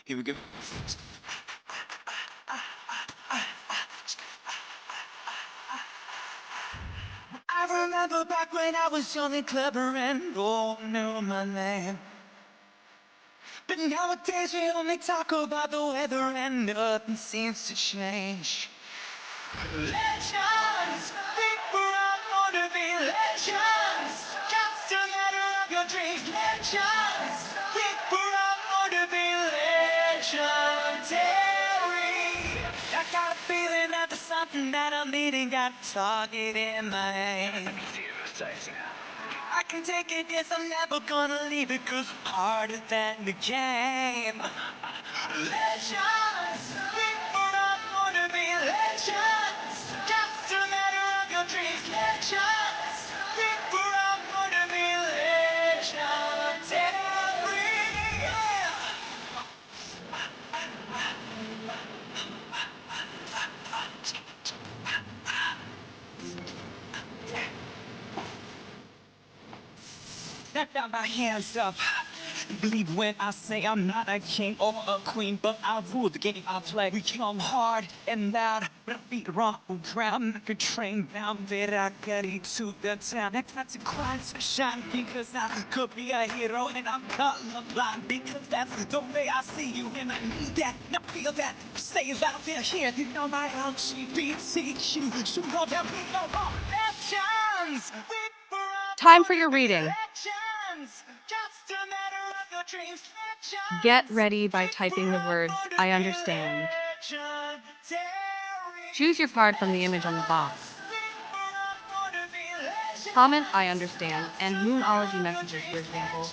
Here we go. I remember back when I was young and clever and all knew my name. But nowadays we only talk about the weather and nothing seems to change. Legends, people are born to be legends. Just a matter of your dreams. Legends, people are born to be legendary. I got a feeling that there's something that I'm needing. Got a target in my hand. I can take it, yes, I'm never gonna leave it, 'cause I'm harder than the game. Legends, people are born to be legends. Just a matter of your dreams. Legends, people are born to be legendary. Yeah. Now my hands up. Believe when I say I'm not a king or a queen, but I rule the game I play. We come hard and loud, but I beat wrong ground. Like a train bound that I got into the town. Next time to cry to shine, because I could be a hero and I'm colorblind, because that's the way I see you and I need that. Now feel that. Say it out there, here. You know my LGBTQ. So go down, we know all legends. Time for your reading. Just a matter of your dreams. Get ready by typing the words, I understand. Choose your card from the image on the box. Comment, I understand, and Moonology messages, for example.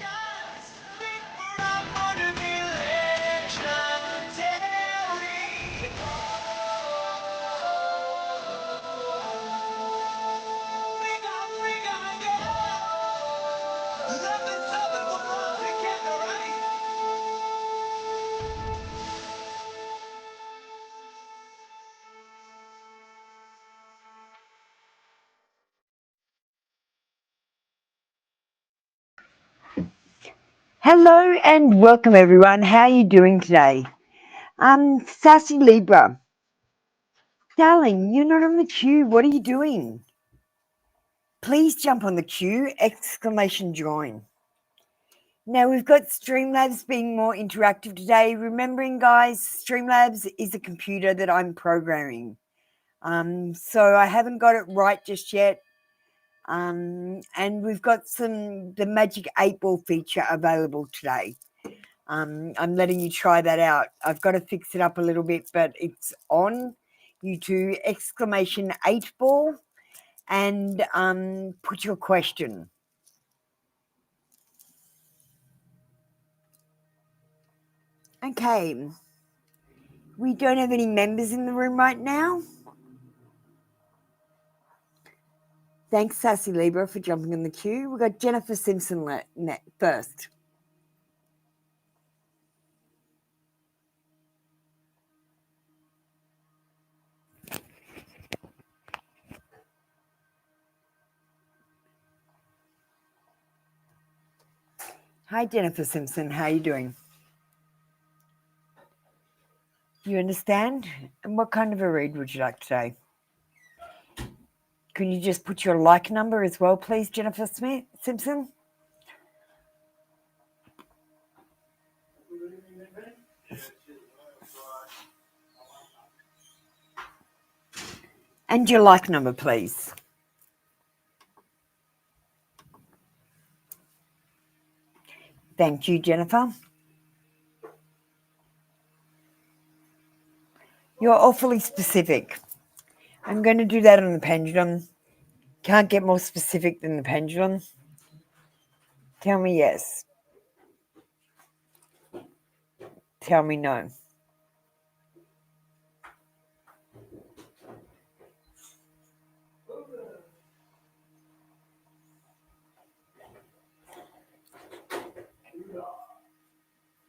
Hello and welcome everyone. How are you doing today? Sassy Libra. Darling, you're not on the queue. What are you doing? Please jump on the queue, exclamation join. Now we've got Streamlabs being more interactive today. Remembering guys, Streamlabs is a computer that I'm programming. So I haven't got it right just yet. And we've got the Magic 8-Ball feature available today. I'm letting you try that out. I've got to fix it up a little bit, but it's on. You do exclamation 8-Ball and put your question. Okay. We don't have any members in the room right now. Thanks, Sassy Libra, for jumping in the queue. We've got Jennifer Simpson first. Hi, Jennifer Simpson. How are you doing? Do you understand? And what kind of a read would you like today? Can you just put your like number as well, please, Jennifer Simpson? And your like number, please. Thank you, Jennifer. You're awfully specific. I'm going to do that on the pendulum. Can't get more specific than the pendulum. Tell me yes. Tell me no.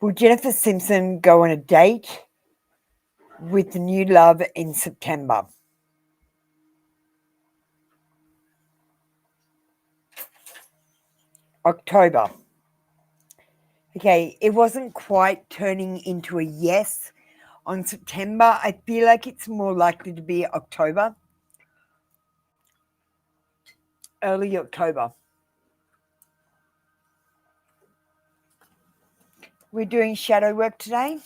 Will Jennifer Simpson go on a date with the new love in September? October. Okay, it wasn't quite turning into a yes on September. I feel like it's more likely to be October, early October. We're doing shadow work today.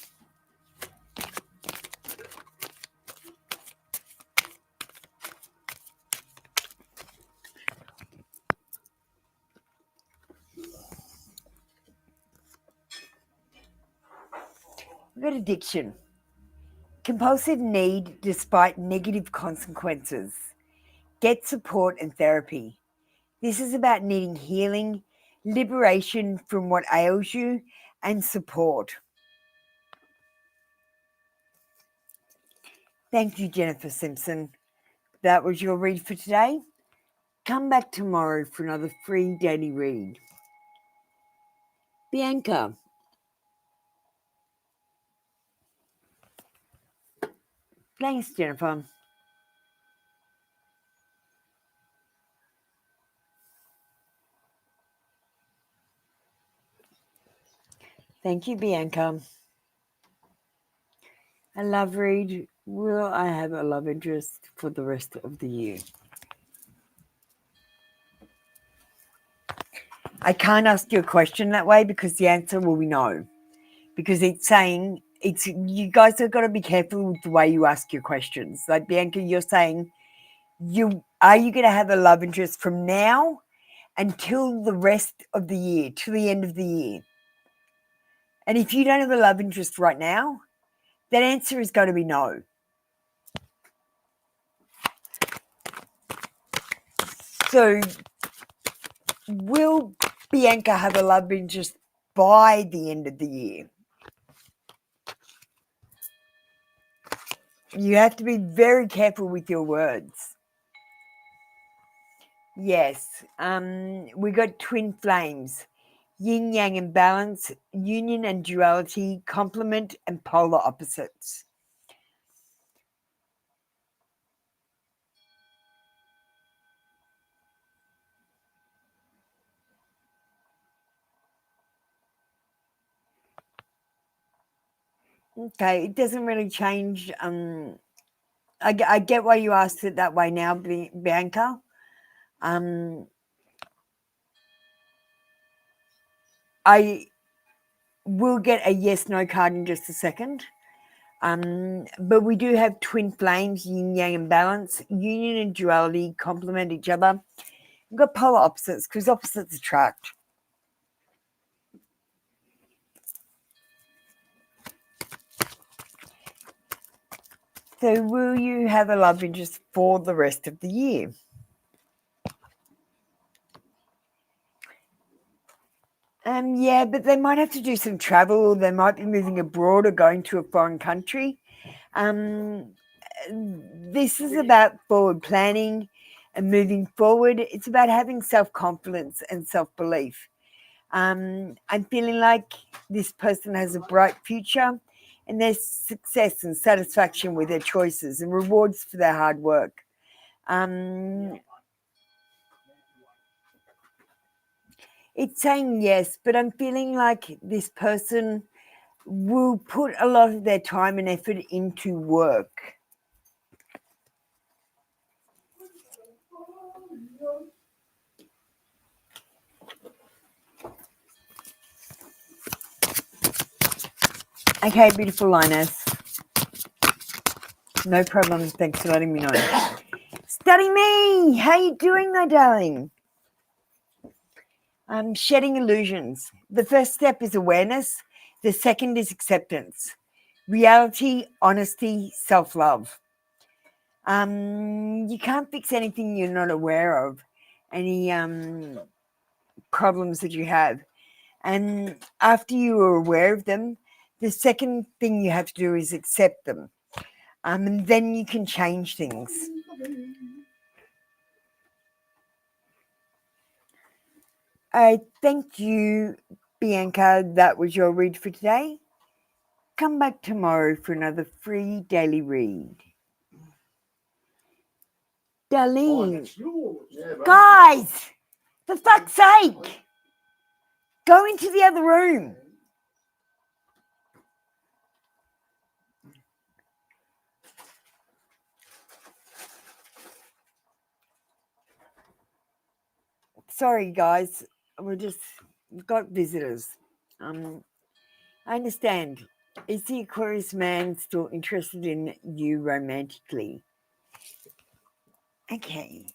We've got addiction. Compulsive need despite negative consequences. Get support and therapy. This is about needing healing, liberation from what ails you, and support. Thank you, Jennifer Simpson. That was your read for today. Come back tomorrow for another free daily read. Bianca. Thanks, Jennifer. Thank you, Bianca. A love read. Will I have a love interest for the rest of the year? I can't ask you a question that way because the answer will be no. Because it's saying you guys have got to be careful with the way you ask your questions. Like Bianca, you're saying are you going to have a love interest from now until the rest of the year, till the end of the year? And if you don't have a love interest right now, that answer is going to be no. So will Bianca have a love interest by the end of the year? You have to be very careful with your words. Yes, we got twin flames, yin yang and balance, union and duality, complement and polar opposites. Okay, it doesn't really change. I get why you asked it that way now, Bianca. I will get a yes/no card in just a second. But we do have twin flames, yin yang and balance, union and duality complement each other. We've got polar opposites because opposites attract. So will you have a love interest for the rest of the year? Yeah, but they might have to do some travel. They might be moving abroad or going to a foreign country. This is about forward planning and moving forward. It's about having self-confidence and self-belief. I'm feeling like this person has a bright future and there's success and satisfaction with their choices and rewards for their hard work. It's saying yes, but I'm feeling like this person will put a lot of their time and effort into work. Okay, beautiful Linus. No problem. Thanks for letting me know. Study me. How you doing, my darling? Shedding illusions. The first step is awareness. The second is acceptance. Reality, honesty, self-love. You can't fix anything you're not aware of. Any problems that you have. And after you are aware of them, the second thing you have to do is accept them. And then you can change things. Thank you, Bianca. That was your read for today. Come back tomorrow for another free daily read. Darlene. Guys, for fuck's sake, go into the other room. Sorry, guys. We've got visitors. I understand. Is the Aquarius man still interested in you romantically? Okay.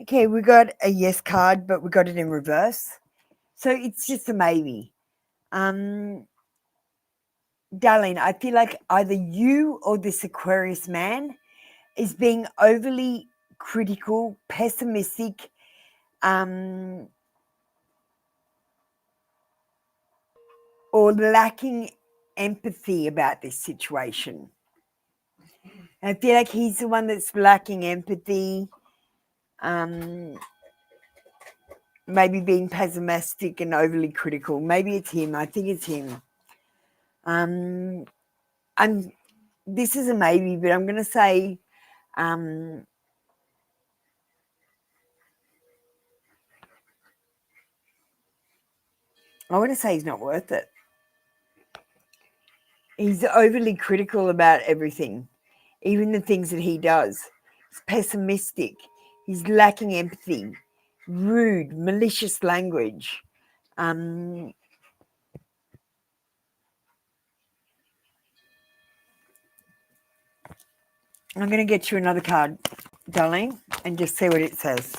Okay, we got a yes card, but we got it in reverse. So it's just a maybe. Darlene, I feel like either you or this Aquarius man is being overly critical, pessimistic, or lacking empathy about this situation. I feel like he's the one that's lacking empathy, maybe being pessimistic and overly critical. Maybe it's him. I think it's him. This is a maybe, but I'm going to say I want to say he's not worth it. He's overly critical about everything, even the things that he does. He's pessimistic. He's lacking empathy, rude, malicious language. I'm going to get you another card, darling, and just see what it says.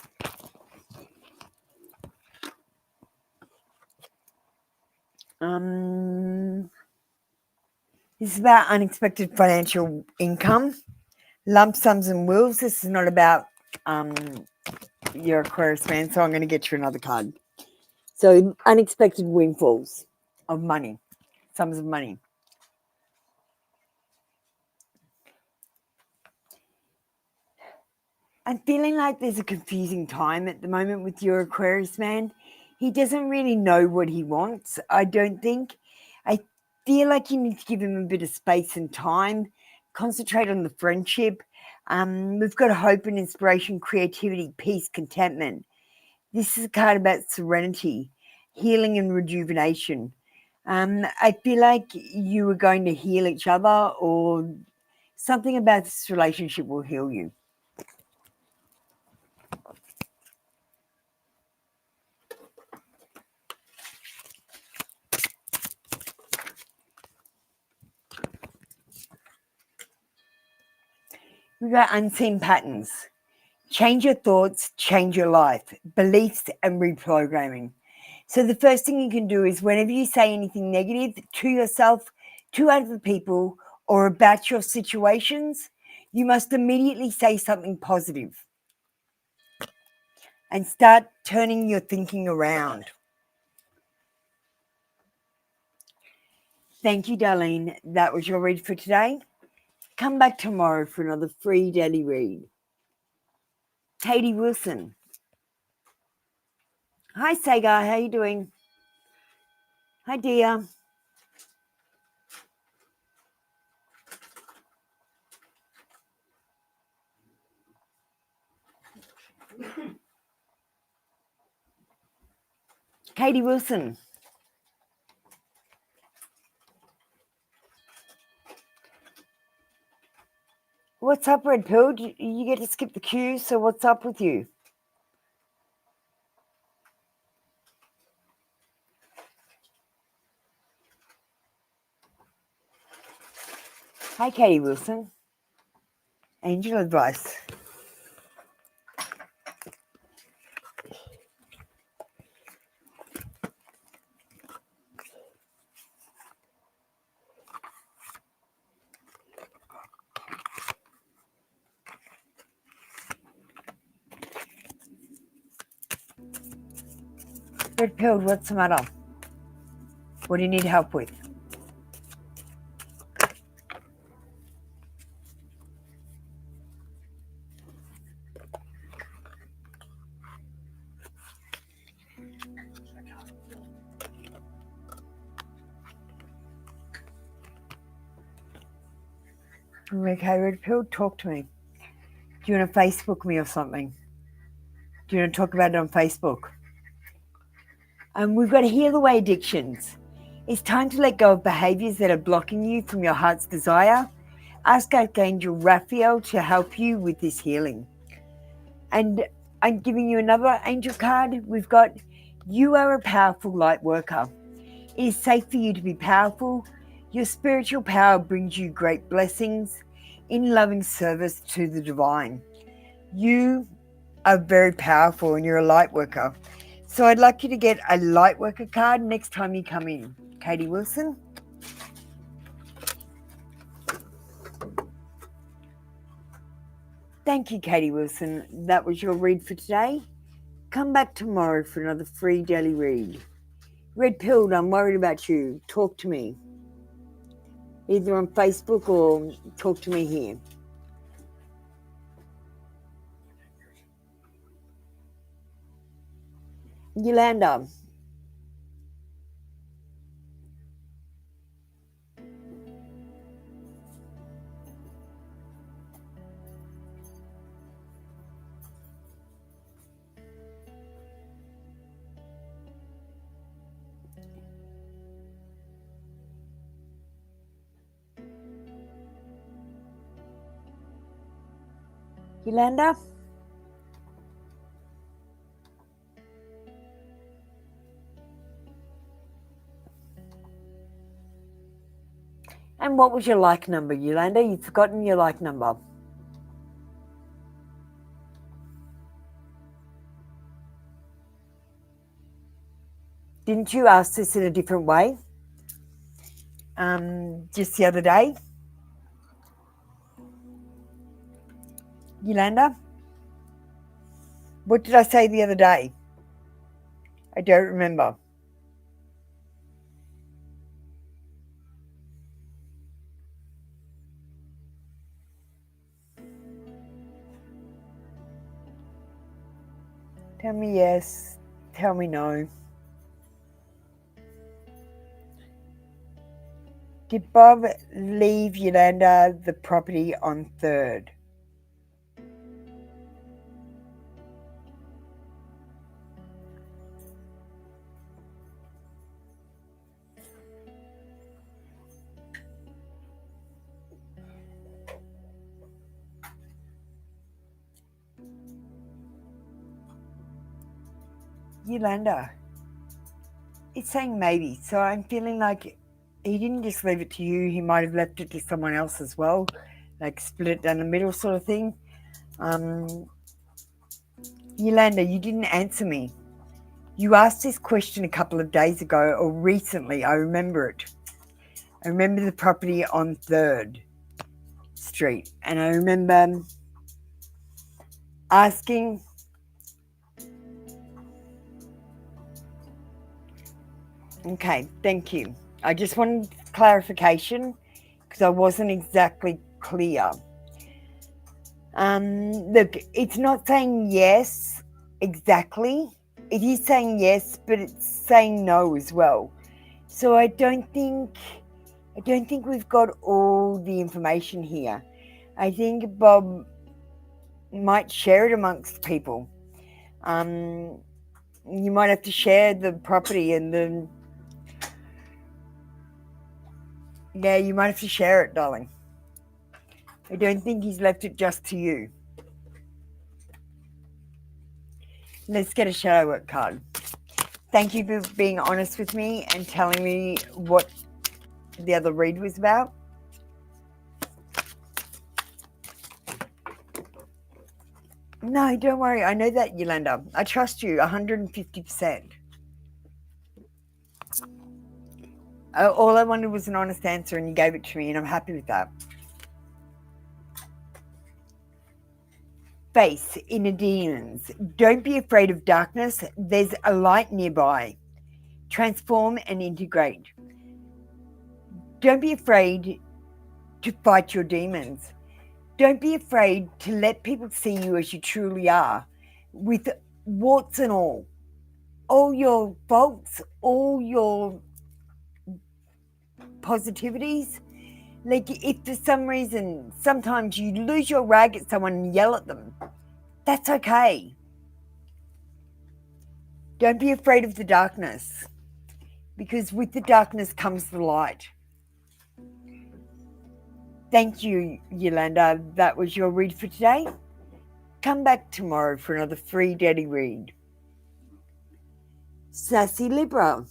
This is about unexpected financial income, lump sums and wills. This is not about your Aquarius man, so I'm going to get you another card. So unexpected windfalls of money, sums of money. I'm feeling like there's a confusing time at the moment with your Aquarius man. He doesn't really know what he wants, I don't think. I feel like you need to give him a bit of space and time, concentrate on the friendship. We've got hope and inspiration, creativity, peace, contentment. This is a card about serenity, healing and rejuvenation. I feel like you are going to heal each other, or something about this relationship will heal you. We've got unseen patterns. Change your thoughts, change your life, beliefs and reprogramming. So the first thing you can do is whenever you say anything negative to yourself, to other people, or about your situations, you must immediately say something positive and start turning your thinking around. Thank you, Darlene. That was your read for today. Come back tomorrow for another free daily read. Katie Wilson. Hi, Sagar. How you doing? Hi, dear. Katie Wilson. What's up, Red Pill? You get to skip the queue, so what's up with you? Hi, Katie Wilson. Angel advice. Red Pill, what's the matter? What do you need help with? Okay, Red Pill, talk to me. Do Do you want to Facebook me or something? Do you want to talk about it on Facebook? We've got to heal away addictions. It's time to let go of behaviours that are blocking you from your heart's desire. Ask Archangel Raphael to help you with this healing. And I'm giving you another angel card. We've got, you are a powerful light worker. It is safe for you to be powerful. Your spiritual power brings you great blessings in loving service to the divine. You are very powerful and you're a light worker. So I'd like you to get a light worker card next time you come in. Katie Wilson. Thank you, Katie Wilson. That was your read for today. Come back tomorrow for another free daily read. Red Pilled, I'm worried about you. Talk to me. Either on Facebook or talk to me here. Yolanda. Yolanda? And what was your like number, Yolanda? You've forgotten your like number. Didn't you ask this in a different way? Just the other day? Yolanda? What did I say the other day? I don't remember. Tell me yes. Tell me no. Did Bob leave Yolanda the property on 3rd? Yolanda, it's saying maybe, so I'm feeling like he didn't just leave it to you, he might have left it to someone else as well, like split it down the middle sort of thing. Yolanda, you didn't answer me. You asked this question a couple of days ago, or recently, I remember it. I remember the property on 3rd Street, and I remember asking, okay, thank you. I just wanted clarification because I wasn't exactly clear. Look, it's not saying yes exactly. It is saying yes, but it's saying no as well. So I don't think we've got all the information here. I think Bob might share it amongst people. You might have to share the property and you might have to share it, darling. I don't think he's left it just to you. Let's get a shadow work card. Thank you for being honest with me and telling me what the other read was about. No, don't worry. I know that, Yolanda. I trust you 150%. All I wanted was an honest answer and you gave it to me and I'm happy with that. Face inner demons. Don't be afraid of darkness. There's a light nearby. Transform and integrate. Don't be afraid to fight your demons. Don't be afraid to let people see you as you truly are, with warts and all your faults, all your positivities. Like, if for some reason, sometimes you lose your rag at someone and yell at them, that's okay. Don't be afraid of the darkness, because with the darkness comes the light. Thank you, Yolanda. That was your read for today. Come back tomorrow for another free daily read. Sassy Libra.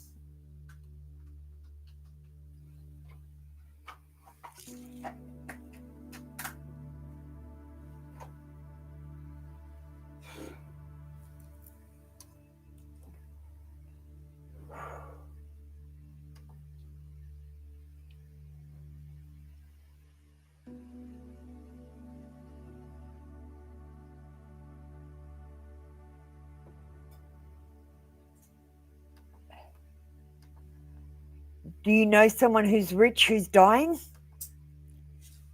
Do you know someone who's rich who's dying?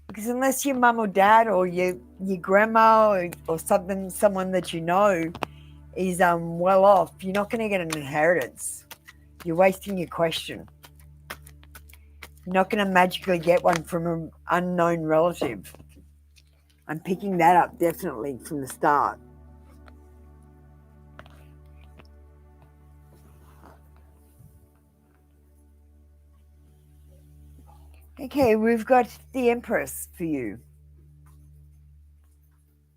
Because unless your mum or dad or your grandma or someone that you know is well off, you're not going to get an inheritance. You're wasting your question. You're not going to magically get one from an unknown relative. I'm picking that up definitely from the start. Okay, we've got the Empress for you.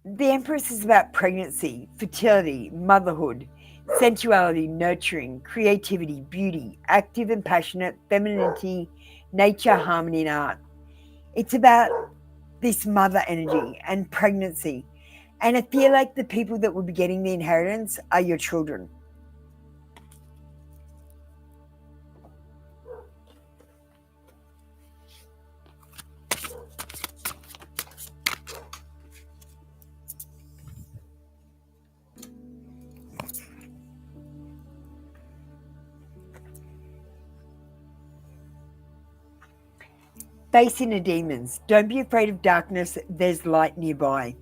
The Empress is about pregnancy, fertility, motherhood, sensuality, nurturing, creativity, beauty, active and passionate, femininity, nature, harmony, and art. It's about this mother energy and pregnancy. And I feel like the people that will be getting the inheritance are your children. Facing the demons. Don't be afraid of darkness. There's light nearby.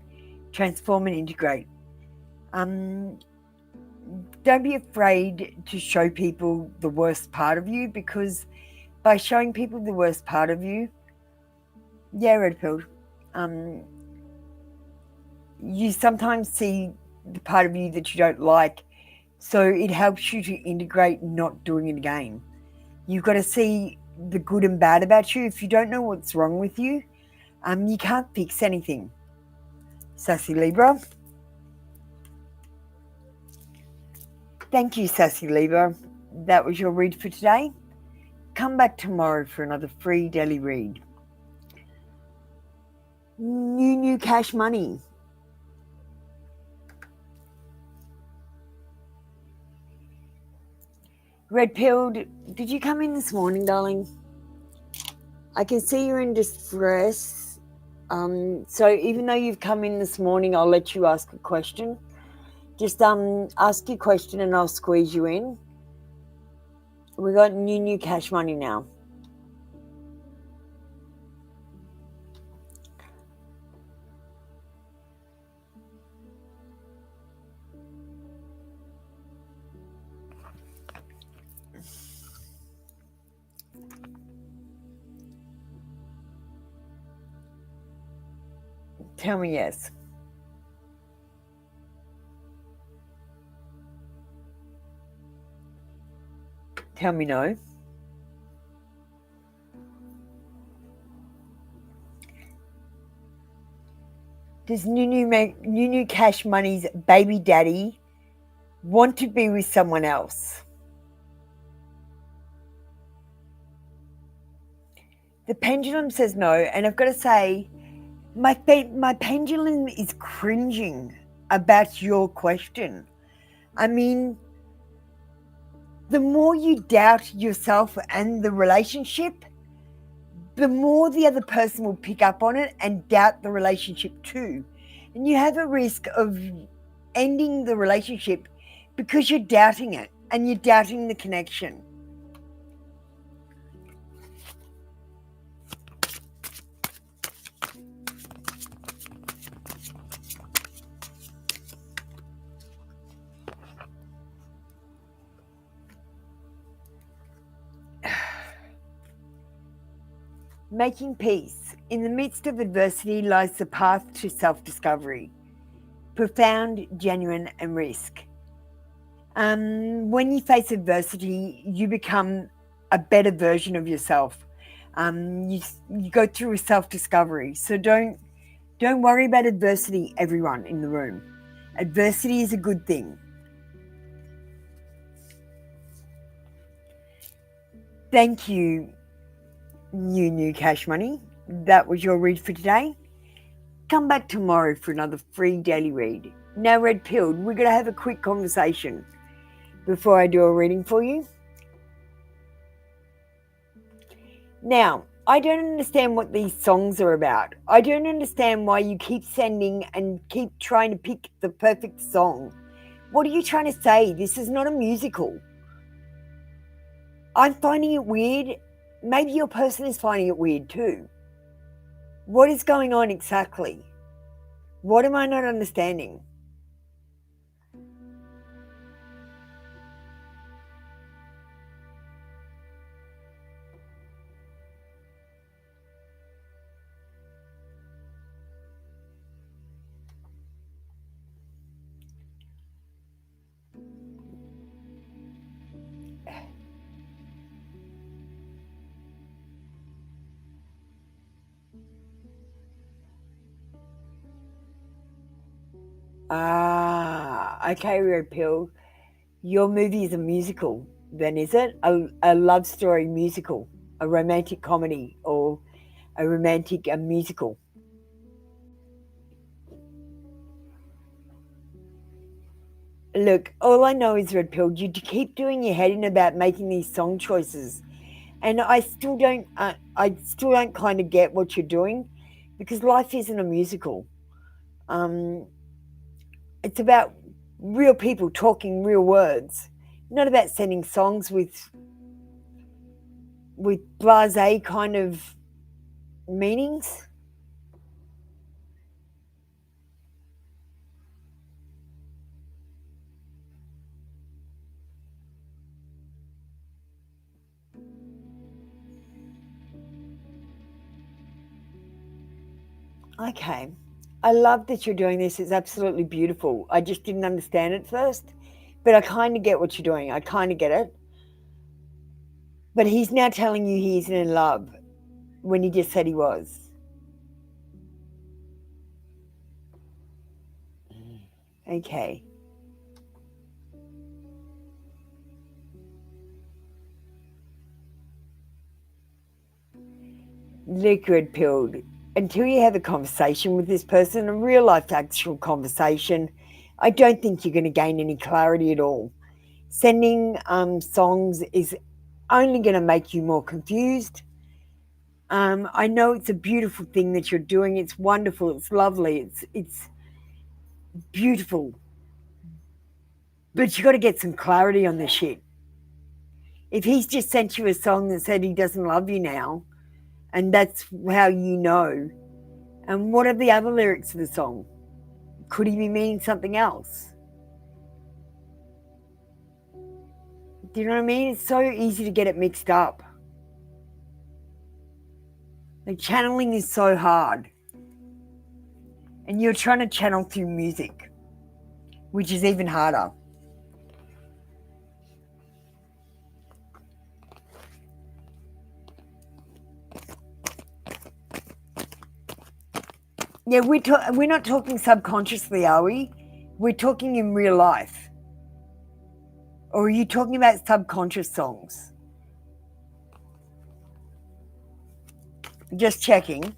Transform and integrate. Don't be afraid to show people the worst part of you, because by showing people the worst part of you, red pill, you sometimes see the part of you that you don't like, so it helps you to integrate not doing it again. You've got to see the good and bad about you. If you don't know what's wrong with you, you can't fix anything. Sassy Libra. Thank you, Sassy Libra. That was your read for today. Come back tomorrow for another free daily read. New cash money. Red pilled, did you come in this morning, darling? I can see you're in distress. So even though you've come in this morning, I'll let you ask a question. Just ask your question and I'll squeeze you in. We got new cash money now. Tell me yes. Tell me no. Does New Cash Money's baby daddy want to be with someone else? The pendulum says no, and I've got to say, my pendulum is cringing about your question. I mean, the more you doubt yourself and the relationship, the more the other person will pick up on it and doubt the relationship too. And you have a risk of ending the relationship because you're doubting it and you're doubting the connection. Making peace. In the midst of adversity lies the path to self-discovery. Profound, genuine, and risk. When you face adversity, you become a better version of yourself. You go through a self-discovery. So don't worry about adversity, everyone in the room. Adversity is a good thing. Thank you, New Cash Money. That was your read for today. Come back tomorrow for another free daily read. Now, Red Pilled, we're going to have a quick conversation before I do a reading for you. Now, I don't understand what these songs are about. I don't understand why you keep sending and keep trying to pick the perfect song. What are you trying to say? This is not a musical. I'm finding it weird. Maybe your person is finding it weird too. What is going on exactly? What am I not understanding? Okay, Red Pill. Your movie is a musical, then, is it? A love story musical, a romantic comedy, or a romantic musical? Look, all I know is, Red Pill, you keep doing your head in about making these song choices, and I still don't kind of get what you're doing, because life isn't a musical. It's about real people talking real words, not about sending songs with blasé kind of meanings. Okay. I love that you're doing this. It's absolutely beautiful. I just didn't understand it first, but I kind of get what you're doing. I kind of get it. But he's now telling you he's in love when he just said he was. Okay. Liquid pilled. Until you have a conversation with this person, a real life actual conversation, I don't think you're going to gain any clarity at all. Sending songs is only going to make you more confused. I know it's a beautiful thing that you're doing. It's wonderful. It's lovely. It's beautiful. But you got to get some clarity on this shit. If he's just sent you a song that said he doesn't love you now, and that's how you know, and what are the other lyrics of the song? Could he be meaning something else? Do you know what I mean? It's so easy to get it mixed up. Like, channeling is so hard. And you're trying to channel through music, which is even harder. Yeah, we're not talking subconsciously, are we? We're talking in real life. Or are you talking about subconscious songs? Just checking.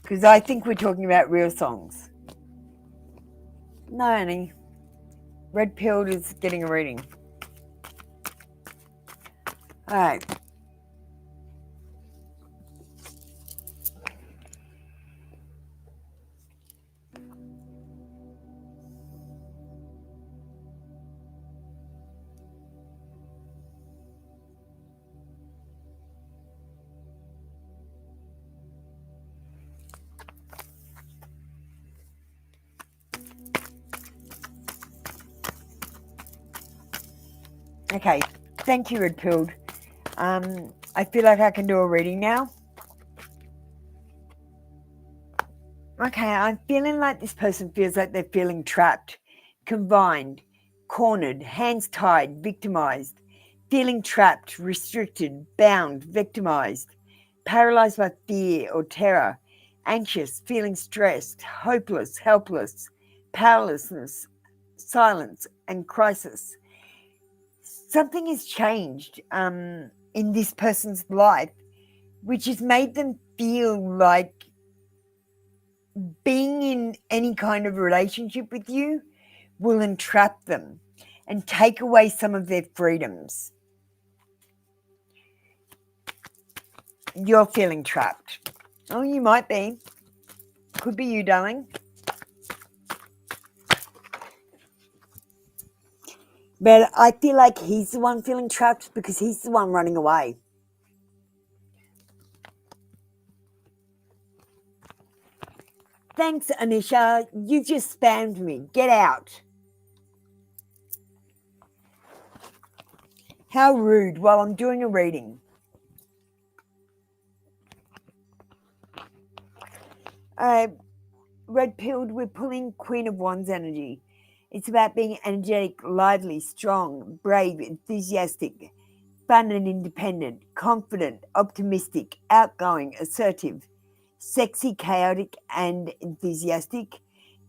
Because I think we're talking about real songs. No, Annie. Red Pilled is getting a reading. All right. Okay, thank you, Red Pilled. I feel like I can do a reading now. Okay, I'm feeling like this person feels like they're feeling trapped, confined, cornered, hands tied, victimized, feeling trapped, restricted, bound, victimized, paralyzed by fear or terror, anxious, feeling stressed, hopeless, helpless, powerlessness, silence, and crisis. Something has changed in this person's life, which has made them feel like being in any kind of relationship with you will entrap them and take away some of their freedoms. You're feeling trapped. Oh, you might be. Could be you, darling. But I feel like he's the one feeling trapped because he's the one running away. Thanks, Anisha. You just spammed me. Get out. How rude while I'm doing a reading. Red pilled, we're pulling Queen of Wands energy. It's about being energetic, lively, strong, brave, enthusiastic, fun and independent, confident, optimistic, outgoing, assertive, sexy, chaotic and enthusiastic,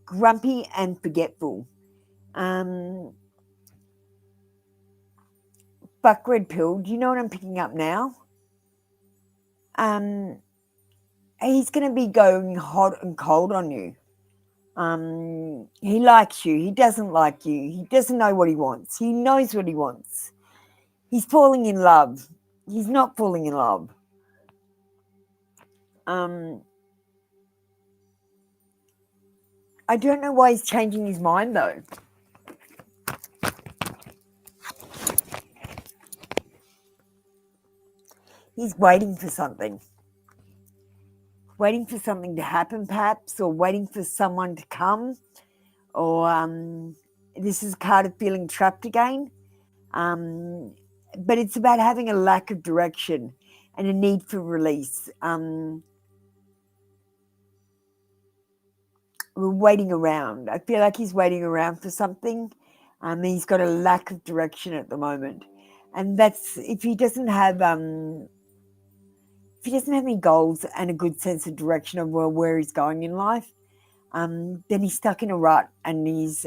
grumpy and forgetful. Fuck red pill. Do you know what I'm picking up now? He's going to be going hot and cold on you. He likes you. He doesn't like you. He doesn't know what he wants. He knows what he wants. He's falling in love. He's not falling in love. I don't know why he's changing his mind though. He's waiting for something. Waiting for something to happen perhaps, or waiting for someone to come, or this is a card of feeling trapped again. But it's about having a lack of direction and a need for release. We're waiting around. I feel like he's waiting around for something. He's got a lack of direction at the moment, and that's if he doesn't have any goals and a good sense of direction of where he's going in life. Then he's stuck in a rut and he's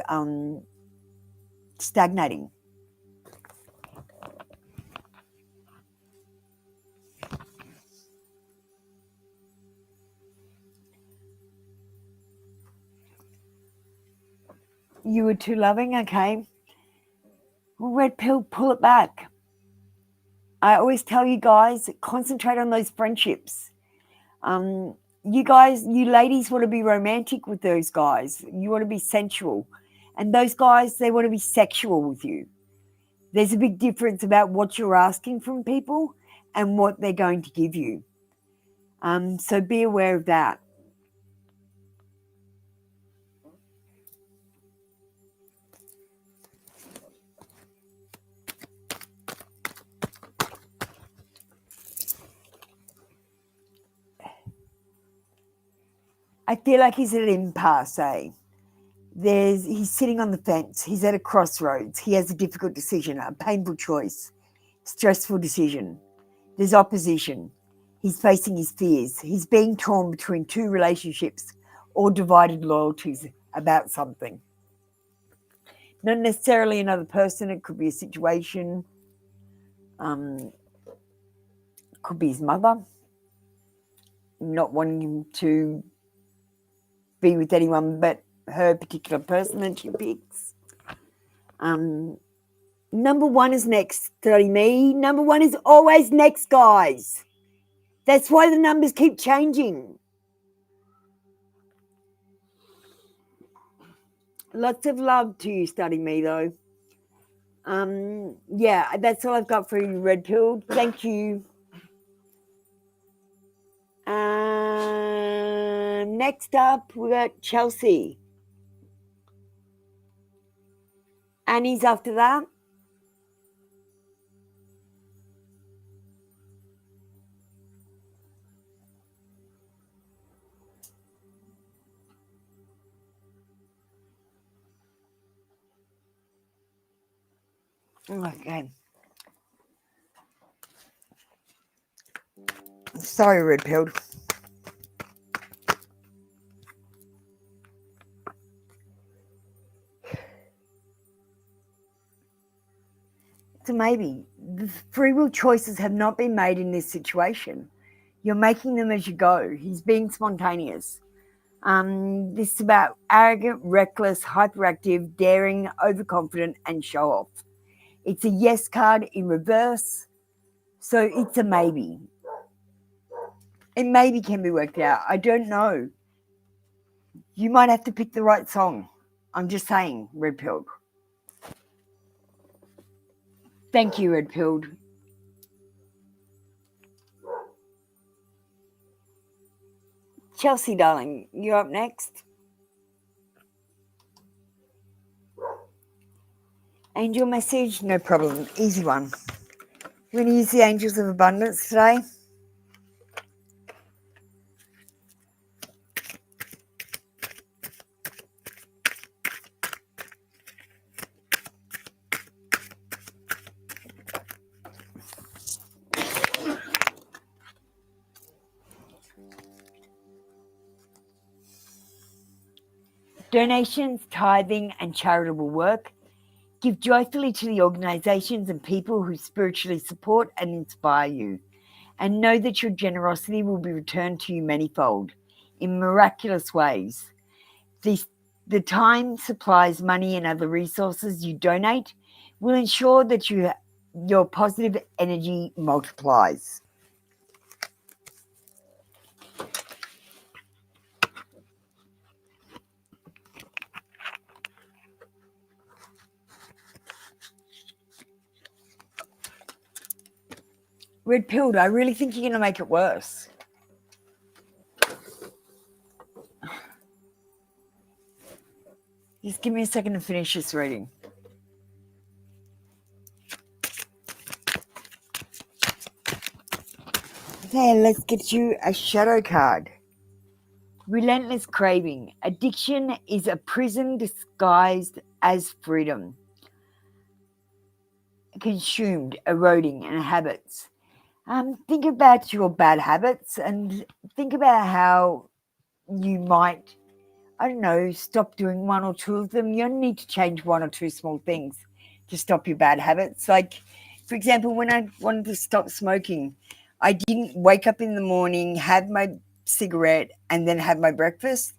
stagnating. You were too loving, okay. Well, red pill, pull it back. I always tell you guys, concentrate on those friendships. You guys, you ladies want to be romantic with those guys. You want to be sensual. And those guys, they want to be sexual with you. There's a big difference about what you're asking from people and what they're going to give you. So be aware of that. I feel like he's at an impasse. He's sitting on the fence. He's at a crossroads. He has a difficult decision, a painful choice, stressful decision. There's opposition. He's facing his fears. He's being torn between two relationships or divided loyalties about something. Not necessarily another person. It could be a situation. Could be his mother. Not wanting him to be with anyone but her particular person that she picks. Number one is next, study me. Number one is always next, guys. That's why the numbers keep changing. Lots of love to you, study me, though. Yeah, that's all I've got for you, Red Pill. Thank you. Next up, we got Chelsea. Annie's after that. Okay. Sorry, red pilled. So maybe the free will choices have not been made in this situation. You're making them as you go. He's being spontaneous. This is about arrogant, reckless, hyperactive, daring, overconfident, and show off. It's a yes card in reverse, so it's a maybe. It maybe can be worked out. I don't know. You might have to pick the right song. I'm just saying, red pilled. Thank you, red pilled. Chelsea, darling, you're up next. Angel message, no problem. Easy one. We're going to use the Angels of Abundance today. Donations, tithing, and charitable work. Give joyfully to the organizations and people who spiritually support and inspire you. And know that your generosity will be returned to you manifold in miraculous ways. The time, supplies, money, and other resources you donate will ensure that your positive energy multiplies. Red pilled, I really think you're going to make it worse. Just give me a second to finish this reading. Okay, let's get you a shadow card. Relentless craving. Addiction is a prison disguised as freedom. Consumed, eroding, and habits. Think about your bad habits and think about how you might, I don't know, stop doing one or two of them. You only need to change one or two small things to stop your bad habits. Like, for example, when I wanted to stop smoking, I didn't wake up in the morning, have my cigarette, and then have my breakfast.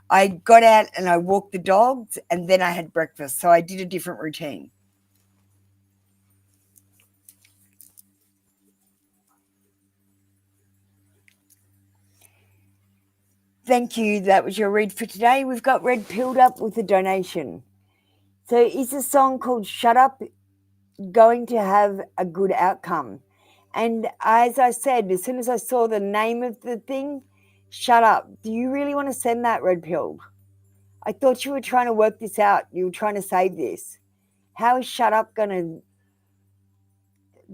I got out and I walked the dogs, and then I had breakfast. So I did a different routine. Thank you. That was your read for today. We've got Red Pilled Up with a donation. So is the song called Shut Up going to have a good outcome? And as I said, as soon as I saw the name of the thing, Shut Up, do you really want to send that, Red Pilled? I thought you were trying to work this out. You were trying to save this. How is Shut Up going to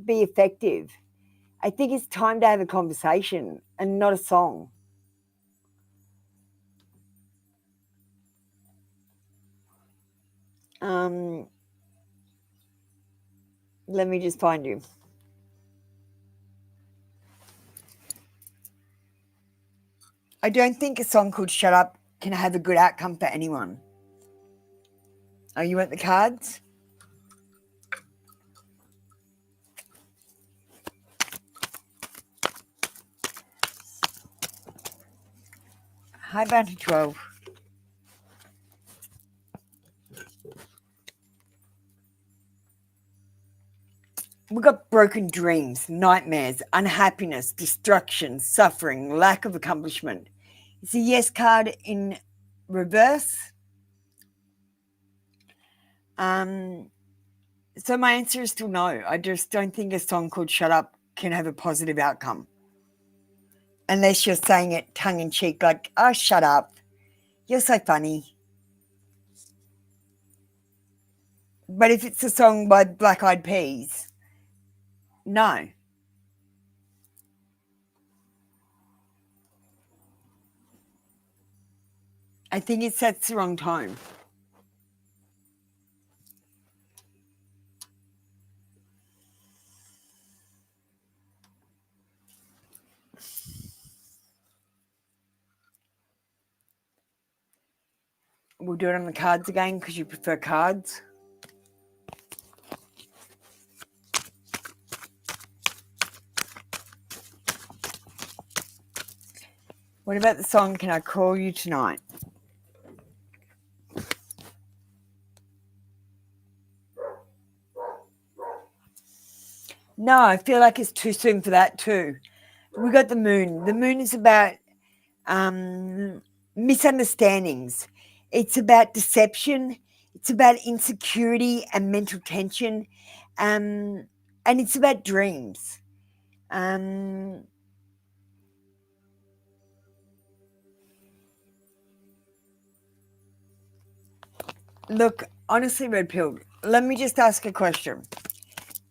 be effective? I think it's time to have a conversation and not a song. Let me just find you. I don't think a song called Shut Up can have a good outcome for anyone. Are you at the cards? High bound to 12. We've got broken dreams, nightmares, unhappiness, destruction, suffering, lack of accomplishment. It's a yes card in reverse. So my answer is still no. I just don't think a song called Shut Up can have a positive outcome. Unless you're saying it tongue-in-cheek, like, oh, shut up. You're so funny. But if it's a song by Black Eyed Peas, no. I think it sets the wrong tone. We'll do it on the cards again because you prefer cards. What about the song Can I Call You Tonight? No, I feel like it's too soon for that too. We got the moon. The moon is about misunderstandings. It's about deception. It's about insecurity and mental tension. And it's about dreams. Look, honestly, Red Pill, let me just ask a question.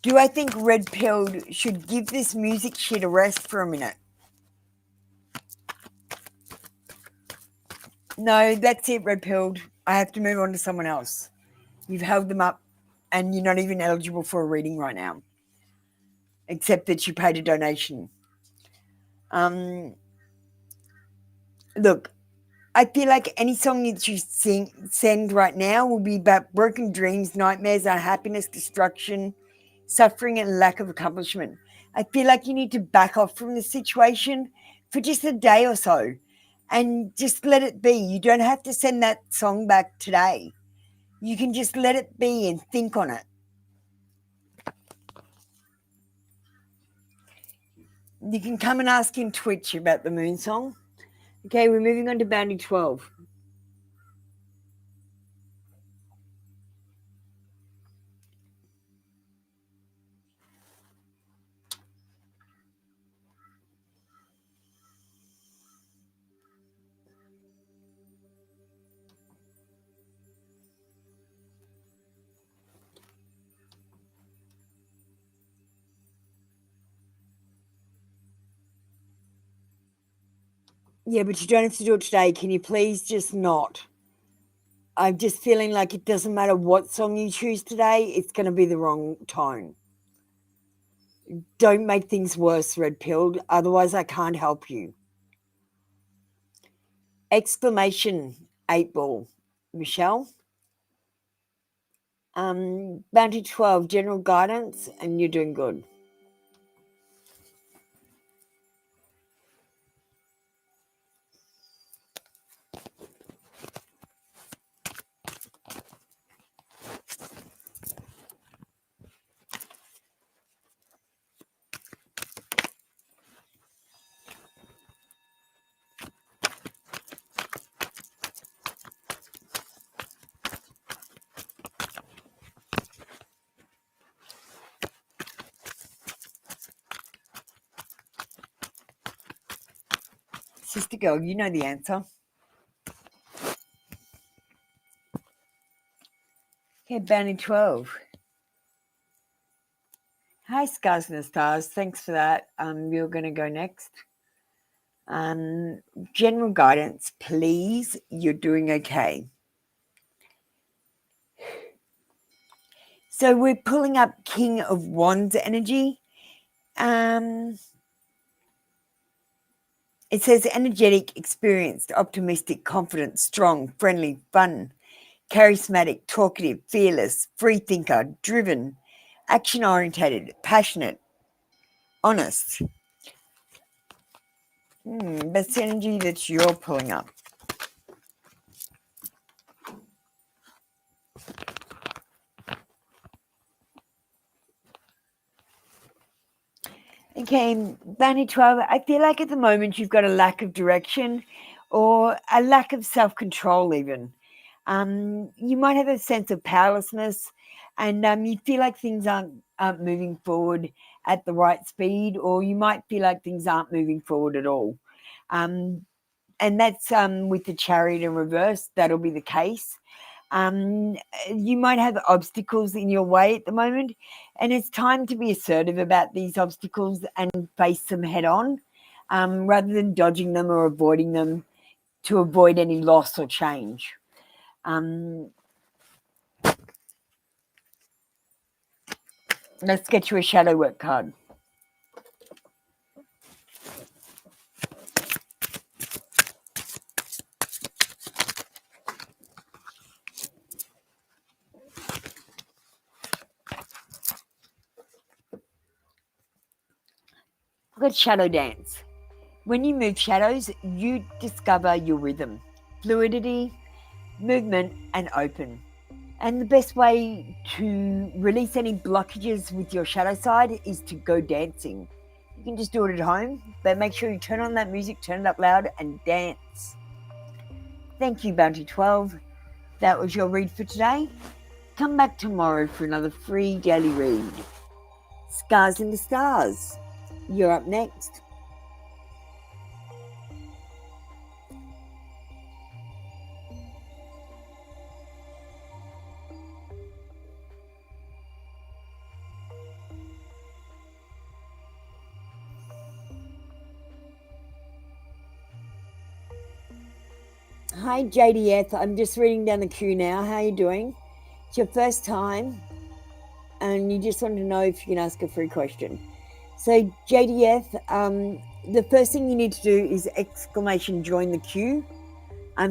Do I think Red Pill should give this music shit a rest for a minute? No, that's it, Red Pilled. I have to move on to someone else. You've held them up and you're not even eligible for a reading right now, except that you paid a donation. Look, I feel like any song that you send right now will be about broken dreams, nightmares, unhappiness, destruction, suffering, and lack of accomplishment. I feel like you need to back off from the situation for just a day or so and just let it be. You don't have to send that song back today. You can just let it be and think on it. You can come and ask in Twitch about the moon song. Okay, we're moving on to Bounty 12. Yeah, but you don't have to do it today. Can you please just not? I'm just feeling like it doesn't matter what song you choose today, it's going to be the wrong tone. Don't make things worse, Red Pilled. Otherwise, I can't help you. Exclamation 8 ball. Michelle? Bounty 12, general guidance, and you're doing good. Sister girl, you know the answer. Okay, Bounty 12. Hi, Scars and the Stars. Thanks for that. You're going to go next. General guidance, please. You're doing okay. So we're pulling up King of Wands energy. It says energetic, experienced, optimistic, confident, strong, friendly, fun, charismatic, talkative, fearless, free thinker, driven, action-orientated, passionate, honest. That's the energy that you're pulling up. Okay, Bunny 12, I feel like at the moment you've got a lack of direction or a lack of self-control even. You might have a sense of powerlessness and you feel like things aren't moving forward at the right speed, or you might feel like things aren't moving forward at all. And that's with the Chariot in reverse, that'll be the case. You might have obstacles in your way at the moment, and it's time to be assertive about these obstacles and face them head on, rather than dodging them or avoiding them to avoid any loss or change. Let's get you a shadow work card. got shadow dance. When you move shadows, you discover your rhythm, fluidity, movement, and open. And the best way to release any blockages with your shadow side is to go dancing. You can just do it at home, but make sure you turn on that music, turn it up loud, and dance. Thank you, Bounty 12. That was your read for today. Come back tomorrow for another free daily read. Scars in the Stars. You're up next. Hi JDF, I'm just reading down the queue now. How are you doing? It's your first time and you just want to know if you can ask a free question. So JDF, the first thing you need to do is exclamation join the queue.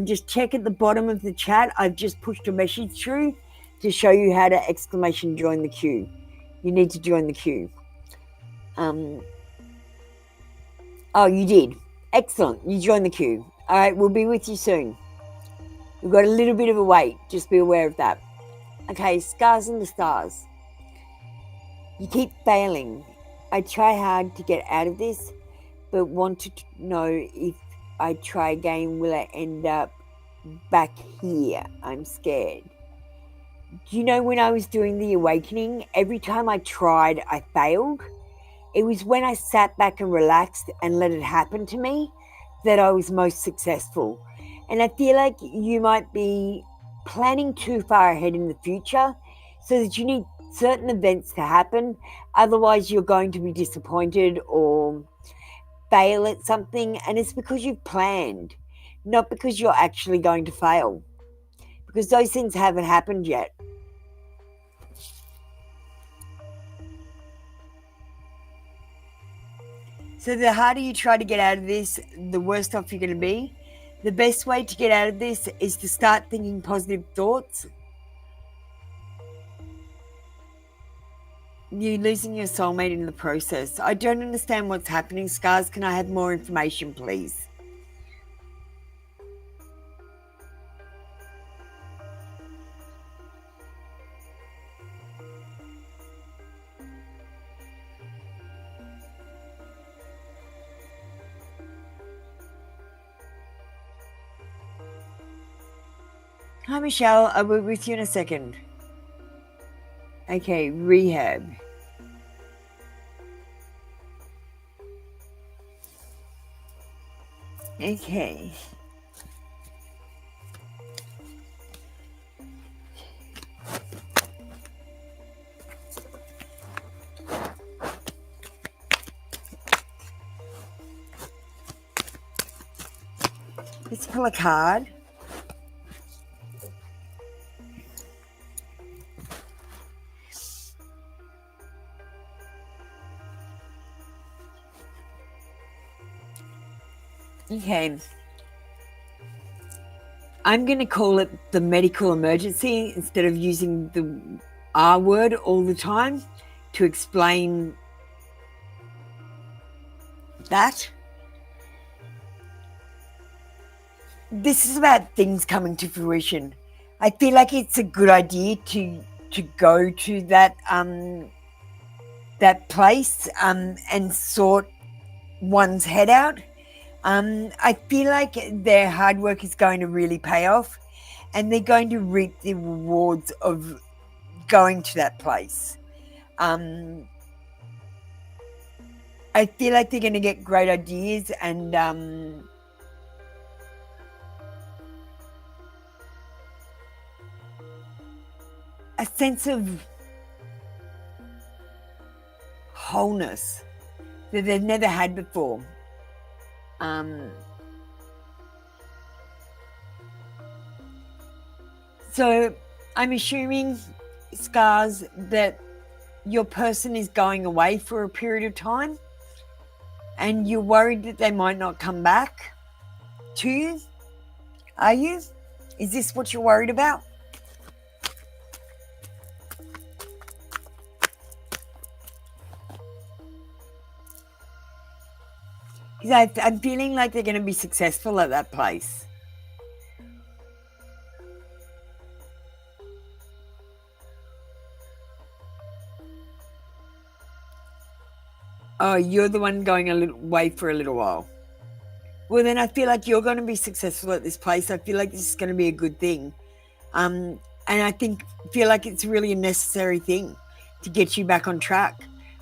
Just check at the bottom of the chat. I've just pushed a message through to show you how to exclamation join the queue. You need to join the queue. Oh, you did. Excellent. You joined the queue. All right, we'll be with you soon. We've got a little bit of a wait. Just be aware of that. Okay, Scars in the Stars. You keep failing. I try hard to get out of this, but want to know if I try again, will I end up back here? I'm scared. Do you know when I was doing the awakening, every time I tried, I failed? It was when I sat back and relaxed and let it happen to me that I was most successful. And I feel like you might be planning too far ahead in the future so that you need certain events to happen. Otherwise, you're going to be disappointed or fail at something. And it's because you've planned, not because you're actually going to fail. Because those things haven't happened yet. So the harder you try to get out of this, the worse off you're going to be. The best way to get out of this is to start thinking positive thoughts. You're losing your soulmate in the process. I don't understand what's happening, Scars. Can I have more information, please? Hi, Michelle. I'll be with you in a second. Okay, rehab. Okay. Let's pull a card. Okay. I'm going to call it the medical emergency instead of using the R word all the time to explain that. This is about things coming to fruition. I feel like it's a good idea to go to that that place and sort one's head out. I feel like their hard work is going to really pay off and they're going to reap the rewards of going to that place. I feel like they're going to get great ideas and a sense of wholeness that they've never had before. So I'm assuming, Scars, that your person is going away for a period of time and you're worried that they might not come back to you. Are you? Is this what you're worried about? I'm feeling like they're going to be successful at that place. Oh, you're the one going away for a little while. Well, then I feel like you're going to be successful at this place. I feel like this is going to be a good thing. And I feel like it's really a necessary thing to get you back on track.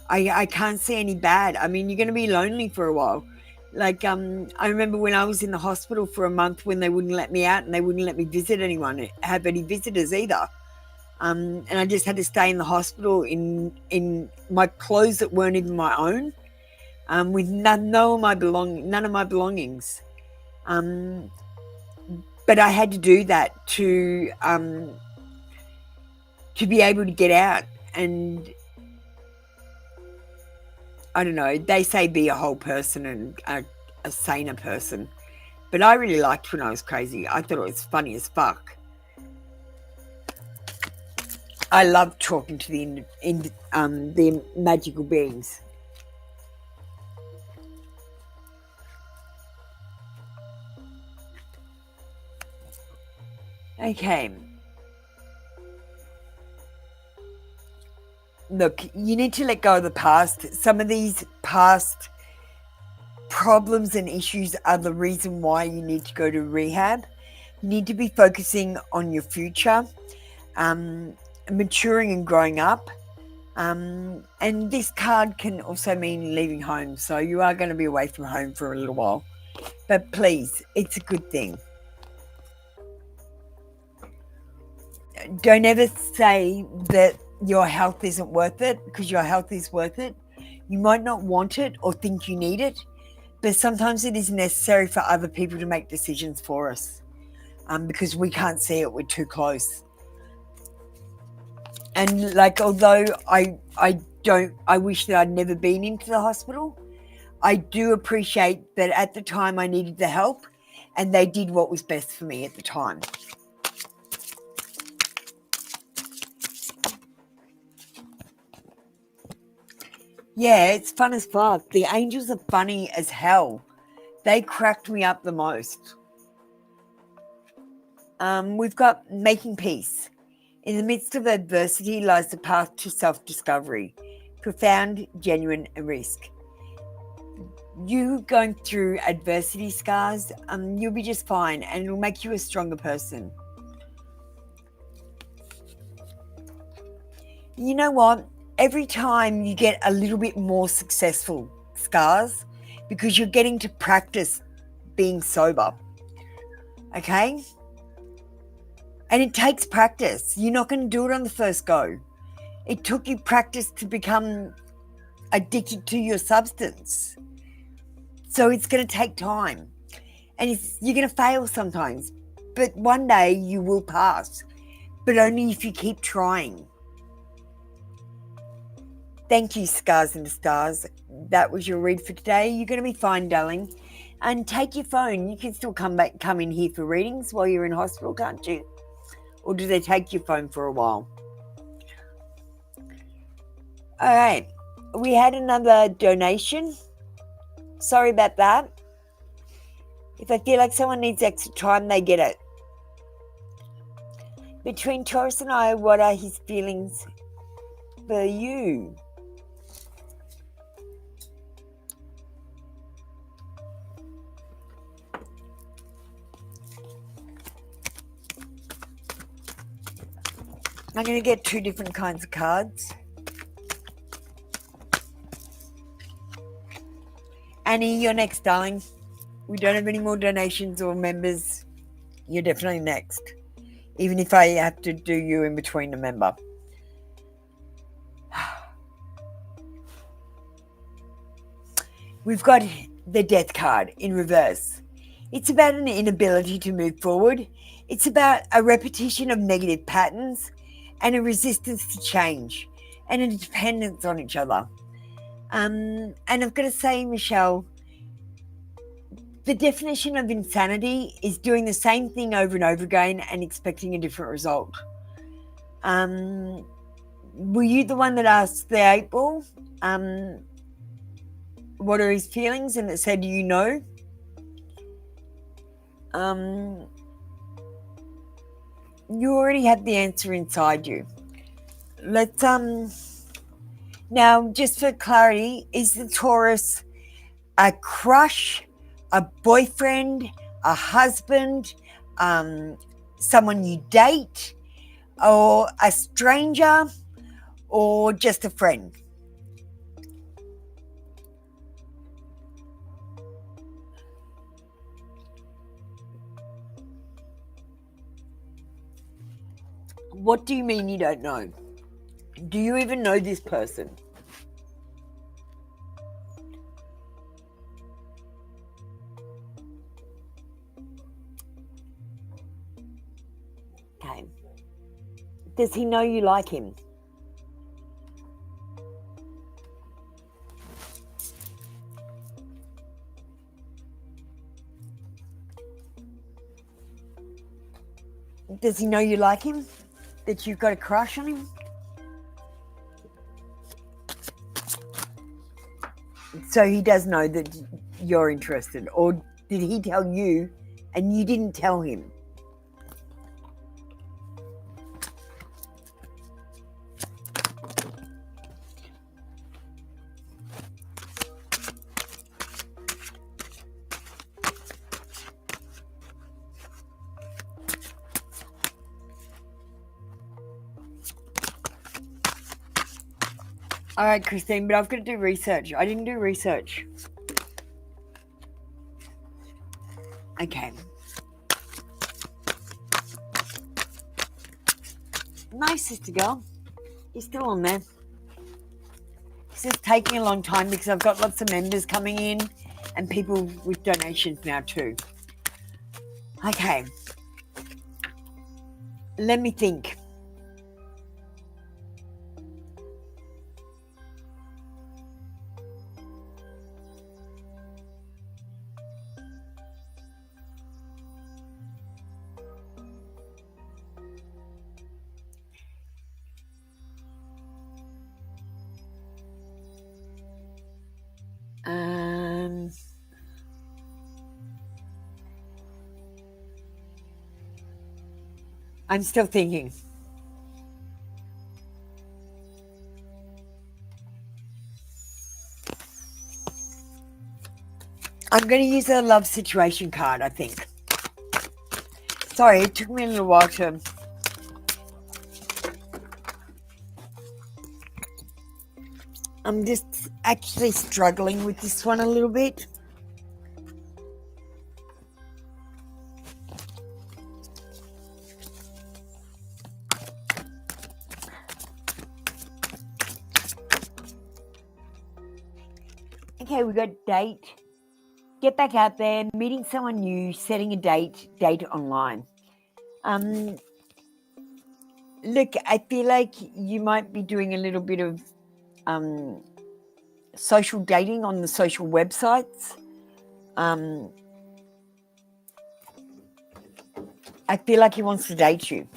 I can't see any bad. I mean, you're going to be lonely for a while. Like, I remember when I was in the hospital for a month when they wouldn't let me out and they wouldn't let me visit anyone, have any visitors either. And I just had to stay in the hospital in my clothes that weren't even my own, with none of my belongings. But I had to do that to be able to get out. And I don't know, they say be a whole person and a saner person. But I really liked when I was crazy. I thought it was funny as fuck. I love talking to the magical beings. Okay. Look, you need to let go of the past. Some of these past problems and issues are the reason why you need to go to rehab. You need to be focusing on your future, maturing and growing up. And this card can also mean leaving home. So you are going to be away from home for a little while. But please, it's a good thing. Don't ever say that your health isn't worth it, because your health is worth it. You might not want it or think you need it, but sometimes it is necessary for other people to make decisions for us, because we can't see it, we're too close. And like, although I wish that I'd never been into the hospital, I do appreciate that at the time I needed the help and they did what was best for me at the time. Yeah, it's fun as fuck. The angels are funny as hell. They cracked me up the most. We've got making peace. In the midst of adversity lies the path to self-discovery. Profound, genuine, and risk. You going through adversity scars, you'll be just fine, and it'll make you a stronger person. You know what? Every time you get a little bit more successful, scars, because you're getting to practice being sober. Okay? And it takes practice. You're not going to do it on the first go. It took you practice to become addicted to your substance. So it's going to take time. And you're going to fail sometimes. But one day you will pass. But only if you keep trying. Thank you, Scars and Stars. That was your read for today. You're going to be fine, darling. And take your phone. You can still come in here for readings while you're in hospital, can't you? Or do they take your phone for a while? All right. We had another donation. Sorry about that. If I feel like someone needs extra time, they get it. Between Taurus and I, what are his feelings for you? I'm going to get two different kinds of cards. Annie, you're next, darling. We don't have any more donations or members. You're definitely next. Even if I have to do you in between a member. We've got the Death card in reverse. It's about an inability to move forward. It's about a repetition of negative patterns and a resistance to change and a dependence on each other. And I've got to say, Michelle, the definition of insanity is doing the same thing over and over again and expecting a different result. Were you the one that asked the 8 ball? what are his feelings, and it said you know. You already have the answer inside you. Let's now, just for clarity, is the Taurus a crush, a boyfriend, a husband, someone you date, or a stranger, or just a friend? What do you mean you don't know? Do you even know this person? Okay. Does he know you like him? Does he know you like him? That you've got a crush on him? So he does know that you're interested, or did he tell you and you didn't tell him? All right, Christine, but I've got to do research. I didn't do research. Okay. Nice, sister girl. You're still on there. It's just taking a long time because I've got lots of members coming in and people with donations now too. Okay. Let me think. I'm still thinking. I'm going to use a love situation card, I think. Sorry, it took me a little while to... I'm just actually struggling with this one a little bit. Okay, we got date. Get back out there, meeting someone new, setting a date online. Look, I feel like you might be doing a little bit of social dating on the social websites. I feel like he wants to date you.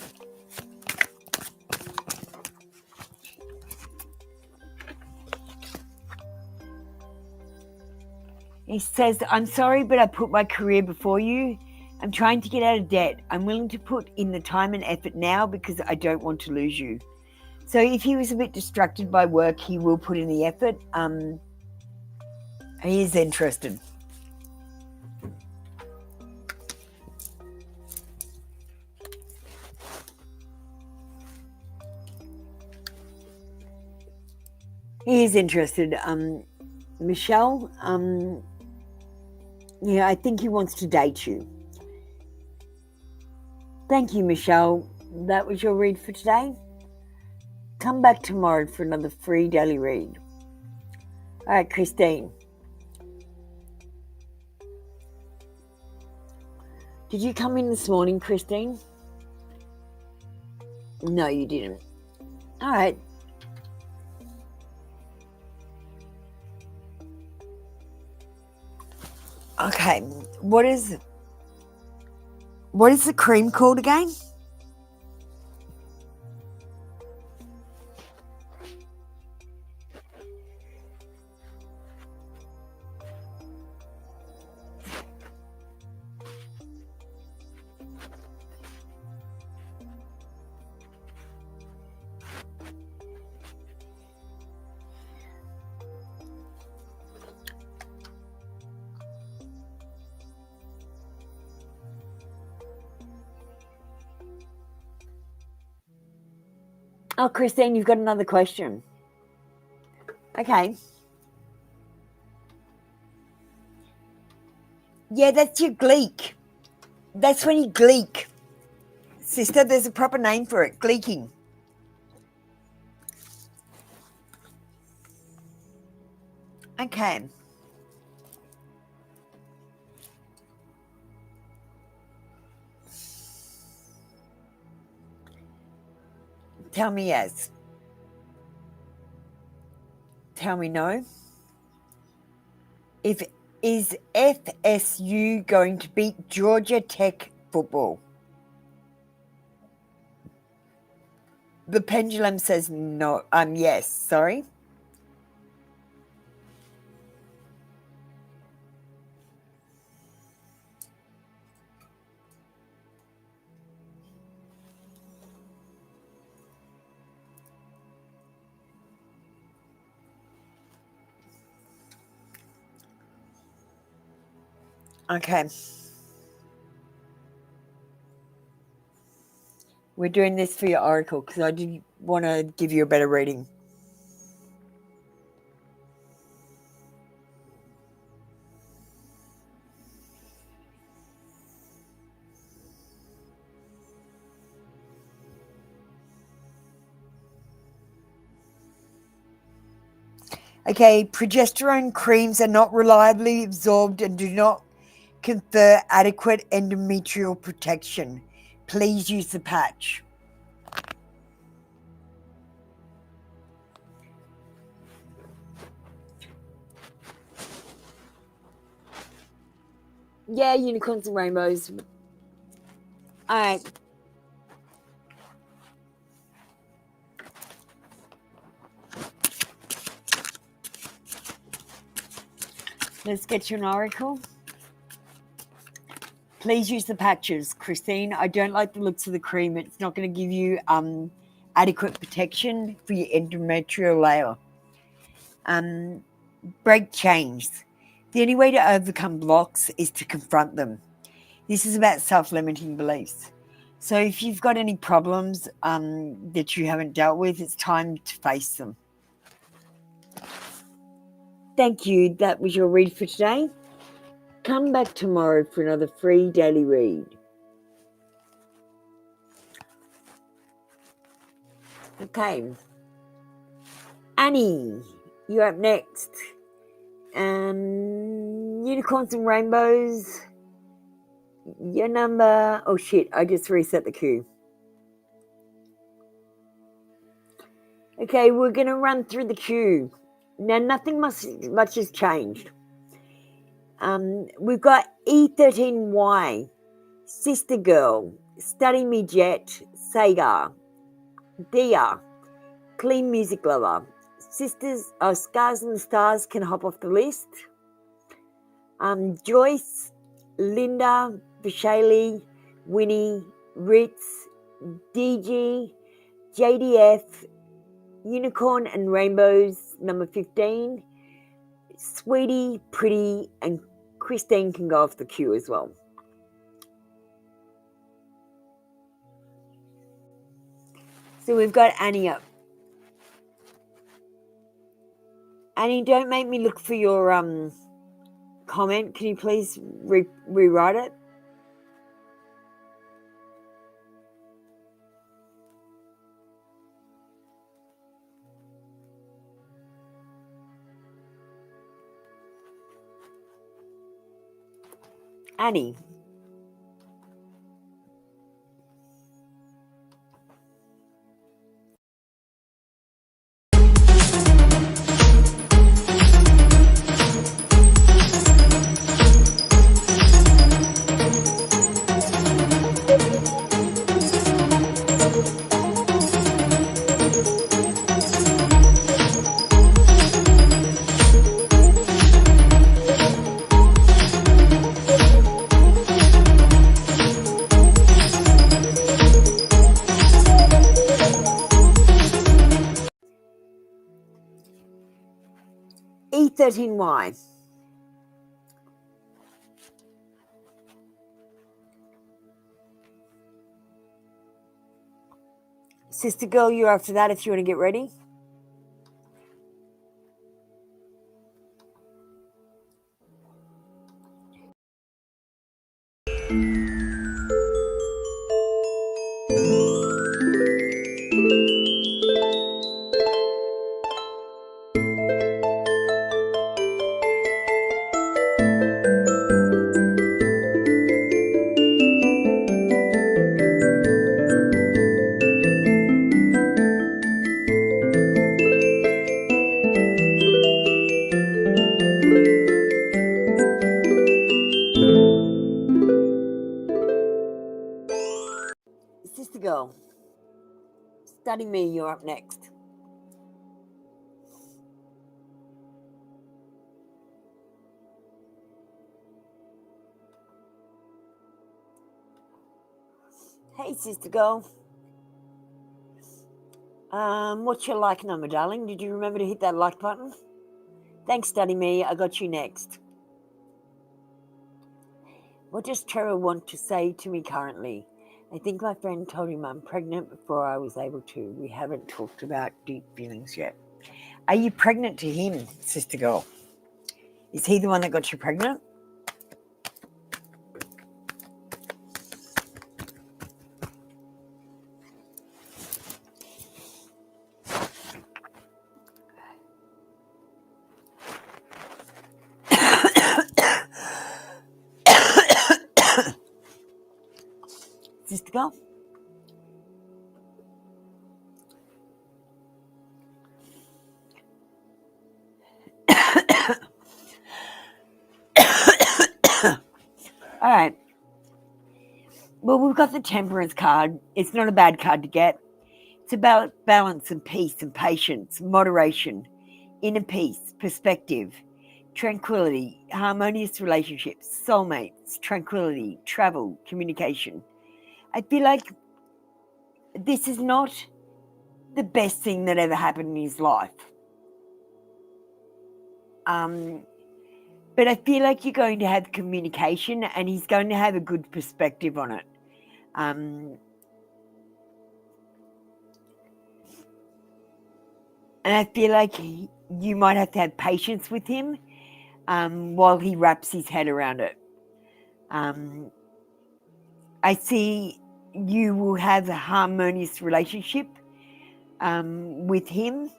He says, I'm sorry, but I put my career before you. I'm trying to get out of debt. I'm willing to put in the time and effort now because I don't want to lose you. So if he was a bit distracted by work, he will put in the effort. He is interested. He is interested. Michelle, yeah, I think he wants to date you. Thank you, Michelle. That was your read for today. Come back tomorrow for another free daily read. All right, Christine. Did you come in this morning, Christine? No, you didn't. All right. Okay, what is the cream called again? Oh, Christine, you've got another question. Okay. Yeah, that's your gleek. That's when you gleek. Sister, there's a proper name for it, gleeking. Okay. Tell me yes. Tell me no. Is FSU going to beat Georgia Tech football? The pendulum says no. Yes. Sorry. Okay. We're doing this for your oracle because I did want to give you a better reading. Okay, progesterone creams are not reliably absorbed and do not confer adequate endometrial protection. Please use the patch. Yeah, unicorns and rainbows. All right. Let's get you an oracle. Please use the patches, Christine. I don't like the looks of the cream. It's not going to give you adequate protection for your endometrial layer. Break chains. The only way to overcome blocks is to confront them. This is about self-limiting beliefs. So if you've got any problems that you haven't dealt with, it's time to face them. Thank you. That was your read for today. Come back tomorrow for another free daily read. Okay. Annie, you're up next. Unicorns and rainbows. Your number. Oh shit, I just reset the queue. Okay, we're going to run through the queue. Now, nothing much has changed. We've got E13Y, Sister Girl, Study Me Jet, Sagar, Dia, Clean Music Lover, Scars and the Stars can hop off the list. Joyce, Linda, Vishali, Winnie, Ritz, DG, JDF, Unicorn and Rainbows, number 15. Sweetie, Pretty, and Christine can go off the queue as well. So we've got Annie up. Annie, don't make me look for your comment. Can you please rewrite it? Annie. E13Y. Sister girl, you're after that if you want to get ready. Sister girl, study me, you're up next. Hey, sister girl. What's your like number, darling? Did you remember to hit that like button? Thanks, study me. I got you next. What does Tara want to say to me currently? I think my friend told him I'm pregnant before I was able to. We haven't talked about deep feelings yet. Are you pregnant to him, sister girl? Is he the one that got you pregnant? Sister girl? All right. Well, we've got the Temperance card. It's not a bad card to get. It's about balance and peace and patience, moderation, inner peace, perspective, tranquility, harmonious relationships, soulmates, tranquility, travel, communication. I feel like this is not the best thing that ever happened in his life. But I feel like you're going to have communication and he's going to have a good perspective on it. And I feel like you might have to have patience with him while he wraps his head around it. I see you will have a harmonious relationship with him.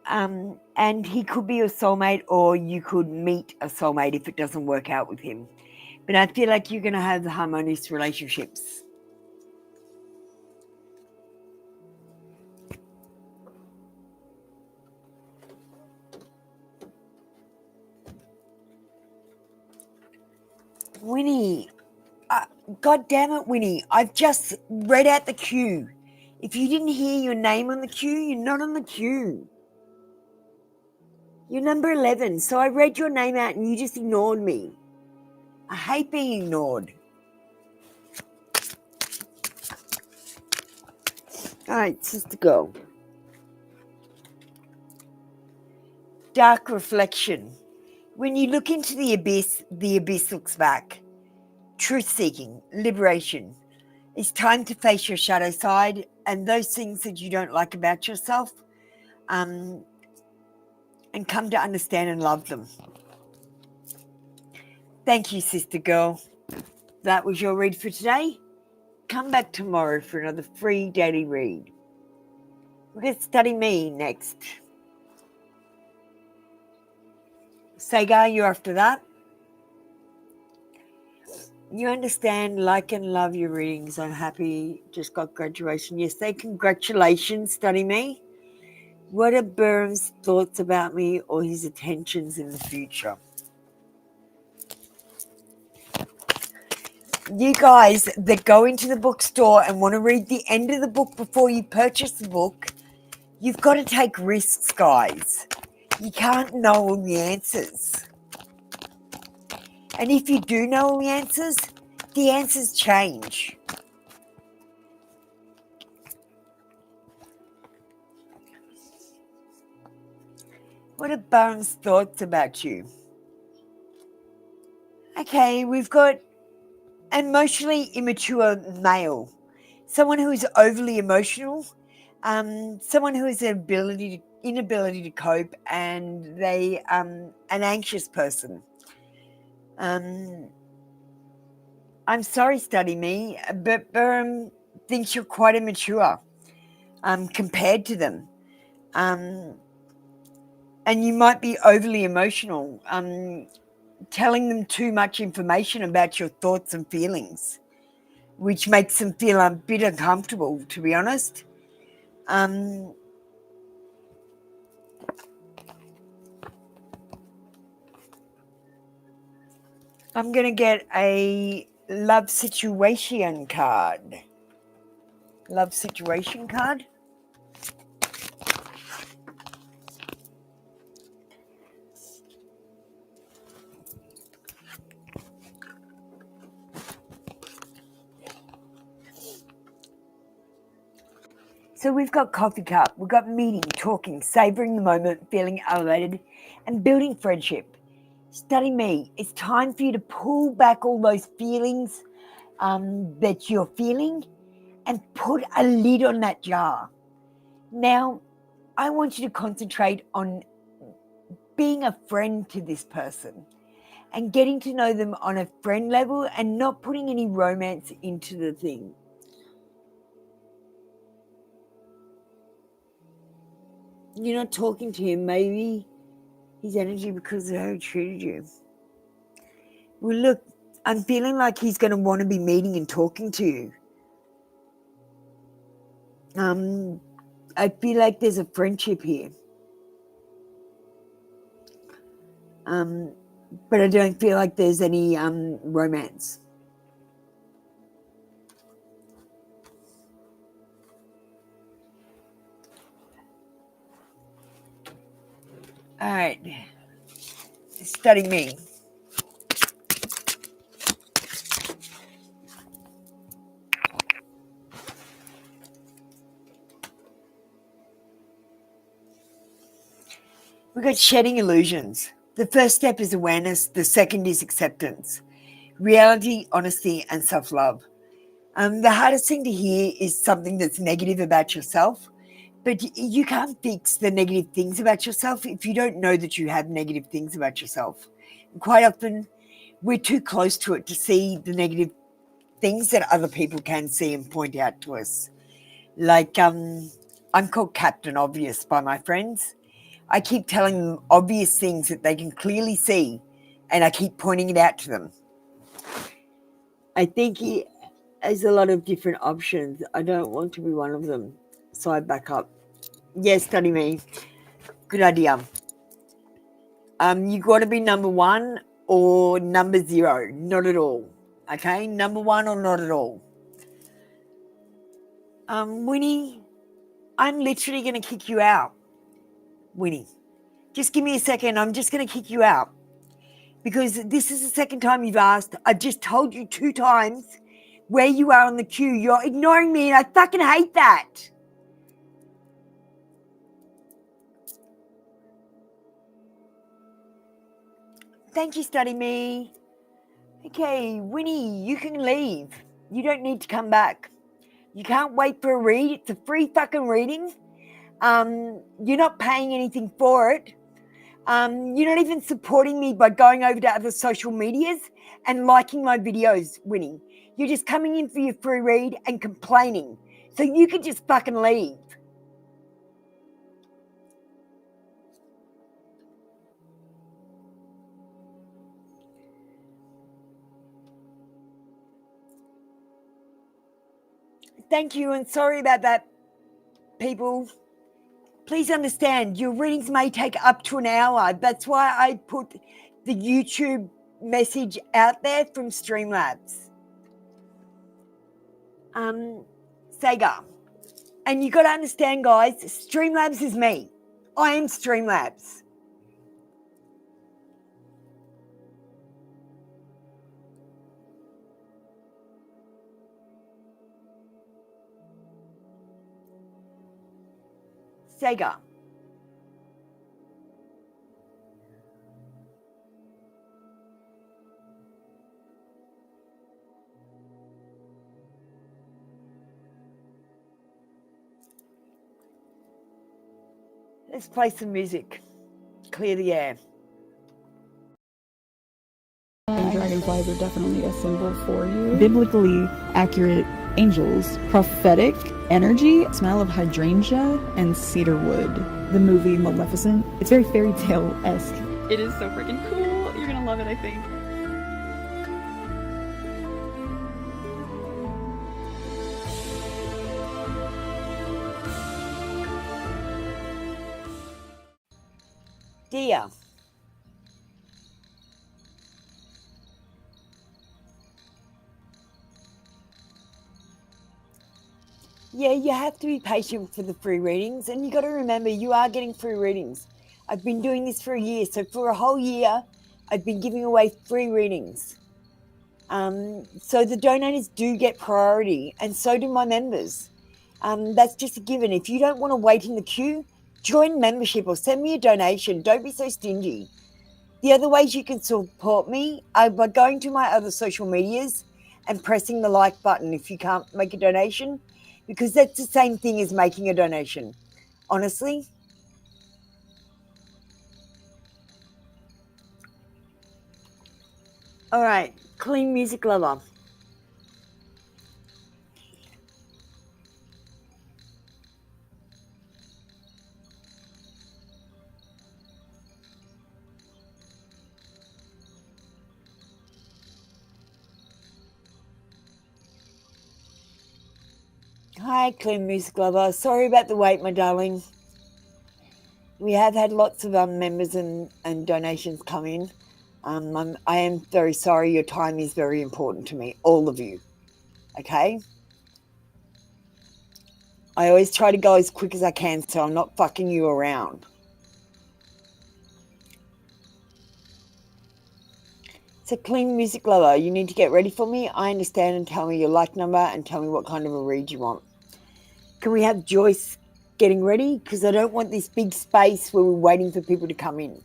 And he could be your soulmate, or you could meet a soulmate if it doesn't work out with him. But I feel like you're going to have harmonious relationships. Winnie, God damn it, Winnie, I've just read out the queue. If you didn't hear your name on the queue, you're not on the queue. You're number 11, so I read your name out and you just ignored me. I hate being ignored. All right, sister girl. Dark reflection. When you look into the abyss looks back. Truth-seeking, liberation. It's time to face your shadow side and those things that you don't like about yourself, and come to understand and love them. Thank you, sister girl. That was your read for today. Come back tomorrow for another free daily read. We're going to study me next. Sagar, you're after that. You understand, like and love your readings. I'm happy. Just got graduation. Yes, say congratulations, study me. What are Burm's thoughts about me or his intentions in the future? You guys that go into the bookstore and want to read the end of the book before you purchase the book, you've got to take risks, guys. You can't know all the answers. And if you do know all the answers change. What are Burm's thoughts about you? Okay, we've got emotionally immature male. someone who is overly emotional, someone who has an inability to cope, and they an anxious person. I'm sorry, Study Me, but Burham thinks you're quite immature compared to them. And you might be overly emotional, telling them too much information about your thoughts and feelings, which makes them feel a bit uncomfortable, to be honest. I'm going to get a love situation card. Love situation card. So we've got coffee cup, we've got meeting, talking, savouring the moment, feeling elevated, and building friendship. Study Me. It's time for you to pull back all those feelings that you're feeling and put a lid on that jar. Now, I want you to concentrate on being a friend to this person and getting to know them on a friend level and not putting any romance into the thing. You're not talking to him, maybe his energy because of how he treated you. Well, look, I'm feeling like he's going to want to be meeting and talking to you. I feel like there's a friendship here. But I don't feel like there's any romance. All right. Study Me. We've got shedding illusions. The first step is awareness. The second is acceptance. Reality, honesty, and self-love. The hardest thing to hear is something that's negative about yourself, but you can't fix the negative things about yourself if you don't know that you have negative things about yourself. And quite often, we're too close to it to see the negative things that other people can see and point out to us. Like, I'm called Captain Obvious by my friends. I keep telling them obvious things that they can clearly see, and I keep pointing it out to them. I think he has a lot of different options. I don't want to be one of them, so I back up. Yes, Study Me. Good idea. You got to be number one or number zero. Not at all. Okay, number one or not at all. Winnie, I'm literally going to kick you out. Winnie, just give me a second. I'm just going to kick you out. Because this is the second time you've asked. I've just told you 2 times where you are on the queue. You're ignoring me, and I fucking hate that. Thank you, Study Me. Okay, Winnie, you can leave. You don't need to come back. You can't wait for a read. It's a free fucking reading. You're not paying anything for it. You're not even supporting me by going over to other social medias and liking my videos, Winnie. You're just coming in for your free read and complaining. So you could just fucking leave. Thank you, and sorry about that, people. Please understand, your readings may take up to an hour. That's why I put the YouTube message out there from Streamlabs. Sega. And you got to understand, guys, Streamlabs is me. I am Streamlabs. Sega. Let's play some music. Clear the air. And dragonflies are definitely a symbol for you. Biblically accurate angels, prophetic energy, smell of hydrangea and cedar wood. The movie Maleficent, it's very fairy tale-esque. It is so freaking cool. You're gonna love it, I think. Dear, yeah, you have to be patient for the free readings, and you got to remember you are getting free readings. I've been doing this for a year, so for a whole year, I've been giving away free readings. So the donators do get priority, and so do my members. That's just a given. If you don't want to wait in the queue, join membership or send me a donation. Don't be so stingy. The other ways you can support me are by going to my other social medias and pressing the like button if you can't make a donation, because that's the same thing as making a donation, honestly. All right, clean music lover. Hi, clean music lover. Sorry about the wait, my darling. We have had lots of members and donations come in. I am very sorry. Your time is very important to me, all of you. Okay? I always try to go as quick as I can, so I'm not fucking you around. So, clean music lover, you need to get ready for me. I understand, and tell me your like number and tell me what kind of a read you want. Can we have Joyce getting ready? Because I don't want this big space where we're waiting for people to come in.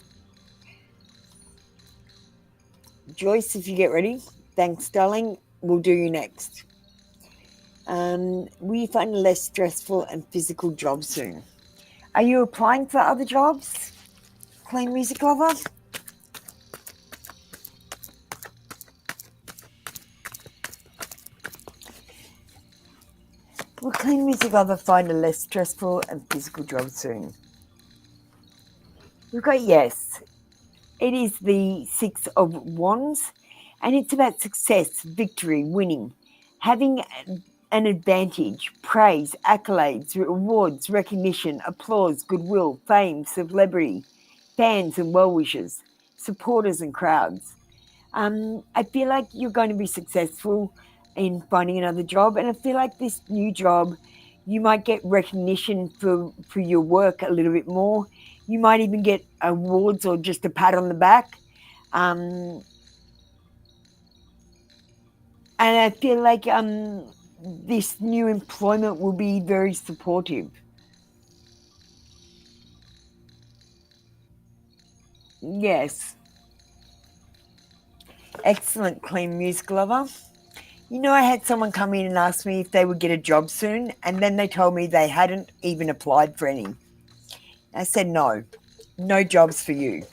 Joyce, if you get ready. Thanks, darling. We'll do you next. Will you find a less stressful and physical job soon? Are you applying for other jobs, clean music lover? Will clean music lover find a less stressful and physical job soon? We've got yes. It is the Six of Wands, and it's about success, victory, winning, having an advantage, praise, accolades, rewards, recognition, applause, goodwill, fame, celebrity, fans and well-wishers, supporters and crowds. I feel like you're going to be successful in finding another job, and I feel like this new job, you might get recognition for your work a little bit more. You might even get awards or just a pat on the back. And I feel like this new employment will be very supportive. Yes. Excellent, clean music lover. You know, I had someone come in and ask me if they would get a job soon, and then they told me they hadn't even applied for any. I said no jobs for you.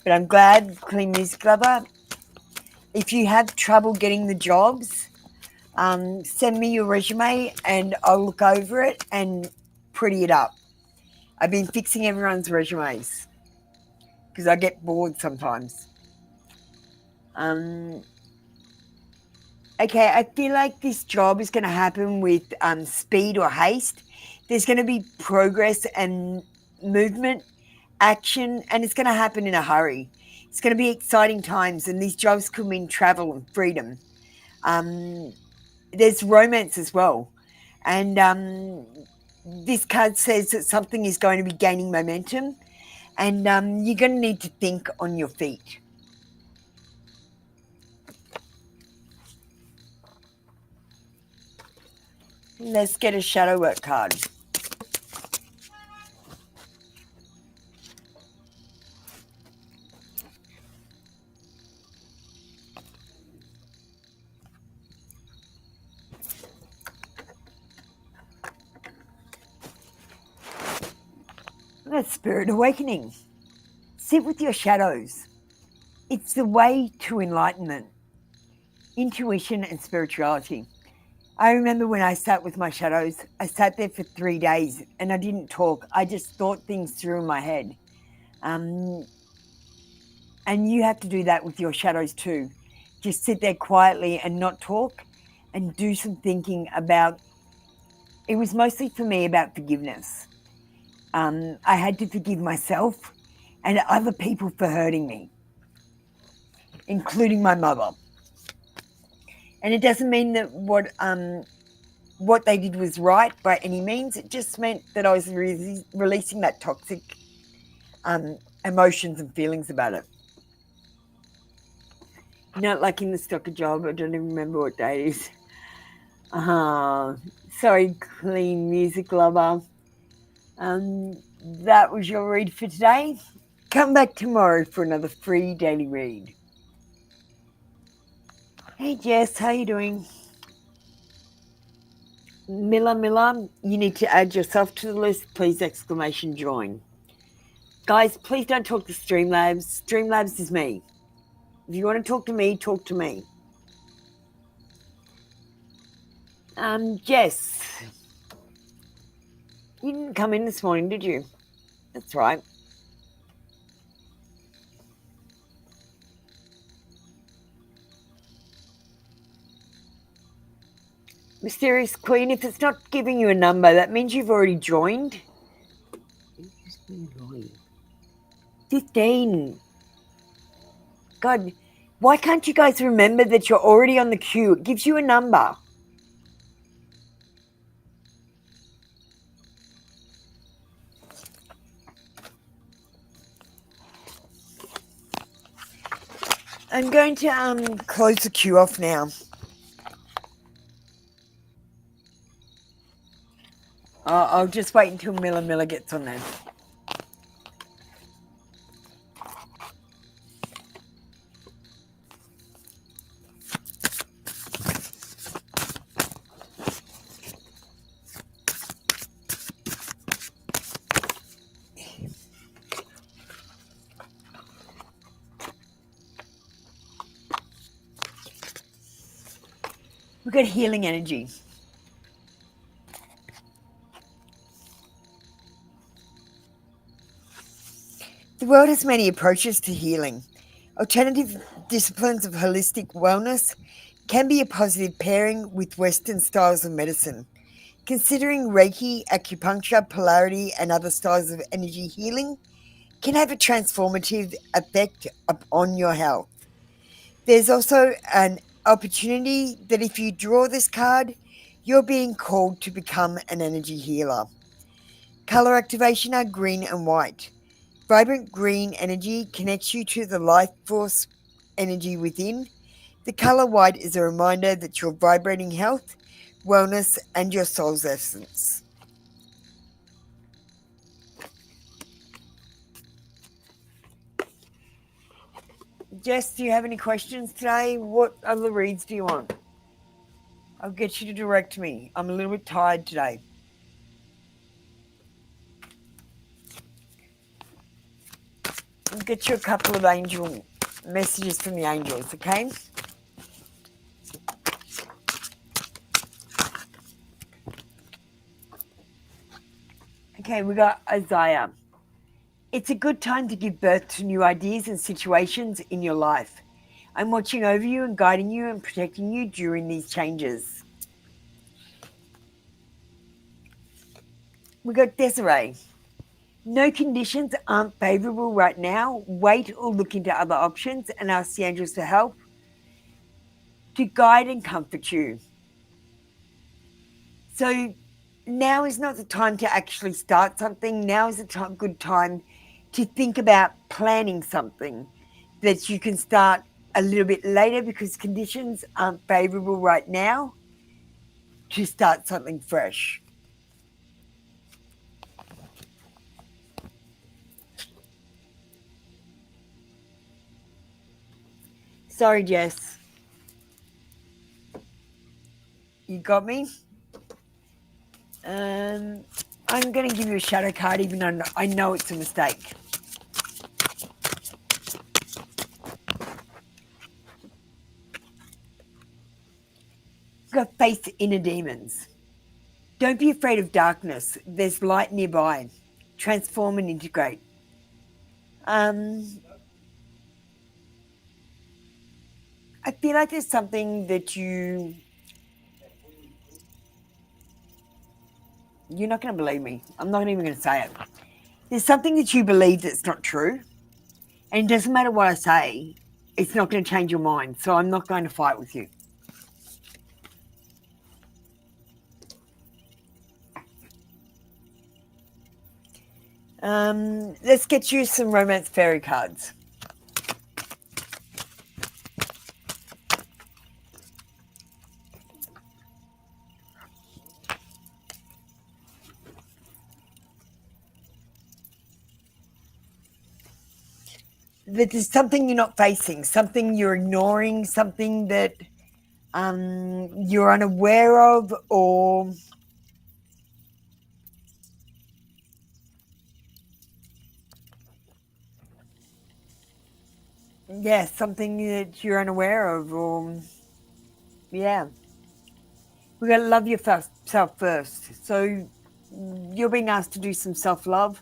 But I'm glad, clean music lover, if you have trouble getting the jobs, send me your resume and I'll look over it and pretty it up. I've been fixing everyone's resumes because I get bored sometimes. Okay, I feel like this job is going to happen with speed or haste. There's going to be progress and movement, action, and it's going to happen in a hurry. It's going to be exciting times, and these jobs could mean travel and freedom. There's romance as well. And this card says that something is going to be gaining momentum, and you're going to need to think on your feet. Let's get a shadow work card. That's spirit awakening. Sit with your shadows. It's the way to enlightenment, intuition, and spirituality. I remember when I sat with my shadows, I sat there for 3 days and I didn't talk. I just thought things through in my head. And you have to do that with your shadows too. Just sit there quietly and not talk and do some thinking about, it was mostly for me about forgiveness. I had to forgive myself and other people for hurting me, including my mother. And it doesn't mean that what they did was right by any means. It just meant that I was releasing that toxic emotions and feelings about it. You know, like in the stocker job, I don't even remember what day it is. Sorry, clean music lover. That was your read for today. Come back tomorrow for another free daily read. Hey Jess, how you doing? Miller, you need to add yourself to the list. Please exclamation join. Guys, please don't talk to Streamlabs. Streamlabs is me. If you want to talk to me, talk to me. Jess, you didn't come in this morning, did you? That's right. Mysterious Queen, if it's not giving you a number, that means you've already joined. 15. God, why can't you guys remember that you're already on the queue? It gives you a number. I'm going to close the queue off now. I'll just wait until Miller gets on there. We've got healing energy. The world has many approaches to healing. Alternative disciplines of holistic wellness can be a positive pairing with Western styles of medicine. Considering Reiki, acupuncture, polarity, and other styles of energy healing can have a transformative effect on your health. There's also an opportunity that if you draw this card, you're being called to become an energy healer. Color activation are green and white. Vibrant green energy connects you to the life force energy within. The color white is a reminder that you're vibrating health, wellness, and your soul's essence. Jess, do you have any questions today? What other reads do you want? I'll get you to direct me. I'm a little bit tired today. I'll get you a couple of angel messages from the angels, okay? Okay, we got Isaiah. It's a good time to give birth to new ideas and situations in your life. I'm watching over you and guiding you and protecting you during these changes. We got Desiree. No conditions aren't favorable right now. Wait or look into other options and ask the angels for help to guide and comfort you. So now is not the time to actually start something. Now is a good time to think about planning something that you can start a little bit later because conditions aren't favorable right now to start something fresh. Sorry, Jess. You got me? I'm going to give you a shadow card even though I know it's a mistake. You've got to face the inner demons. Don't be afraid of darkness. There's light nearby. Transform and integrate. I feel like there's something that you're not going to believe me. I'm not even going to say it. There's something that you believe that's not true. And it doesn't matter what I say. It's not going to change your mind. So I'm not going to fight with you. Let's get you some romance fairy cards. That there's something you're not facing, something you're ignoring, something that you're unaware of, or yeah, something that you're unaware of, or yeah. We got to love yourself first. So you're being asked to do some self-love.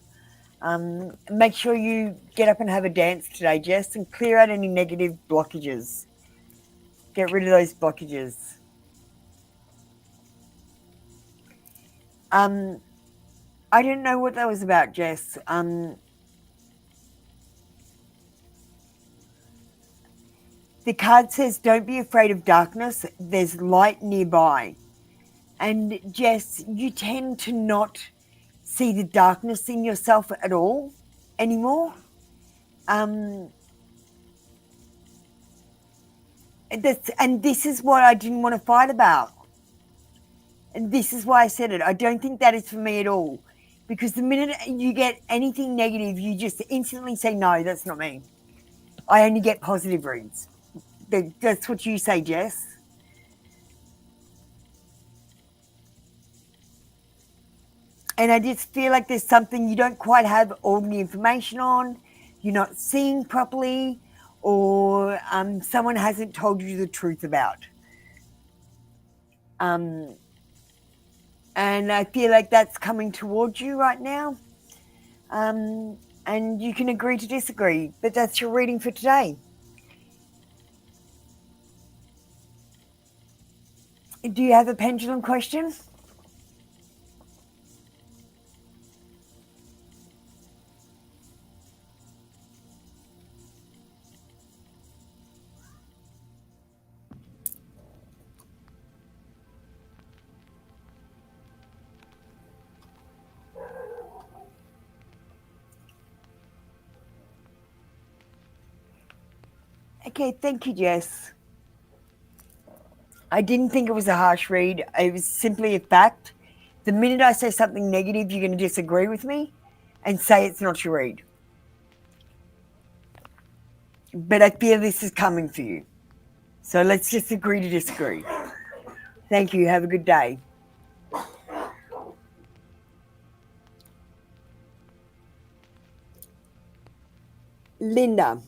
Make sure you get up and have a dance today, Jess, and clear out any negative blockages. Get rid of those blockages. I didn't know what that was about, Jess. The card says, don't be afraid of darkness. There's light nearby. And Jess, you tend to not see the darkness in yourself at all anymore. And this is what I didn't want to fight about. And this is why I said it. I don't think that is for me at all. Because the minute you get anything negative, you just instantly say, no, that's not me. I only get positive reads. That's what you say, Jess. And I just feel like there's something you don't quite have all the information on. You're not seeing properly, or someone hasn't told you the truth about. And I feel like that's coming towards you right now. And you can agree to disagree, but that's your reading for today. Do you have a pendulum question? Okay, thank you, Jess. I didn't think it was a harsh read. It was simply a fact. The minute I say something negative, you're going to disagree with me and say it's not your read. But I feel this is coming for you. So let's just agree to disagree. Thank you. Have a good day. Linda.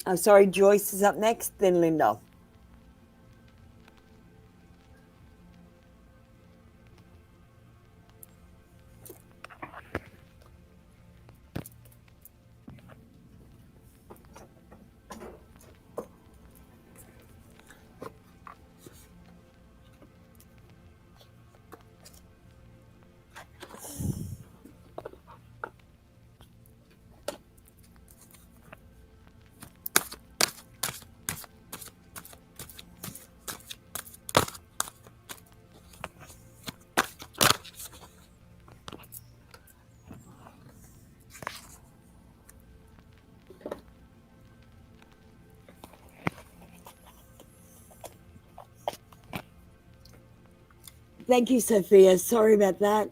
I'm sorry, Joyce is up next, then Linda. Thank you, Sophia. Sorry about that.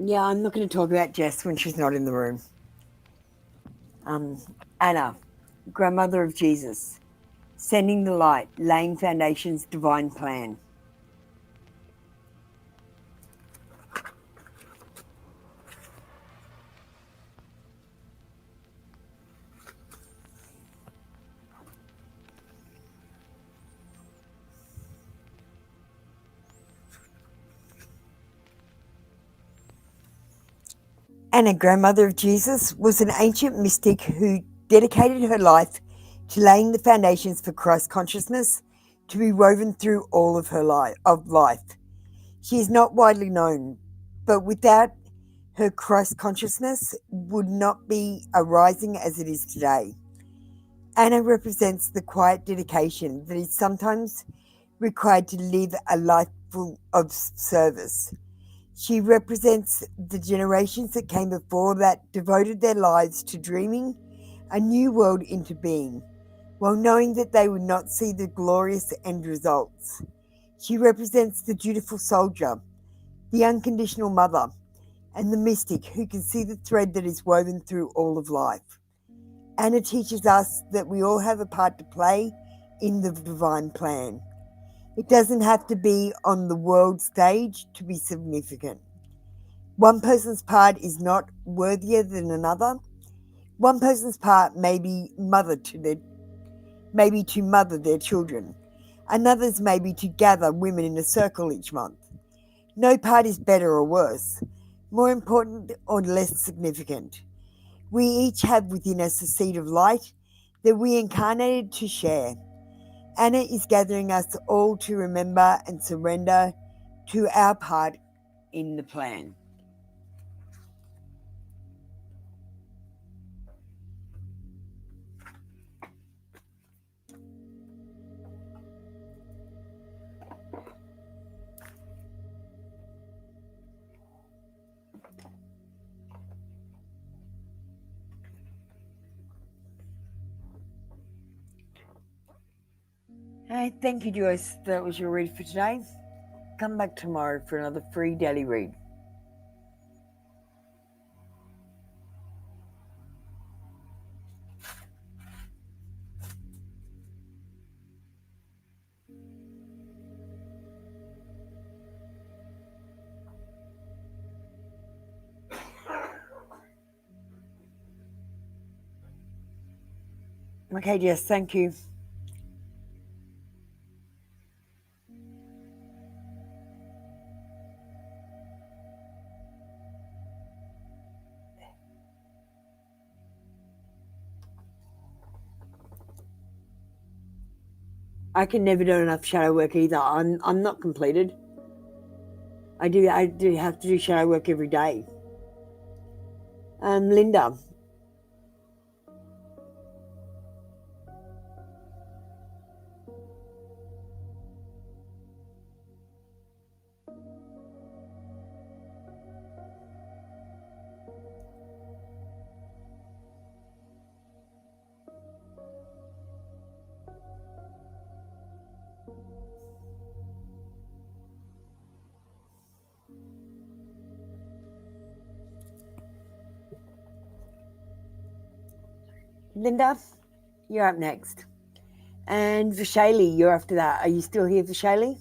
Yeah, I'm not going to talk about Jess when she's not in the room. Anna, grandmother of Jesus, sending the light, laying foundations, divine plan. Anna, grandmother of Jesus, was an ancient mystic who dedicated her life to laying the foundations for Christ consciousness to be woven through all of her life. She is not widely known, but without her Christ consciousness would not be arising as it is today. Anna represents the quiet dedication that is sometimes required to live a life full of service. She represents the generations that came before that devoted their lives to dreaming a new world into being, while knowing that they would not see the glorious end results. She represents the dutiful soldier, the unconditional mother, and the mystic who can see the thread that is woven through all of life. Anna teaches us that we all have a part to play in the divine plan. It doesn't have to be on the world stage to be significant. One person's part is not worthier than another. One person's part may be to mother their children. Another's may be to gather women in a circle each month. No part is better or worse, more important or less significant. We each have within us a seed of light that we incarnated to share. Anna is gathering us all to remember and surrender to our part in the plan. Hey, thank you, Joyce. That was your read for today. Come back tomorrow for another free daily read. Okay, Jess, thank you. I can never do enough shadow work either. I'm not completed. I do have to do shadow work every day. Linda. Linda, you're up next. And Vishali, you're after that. Are you still here, Vishali?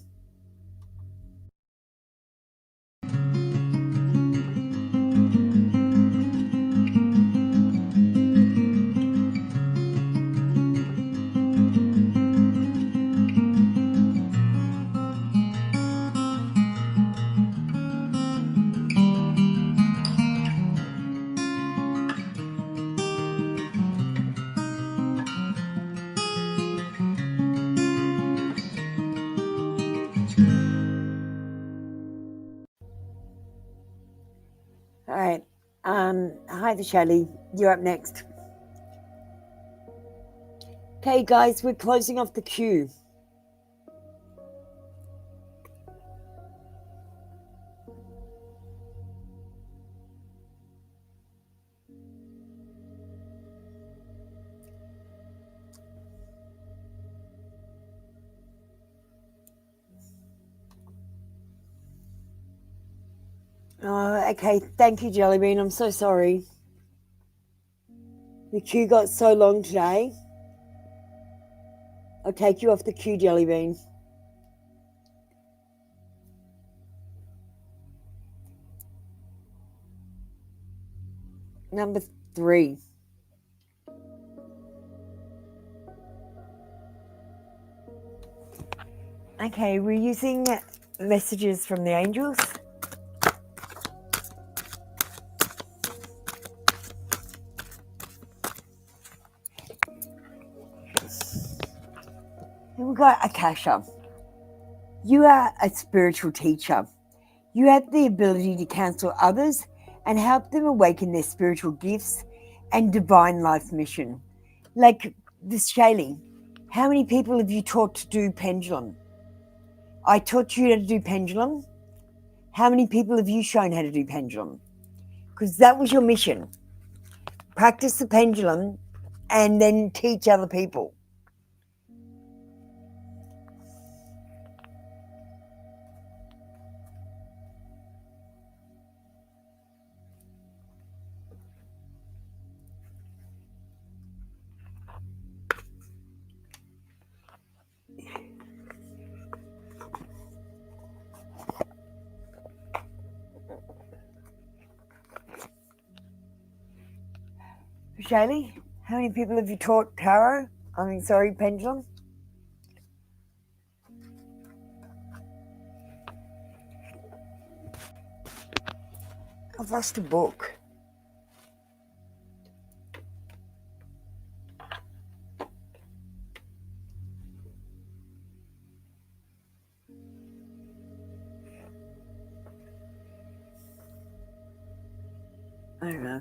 All right. Hi, Vishali. You're up next. Okay, guys, we're closing off the queue. Oh, okay. Thank you, Jellybean. I'm so sorry. The queue got so long today. I'll take you off the queue, Jellybean. Number 3. Okay, we're using messages from the angels. And we've got Akasha. You are a spiritual teacher. You have the ability to counsel others and help them awaken their spiritual gifts and divine life mission. Like this Shaylee, how many people have you taught to do pendulum? I taught you how to do pendulum. How many people have you shown how to do pendulum? Because that was your mission. Practice the pendulum and then teach other people. Shaylee, how many people have you taught tarot? Pendulum? I've lost a book. I don't know.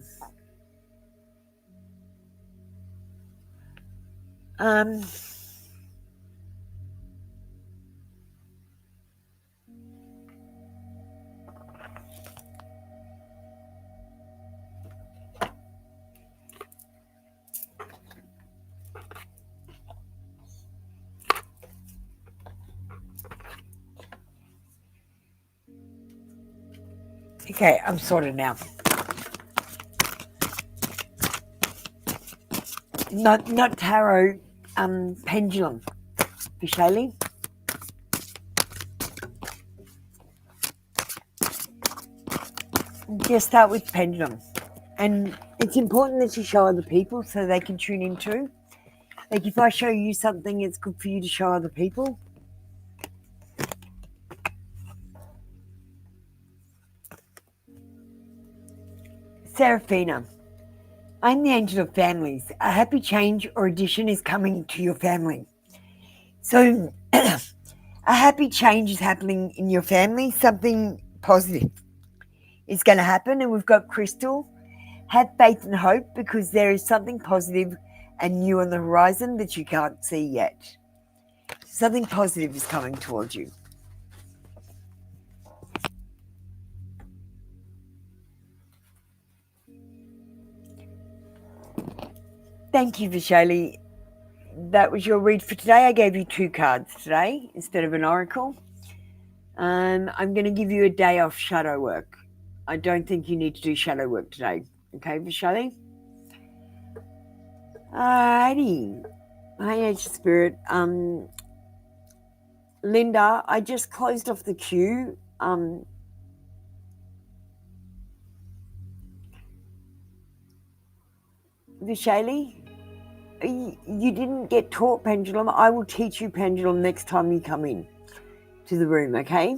Okay, I'm sorted now. Not tarot, pendulum for Shaylee. Just start with pendulum. And it's important that you show other people so they can tune in too. Like if I show you something, it's good for you to show other people. Seraphina, I'm the angel of families. A happy change or addition is coming to your family. So a happy change is happening in your family. Something positive is going to happen. And we've got Crystal. Have faith and hope because there is something positive and new on the horizon that you can't see yet. Something positive is coming towards you. Thank you, Vishali. That was your read for today. I gave you 2 cards today instead of an oracle. I'm going to give you a day off shadow work. I don't think you need to do shadow work today. Okay, Vishali? Alrighty. Hi, Nature Spirit. Linda, I just closed off the queue. Vishali, you didn't get taught pendulum. I will teach you pendulum next time you come in to the room, okay?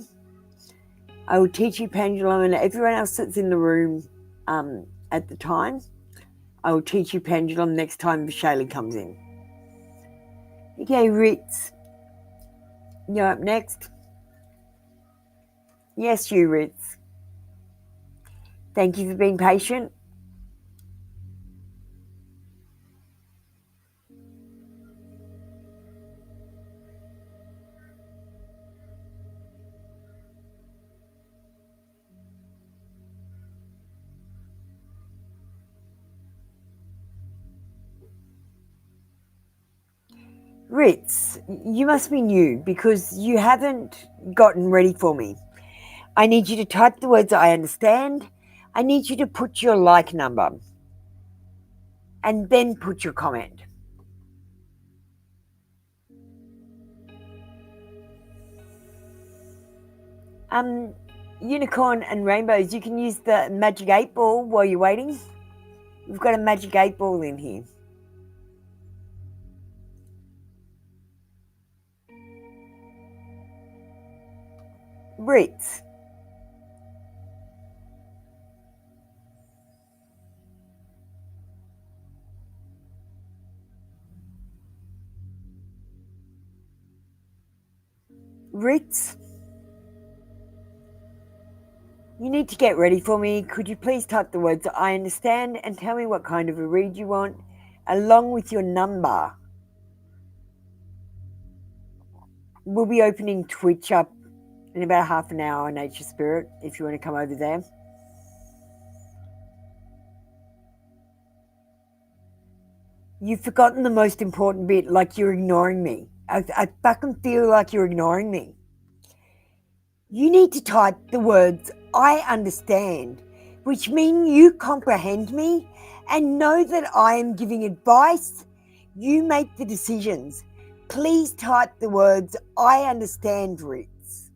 I will teach you pendulum and everyone else that's in the room at the time. I will teach you pendulum next time Vishali comes in. Okay, Ritz, you're up next. Yes, you, Ritz. Thank you for being patient. Ritz, you must be new because you haven't gotten ready for me. I need you to type the words I understand. I need you to put your like number. and then put your comment. Unicorn and rainbows, you can use the magic 8 ball while you're waiting. We've got a magic 8 ball in here. Ritz. Ritz. You need to get ready for me. Could you please type the words I understand and tell me what kind of a read you want, along with your number. We'll be opening Twitch up in about half an hour, Nature Spirit, if you want to come over there. You've forgotten the most important bit, like you're ignoring me. I fucking feel like you're ignoring me. You need to type the words I understand, which mean you comprehend me and know that I am giving advice. You make the decisions. Please type the words I understand, Ritz.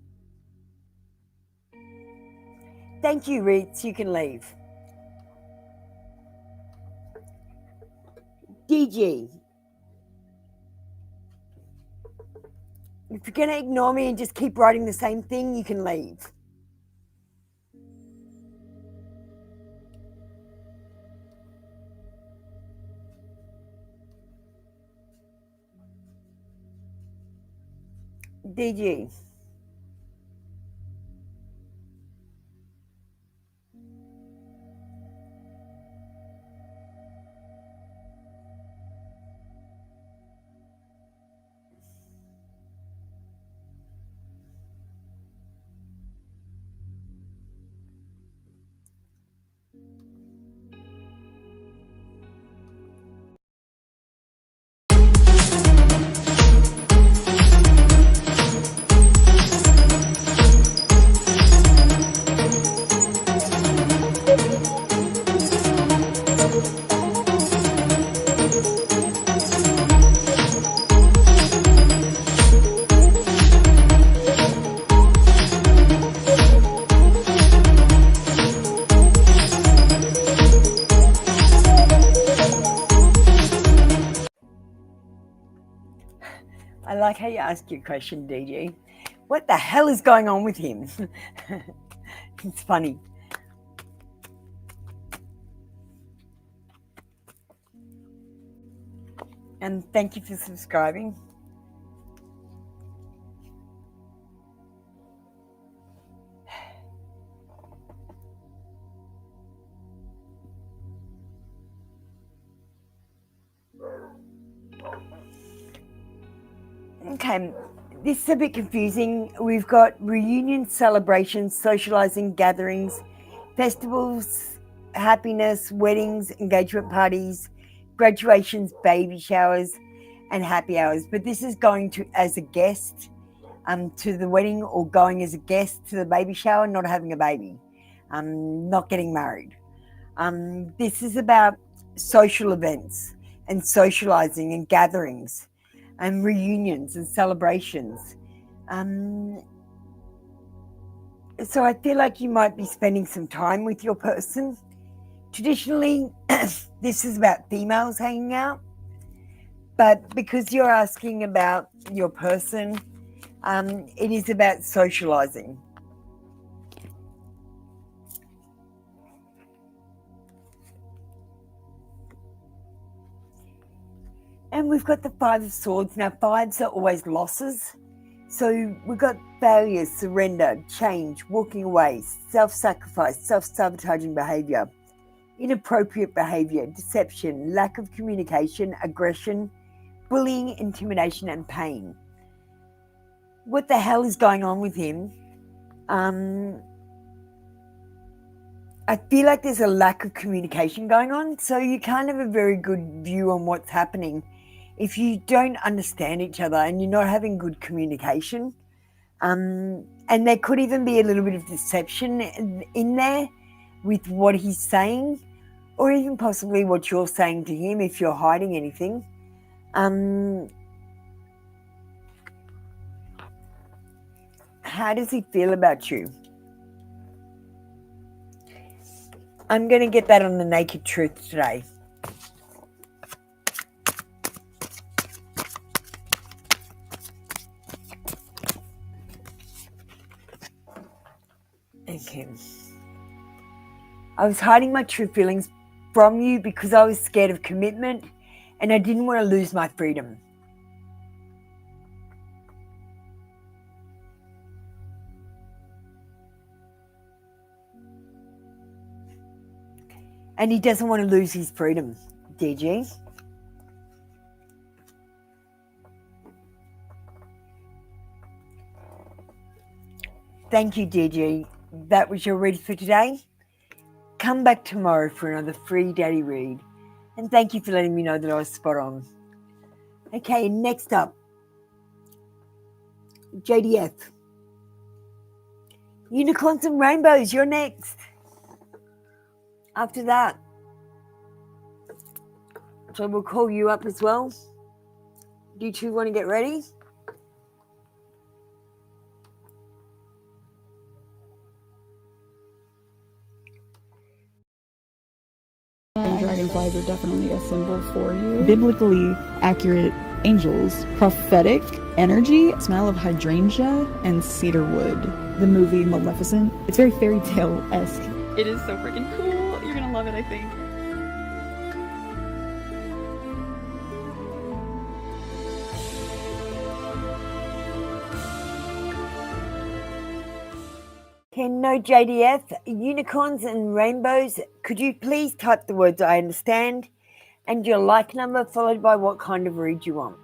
Thank you, Ritz. You can leave. DG. If you're going to ignore me and just keep writing the same thing, you can leave. DG. I like how you ask your question, DG. What the hell is going on with him? It's funny. And thank you for subscribing. Okay, this is a bit confusing. We've got reunions, celebrations, socializing, gatherings, festivals, happiness, weddings, engagement parties, graduations, baby showers, and happy hours. But this is going to as a guest to the wedding, or going as a guest to the baby shower, not having a baby, not getting married. This is about social events and socializing and gatherings and reunions and celebrations. So I feel like you might be spending some time with your person. Traditionally, this is about females hanging out, but because you're asking about your person, it is about socializing. And we've got the Five of Swords. Now, fives are always losses. So we've got failure, surrender, change, walking away, self-sacrifice, self-sabotaging behavior, inappropriate behavior, deception, lack of communication, aggression, bullying, intimidation, and pain. What the hell is going on with him? I feel like there's a lack of communication going on. So you can't have a very good view on what's happening if you don't understand each other and you're not having good communication. And there could even be a little bit of deception in there with what he's saying, or even possibly what you're saying to him if you're hiding anything. How does he feel about you? I'm going to get that on the Naked Truth today. Okay. I was hiding my true feelings from you because I was scared of commitment and I didn't want to lose my freedom. And he doesn't want to lose his freedom, DG. Thank you, DG. That was your read for today. Come back tomorrow for another free daily read. And thank you for letting me know that I was spot on. Okay, next up, JDF. Unicorns and Rainbows, you're next. After that, so we'll call you up as well. Do you two want to get ready? And dragonflies are definitely a symbol for you. Biblically accurate angels, prophetic energy, smell of hydrangea and cedarwood. The movie Maleficent. It's very fairy tale-esque. It is so freaking cool. You're gonna love it, I think. Okay, no JDF, unicorns and rainbows. Could you please type the words I understand and your like number followed by what kind of read you want?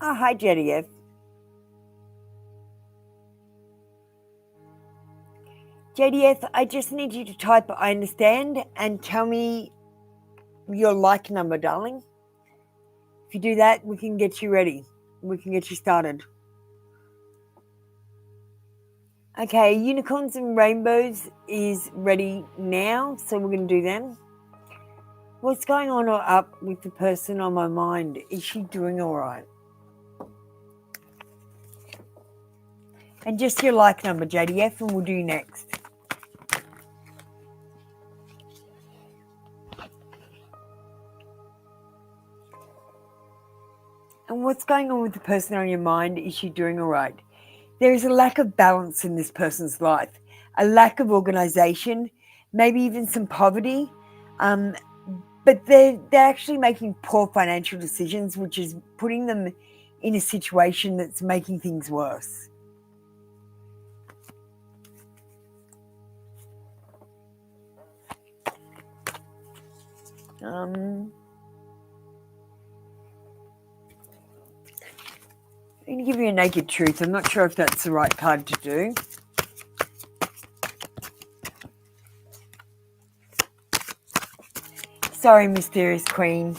Oh, hi JDF. JDF, I just need you to type I understand and tell me your like number, darling. If you do that, we can get you ready. We can get you started. Okay, unicorns and rainbows is ready now, so we're going to do them. What's going on or up with the person on my mind? Is she doing all right? And just your like number, JDF, and we'll do next. And what's going on with the person on your mind? Is she doing all right? There is a lack of balance in this person's life, a lack of organization, maybe even some poverty. But they're actually making poor financial decisions, which is putting them in a situation that's making things worse. I'm going to give you a naked truth. I'm not sure if that's the right card to do. Sorry, Mysterious Queen.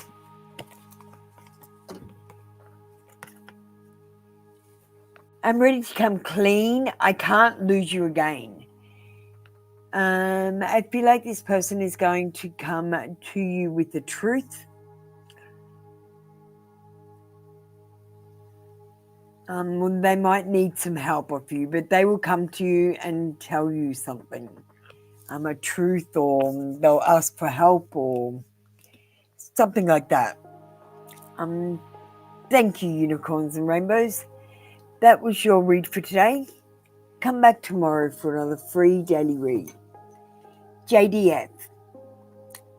I'm ready to come clean. I can't lose you again. I feel like this person is going to come to you with the truth. Well, they might need some help of you, but they will come to you and tell you something. A truth, or they'll ask for help or something like that. Thank you, unicorns and rainbows. That was your read for today. Come back tomorrow for another free daily read. JDF,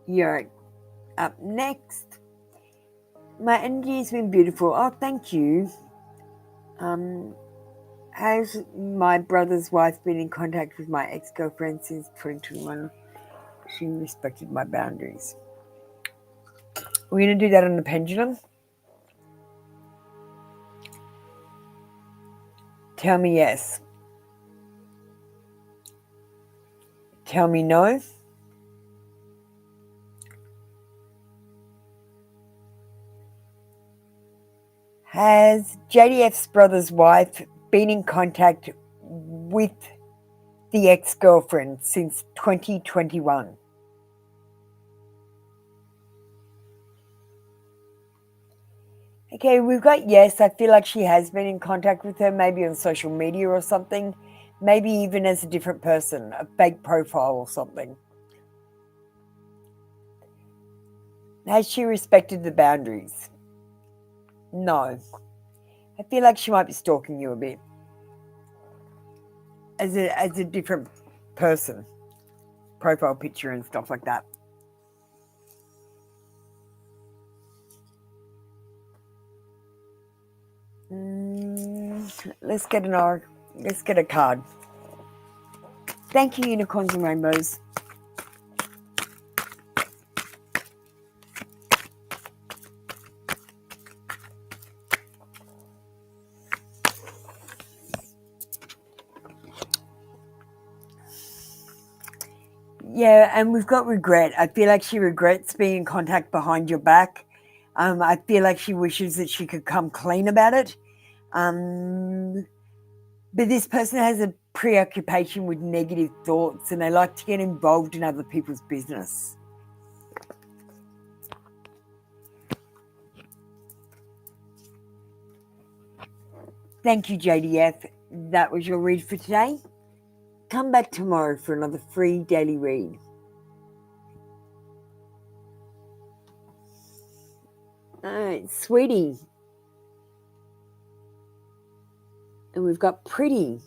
you're up next. My energy has been beautiful. Oh, thank you. Has my brother's wife been in contact with my ex-girlfriend since 2021? She respected my boundaries. We're going to do that on the pendulum. Tell me yes. Tell me no. Has JDF's brother's wife been in contact with the ex-girlfriend since 2021? Okay, we've got yes. I feel like she has been in contact with her, maybe on social media or something, maybe even as a different person, a fake profile or something. Has she respected the boundaries? No. I feel like she might be stalking you a bit as a different person, profile picture and stuff like that. Let's get a card. Thank you, unicorns and rainbows. Yeah, and we've got regret. I feel like she regrets being in contact behind your back. I feel like she wishes that she could come clean about it. But this person has a preoccupation with negative thoughts and they like to get involved in other people's business. Thank you, JDF. That was your read for today. Come back tomorrow for another free daily read. All right, sweetie. And we've got pretty.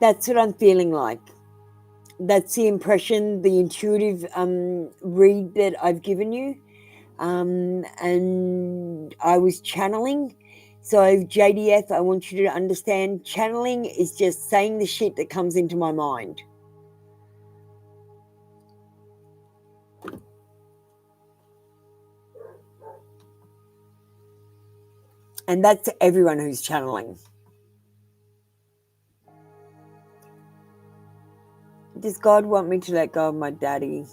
That's what I'm feeling like. That's the impression, the intuitive read that I've given you. And I was channeling. So JDF, I want you to understand, channeling is just saying the shit that comes into my mind. And that's everyone who's channeling. Does God want me to let go of my daddy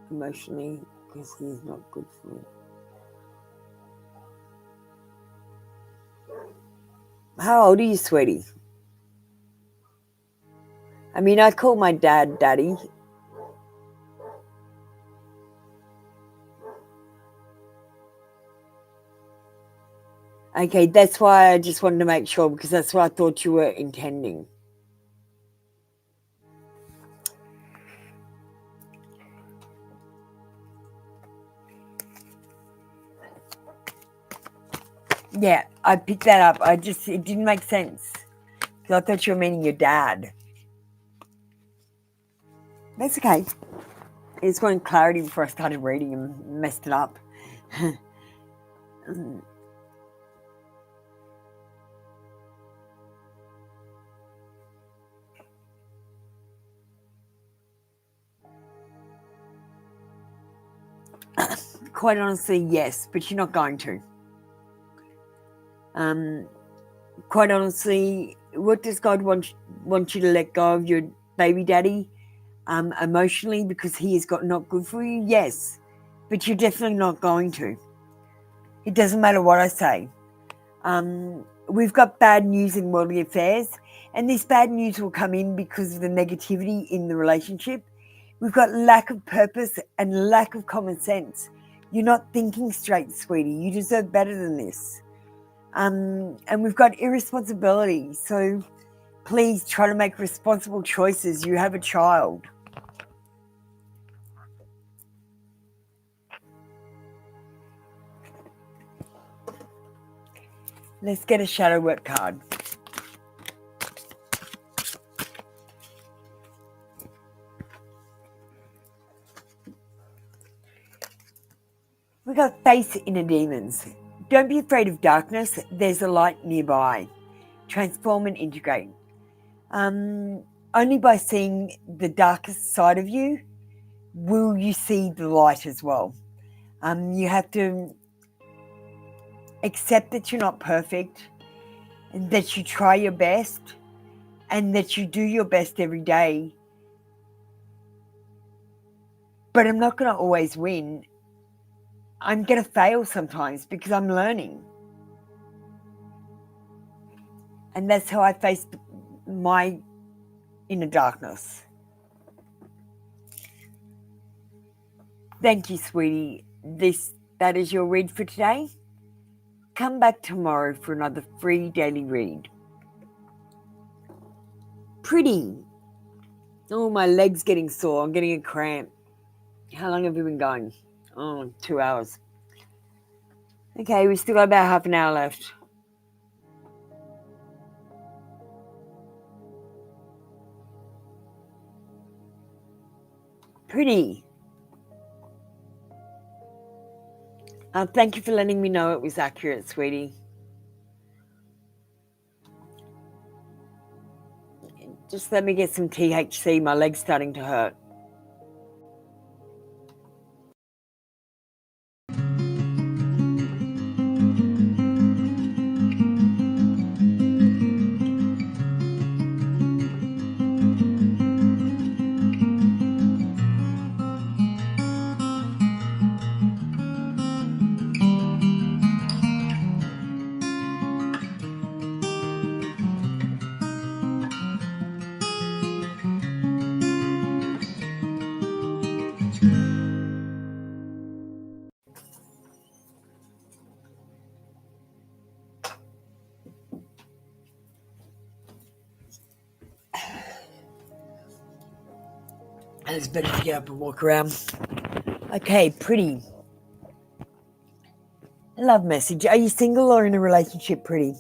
emotionally because he's not good for me? How old are you, sweetie? I mean, I call my dad daddy. Okay, that's why I just wanted to make sure, because that's what I thought you were intending. Yeah, I picked that up. It didn't make sense. Because I thought you were meaning your dad. That's okay. I just wanted clarity before I started reading and messed it up. Quite honestly, yes, but you're not going to. Quite honestly, what does God want you to let go of your baby daddy emotionally because he has got not good for you? Yes, but you're definitely not going to. It doesn't matter what I say. We've got bad news in worldly affairs, and this bad news will come in because of the negativity in the relationship. We've got lack of purpose and lack of common sense. You're not thinking straight, sweetie. You deserve better than this. And we've got irresponsibility. So please try to make responsible choices. You have a child. Let's get a shadow work card. We've got face inner demons. Don't be afraid of darkness. There's a light nearby. Transform and integrate. Only by seeing the darkest side of you will you see the light as well. You have to accept that you're not perfect, and that you try your best, and that you do your best every day but I'm not going to always win. I'm going to fail sometimes because I'm learning. And that's how I face my inner darkness. Thank you, sweetie. That is your read for today. Come back tomorrow for another free daily read. Pretty. Oh, my leg's getting sore. I'm getting a cramp. How long have you been going? Oh, 2 hours. Okay, we've still got about half an hour left. Pretty. Thank you for letting me know it was accurate, sweetie. Just let me get some THC. My leg's starting to hurt. It's better to get up and walk around. Okay, pretty. Love message. Are you single or in a relationship, pretty?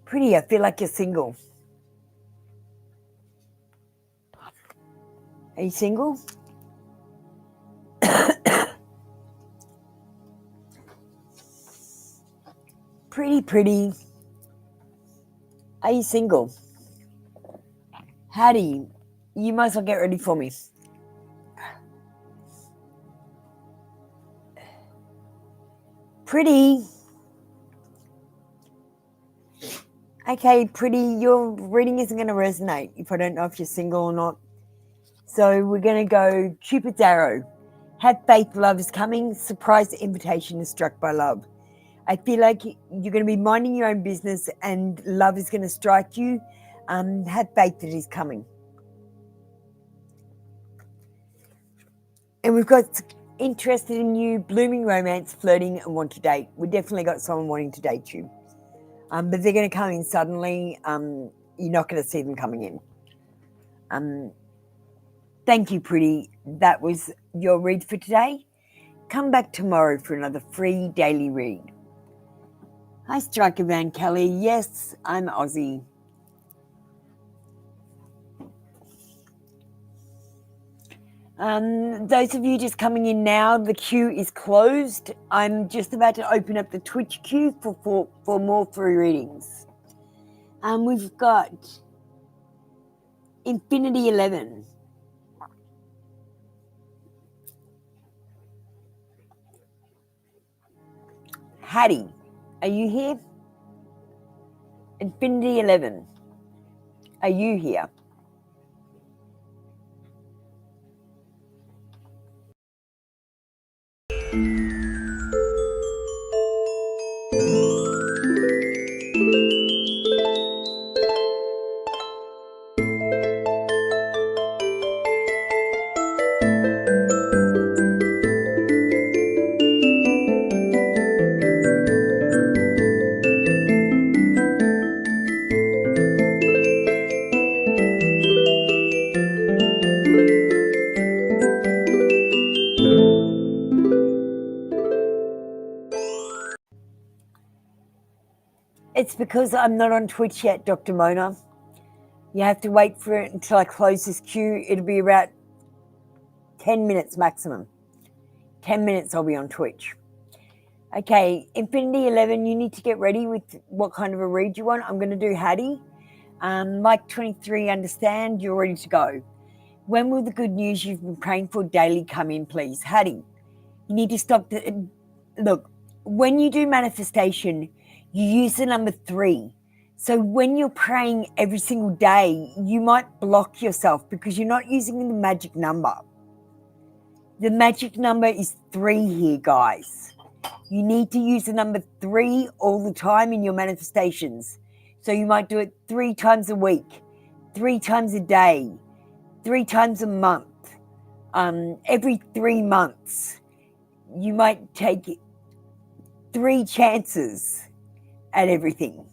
Pretty, I feel like you're single. Are you single? Pretty. Are you single? Hattie, you might as well get ready for me. Pretty. Okay, pretty, your reading isn't going to resonate if I don't know if you're single or not. So we're going to go Cupid's arrow. Have faith, love is coming. Surprise invitation is struck by love. I feel like you're going to be minding your own business and love is going to strike you. Have faith that is coming. And we've got interested in you, blooming romance, flirting and want to date. We definitely got someone wanting to date you. But they're going to come in suddenly. You're not going to see them coming in. Thank you, pretty. That was your read for today. Come back tomorrow for another free daily read. Hi, Striker Van Kelly. Yes, I'm Aussie. Those of you just coming in now, the queue is closed. I'm just about to open up the Twitch queue for more free readings. We've got Infinity 11. Hattie, are you here? Infinity 11, are you here? It's because I'm not on Twitch yet, Dr. Mona. You have to wait for it until I close this queue. It'll be about 10 minutes maximum. 10 minutes I'll be on Twitch. Okay, Infinity 11, you need to get ready with what kind of a read you want. I'm going to do Hattie. Mike 23, understand, you're ready to go. When will the good news you've been praying for daily come in, please? Hattie, you need to stop. Look, when you do manifestation, you use the number 3. So when you're praying every single day, you might block yourself because you're not using the magic number. The magic number is 3 here, guys. You need to use the number 3 all the time in your manifestations. So you might do it 3 times a week, 3 times a day, 3 times a month. Every 3 months, you might take 3 chances at everything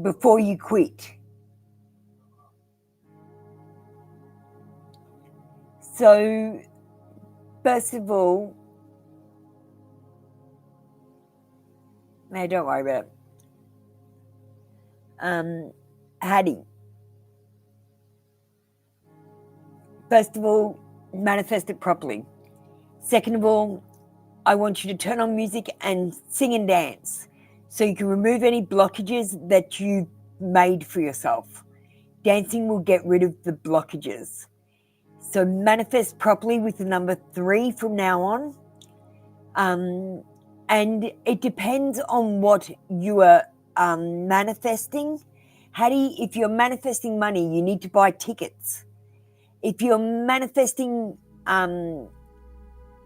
before you quit. So, first of all, no, don't worry about it. Hattie, first of all, manifest it properly. Second of all, I want you to turn on music and sing and dance so you can remove any blockages that you've made for yourself. Dancing will get rid of the blockages. So manifest properly with the number 3 from now on. And it depends on what you are manifesting. Hattie, if you're manifesting money, you need to buy tickets. If you're manifesting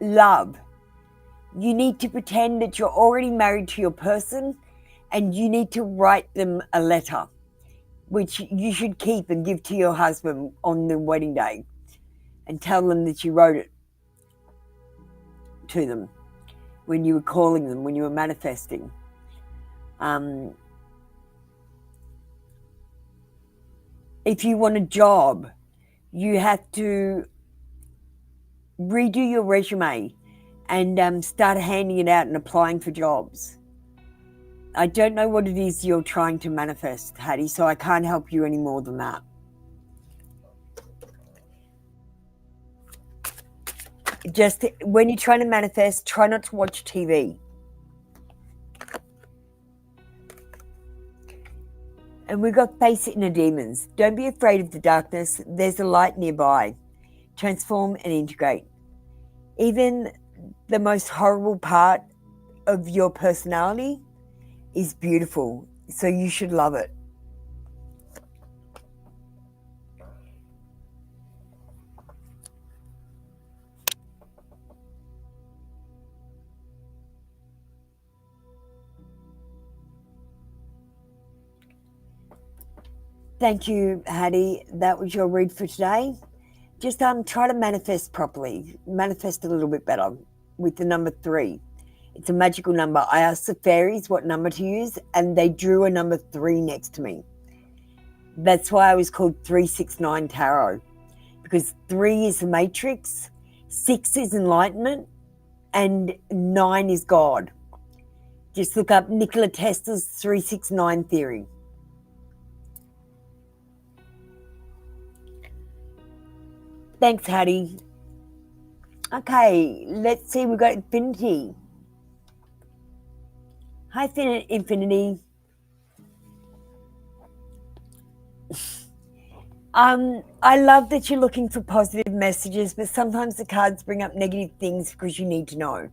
love, you need to pretend that you're already married to your person and you need to write them a letter, which you should keep and give to your husband on the wedding day and tell them that you wrote it to them when you were calling them, when you were manifesting. If you want a job, you have to redo your resume and start handing it out and applying for jobs. I don't know what it is you're trying to manifest, Hattie, so I can't help you any more than that. Just when you're trying to manifest, try not to watch TV. And we've got face inner demons. Don't be afraid of the darkness. There's a light nearby. Transform and integrate. Even the most horrible part of your personality is beautiful, so you should love it. Thank you, Hattie. That was your read for today. Just try to manifest properly. Manifest a little bit better with the number 3. It's a magical number. I asked the fairies what number to use, and they drew a number 3 next to me. That's why I was called 369 Tarot, because 3 is the matrix, 6 is enlightenment, and 9 is God. Just look up Nikola Tesla's 369 theory. Thanks, Hattie. Okay, let's see. We've got Infinity. Hi, Infinity. I love that you're looking for positive messages, but sometimes the cards bring up negative things because you need to know.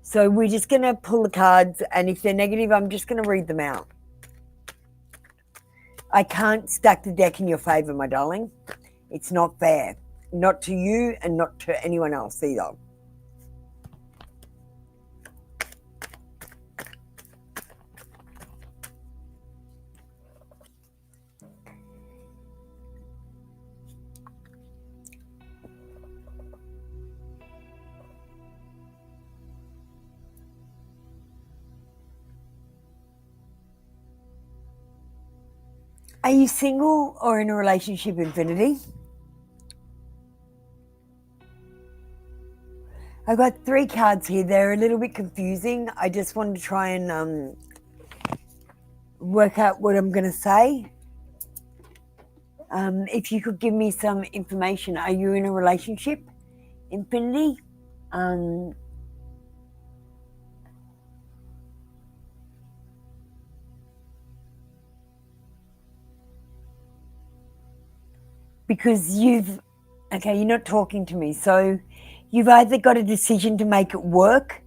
So we're just going to pull the cards, and if they're negative, I'm just going to read them out. I can't stack the deck in your favor, my darling. It's not fair. Not to you and not to anyone else either. Are you single or in a relationship, Infinity? I've got 3 cards here. They're a little bit confusing. I just wanted to try and work out what I'm going to say. If you could give me some information. Are you in a relationship, Infinity? Because you've Okay, you're not talking to me. So you've either got a decision to make at work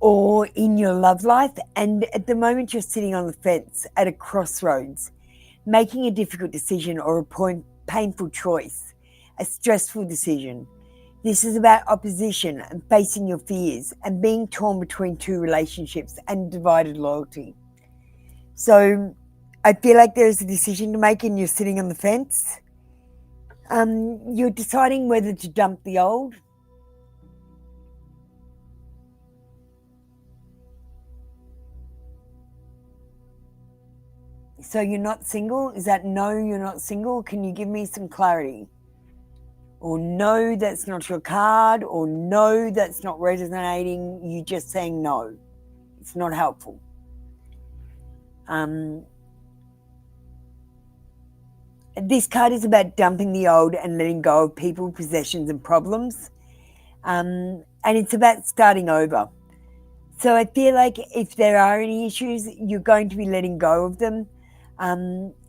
or in your love life, and at the moment you're sitting on the fence at a crossroads, making a difficult decision or a painful choice, a stressful decision. This is about opposition and facing your fears and being torn between two relationships and divided loyalty. So I feel like there's a decision to make and you're sitting on the fence. You're deciding whether to dump the old. So you're not single? Is that no, you're not single? Can you give me some clarity? Or no, that's not your card, or no, that's not resonating. You're just saying no. It's not helpful. This card is about dumping the old and letting go of people, possessions, and problems. And it's about starting over. So I feel like if there are any issues, you're going to be letting go of them.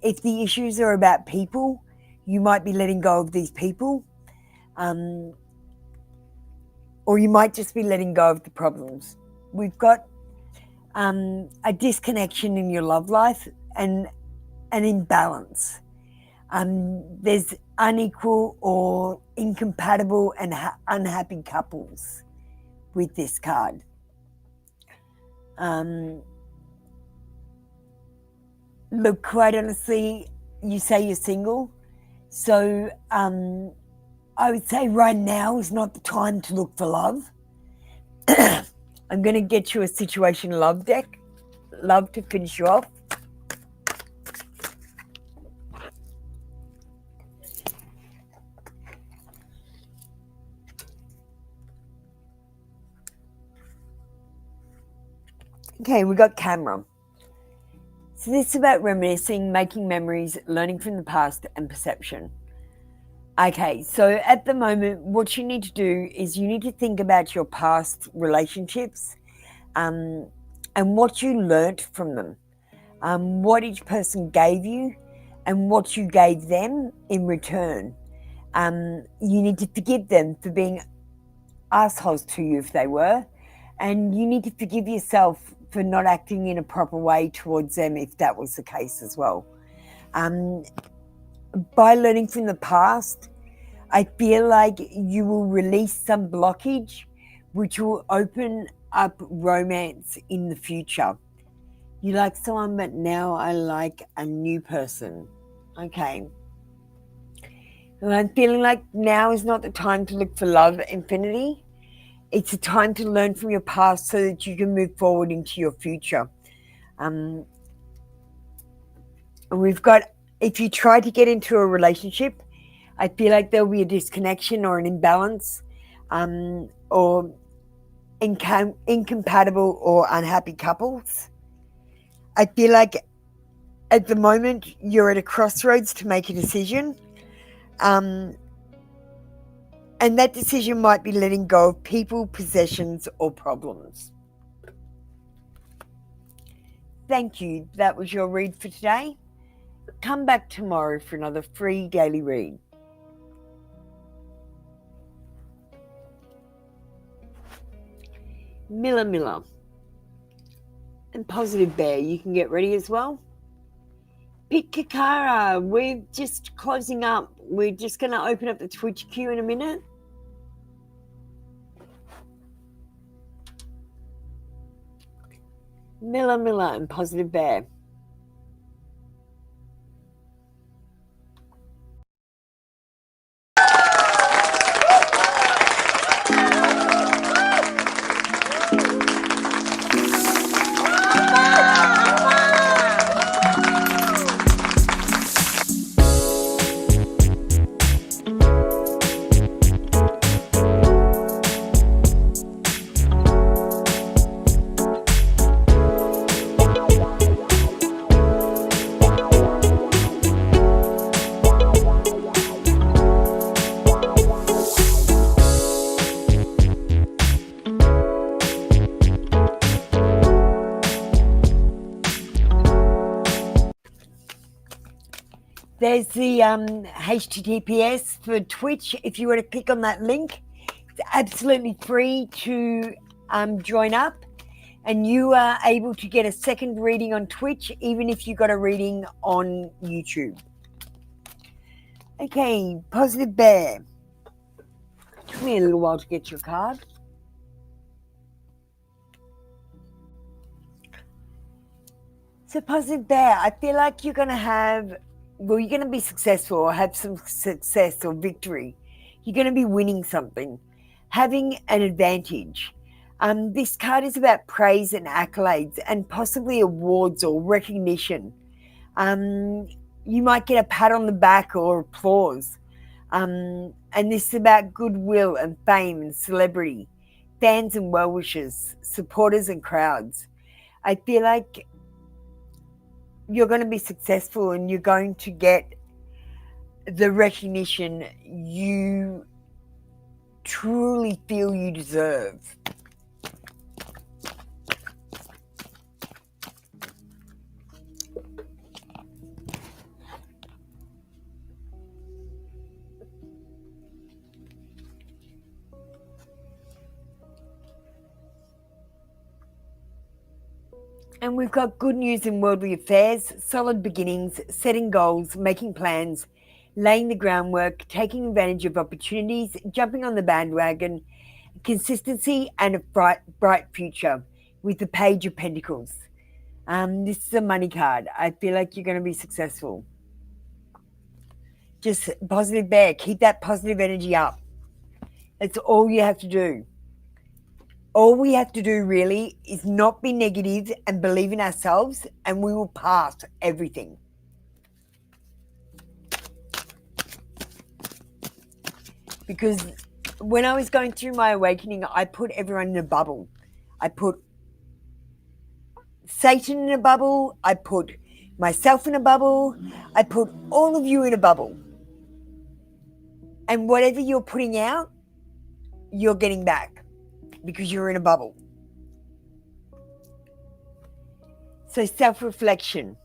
If the issues are about people, you might be letting go of these people. Or you might just be letting go of the problems. We've got a disconnection in your love life and an imbalance. There's unequal or incompatible and unhappy couples with this card. Look, quite honestly, you say you're single. So I would say right now is not the time to look for love. I'm going to get you a situation love deck. Love to finish you off. Okay, we got camera. So this is about reminiscing, making memories, learning from the past, and perception. Okay, so at the moment, what you need to do is you need to think about your past relationships and what you learnt from them, what each person gave you and what you gave them in return. You need to forgive them for being assholes to you if they were, and you need to forgive yourself for not acting in a proper way towards them if that was the case as well. By learning from the past, I feel like you will release some blockage which will open up romance in the future. You like someone, but now I like a new person. Okay. And I'm feeling like now is not the time to look for love, Infinity. It's a time to learn from your past so that you can move forward into your future. And we've got, if you try to get into a relationship, I feel like there'll be a disconnection or an imbalance or incompatible or unhappy couples. I feel like at the moment you're at a crossroads to make a decision. And that decision might be letting go of people, possessions, or problems. Thank you. That was your read for today. Come back tomorrow for another free daily read. Miller and Positive Bear, you can get ready as well. Pit Kakara, we're just closing up. We're just going to open up the Twitch queue in a minute. Miller and Positive Bear. There's the HTTPS for Twitch. If you were to click on that link, it's absolutely free to join up, and you are able to get a second reading on Twitch, even if you got a reading on YouTube. Okay, Positive Bear. Took me a little while to get your card. So Positive Bear, I feel like you're going to have, well, you're going to be successful or have some success or victory. You're going to be winning something, having an advantage. This card is about praise and accolades and possibly awards or recognition. You might get a pat on the back or applause. And this is about goodwill and fame and celebrity, fans and well-wishers, supporters and crowds. I feel like you're going to be successful and you're going to get the recognition you truly feel you deserve. And we've got good news in worldly affairs, solid beginnings, setting goals, making plans, laying the groundwork, taking advantage of opportunities, jumping on the bandwagon, consistency, and a bright future with the Page of Pentacles. This is a money card. I feel like you're going to be successful. Just Positive Bear, keep that positive energy up. That's all you have to do. All we have to do really is not be negative and believe in ourselves, and we will pass everything. Because when I was going through my awakening, I put everyone in a bubble. I put Satan in a bubble. I put myself in a bubble. I put all of you in a bubble. And whatever you're putting out, you're getting back. Because you're in a bubble. So self-reflection.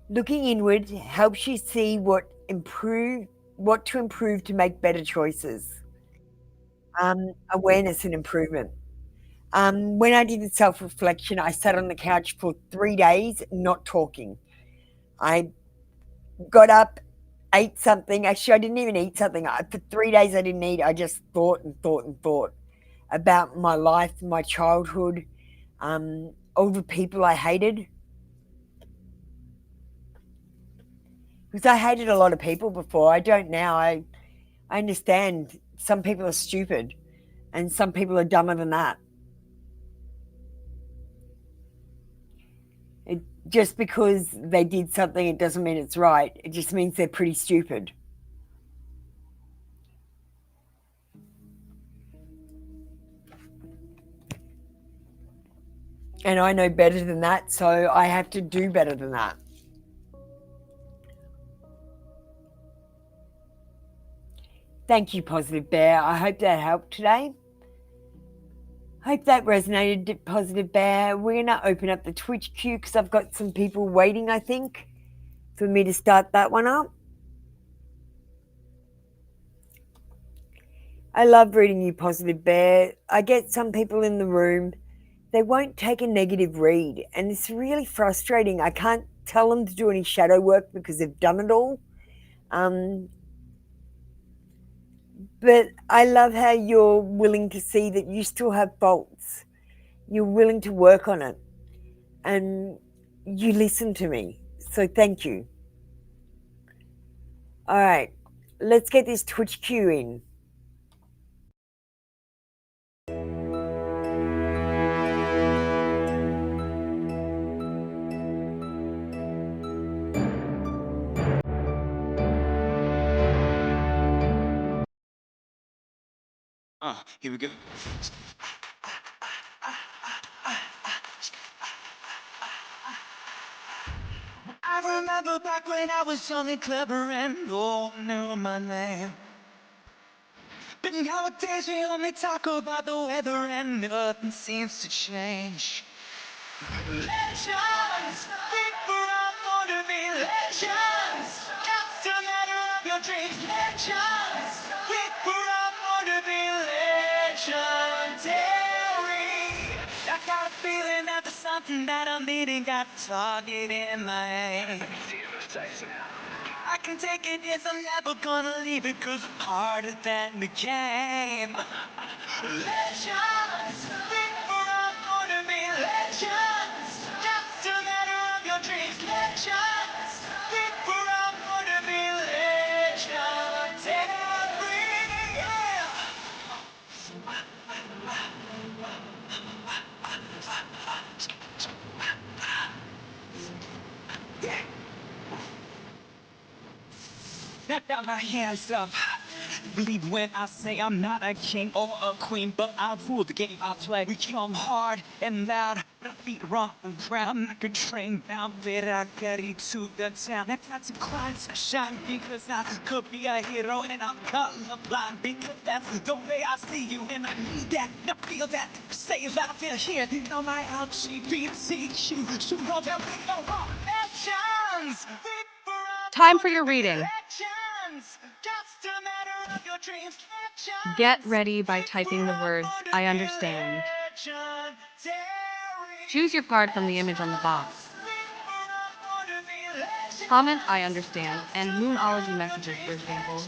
Looking inward helps you see what to improve to make better choices. Awareness and improvement. When I did the self-reflection, I sat on the couch for 3 days not talking. I got up, ate something. Actually, I didn't even eat something. For 3 days I didn't eat. I just thought and thought and thought about my life, my childhood, all the people I hated. Because I hated a lot of people before. I don't now. I understand some people are stupid and some people are dumber than that. Just because they did something, it doesn't mean it's right. It just means they're pretty stupid. And I know better than that, so I have to do better than that. Thank you, Positive Bear. I hope that helped today. Hope that resonated, Positive Bear. We're going to open up the Twitch queue because I've got some people waiting, I think, for me to start that one up. I love reading you, Positive Bear. I get some people in the room, they won't take a negative read, and it's really frustrating. I can't tell them to do any shadow work because they've done it all. But I love how you're willing to see that you still have faults. You're willing to work on it, and you listen to me. So thank you. All right, let's get this Twitch queue in. Here we go. I remember back when I was young and clever and all knew my name. But nowadays we only talk about the weather and nothing seems to change. Legends, think we're all born to be legends. After dreams. Legends, we were all born to be legendary. I got a feeling that there's something that I'm needing. Got a target in my head. I can take it, yes, I'm never gonna leave it, 'cause I'm harder than the game. Legends, we were all born to be legends. Just a matter of your dreams. Legends, we were all born to be legendary. Yeah. Now got my hands up. Believe when I say I'm not a king or a queen, but I rule the game I play. We come hard and loud, but feet rock the ground. I can train down, but I got it to the town. I got to climb to shine because I could be a hero, and I'm colorblind because that's the way I see you, and I need that. Now feel that, say that I feel here. You know my LGBTQ, so all that we know all actions. Time for your reading. Just a matter of your dreams. Get ready by typing the words, I understand. Choose your card from the image on the box. Comment, I understand, and Moonology messages, for example.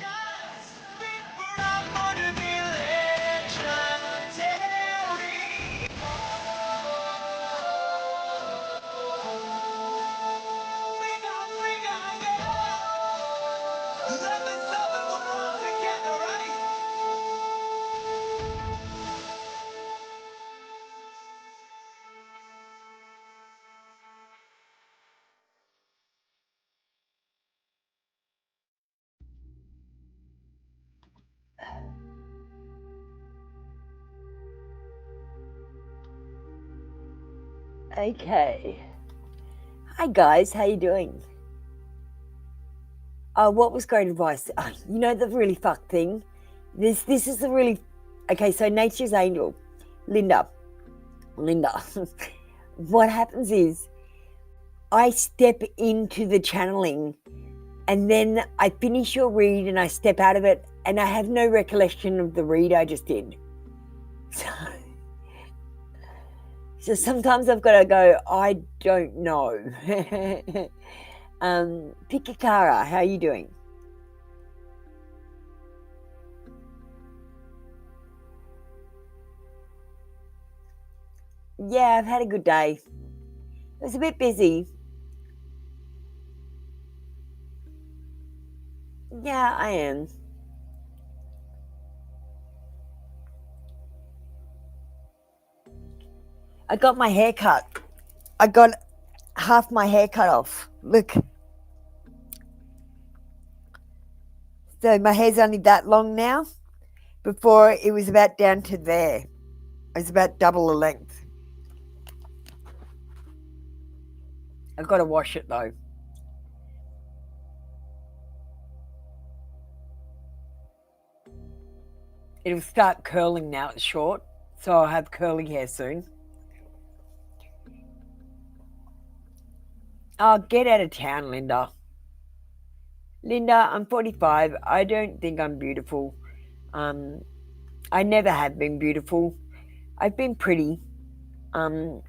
Okay. Hi guys, how you doing? What was great advice? You know the really fucked thing? This is the really... Okay, so Nature's Angel, Linda. What happens is I step into the channeling and then I finish your read and I step out of it and I have no recollection of the read I just did. So sometimes I've got to go, I don't know. Pikakara, how are you doing? Yeah, I've had a good day. It was a bit busy. Yeah, I am. I got my hair cut. I got half my hair cut off. Look. So my hair's only that long now. Before it was about down to there. It was about double the length. I've got to wash it though. It'll start curling now, it's short. So I'll have curly hair soon. Oh, get out of town, Linda. Linda, I'm 45. I don't think I'm beautiful. I never have been beautiful. I've been pretty. And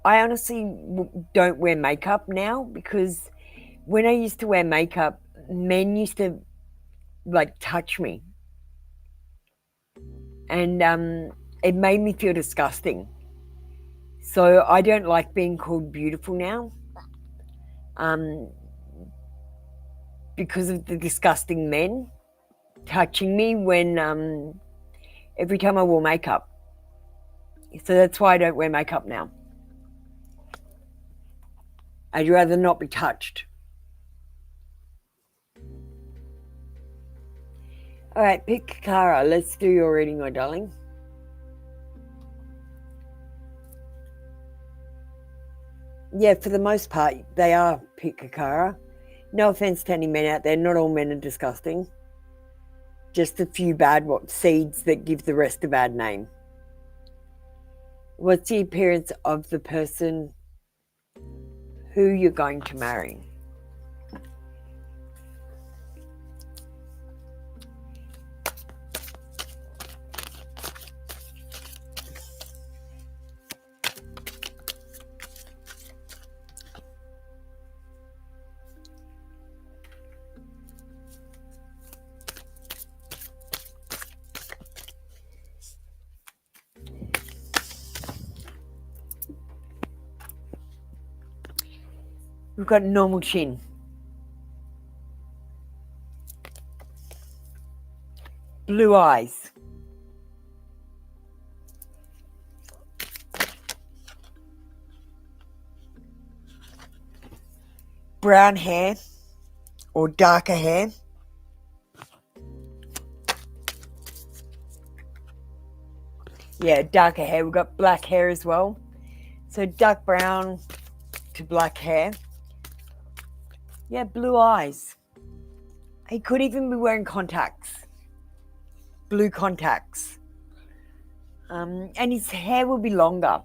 I honestly don't wear makeup now because when I used to wear makeup, men used to like touch me. And it made me feel disgusting. So I don't like being called beautiful now. Because of the disgusting men touching me when every time I wore makeup. So that's why I don't wear makeup now. I'd rather not be touched. All right, pick Kara. Let's do your reading, my darling. Yeah, for the most part, they are Pikakara. No offense to any men out there. Not all men are disgusting. Just a few bad seeds that give the rest a bad name. What's the appearance of the person who you're going to marry? We've got normal chin. Blue eyes. Brown hair or darker hair. Yeah, darker hair. We've got black hair as well. So dark brown to black hair. Yeah, blue eyes. He could even be wearing contacts. Blue contacts. And his hair will be longer.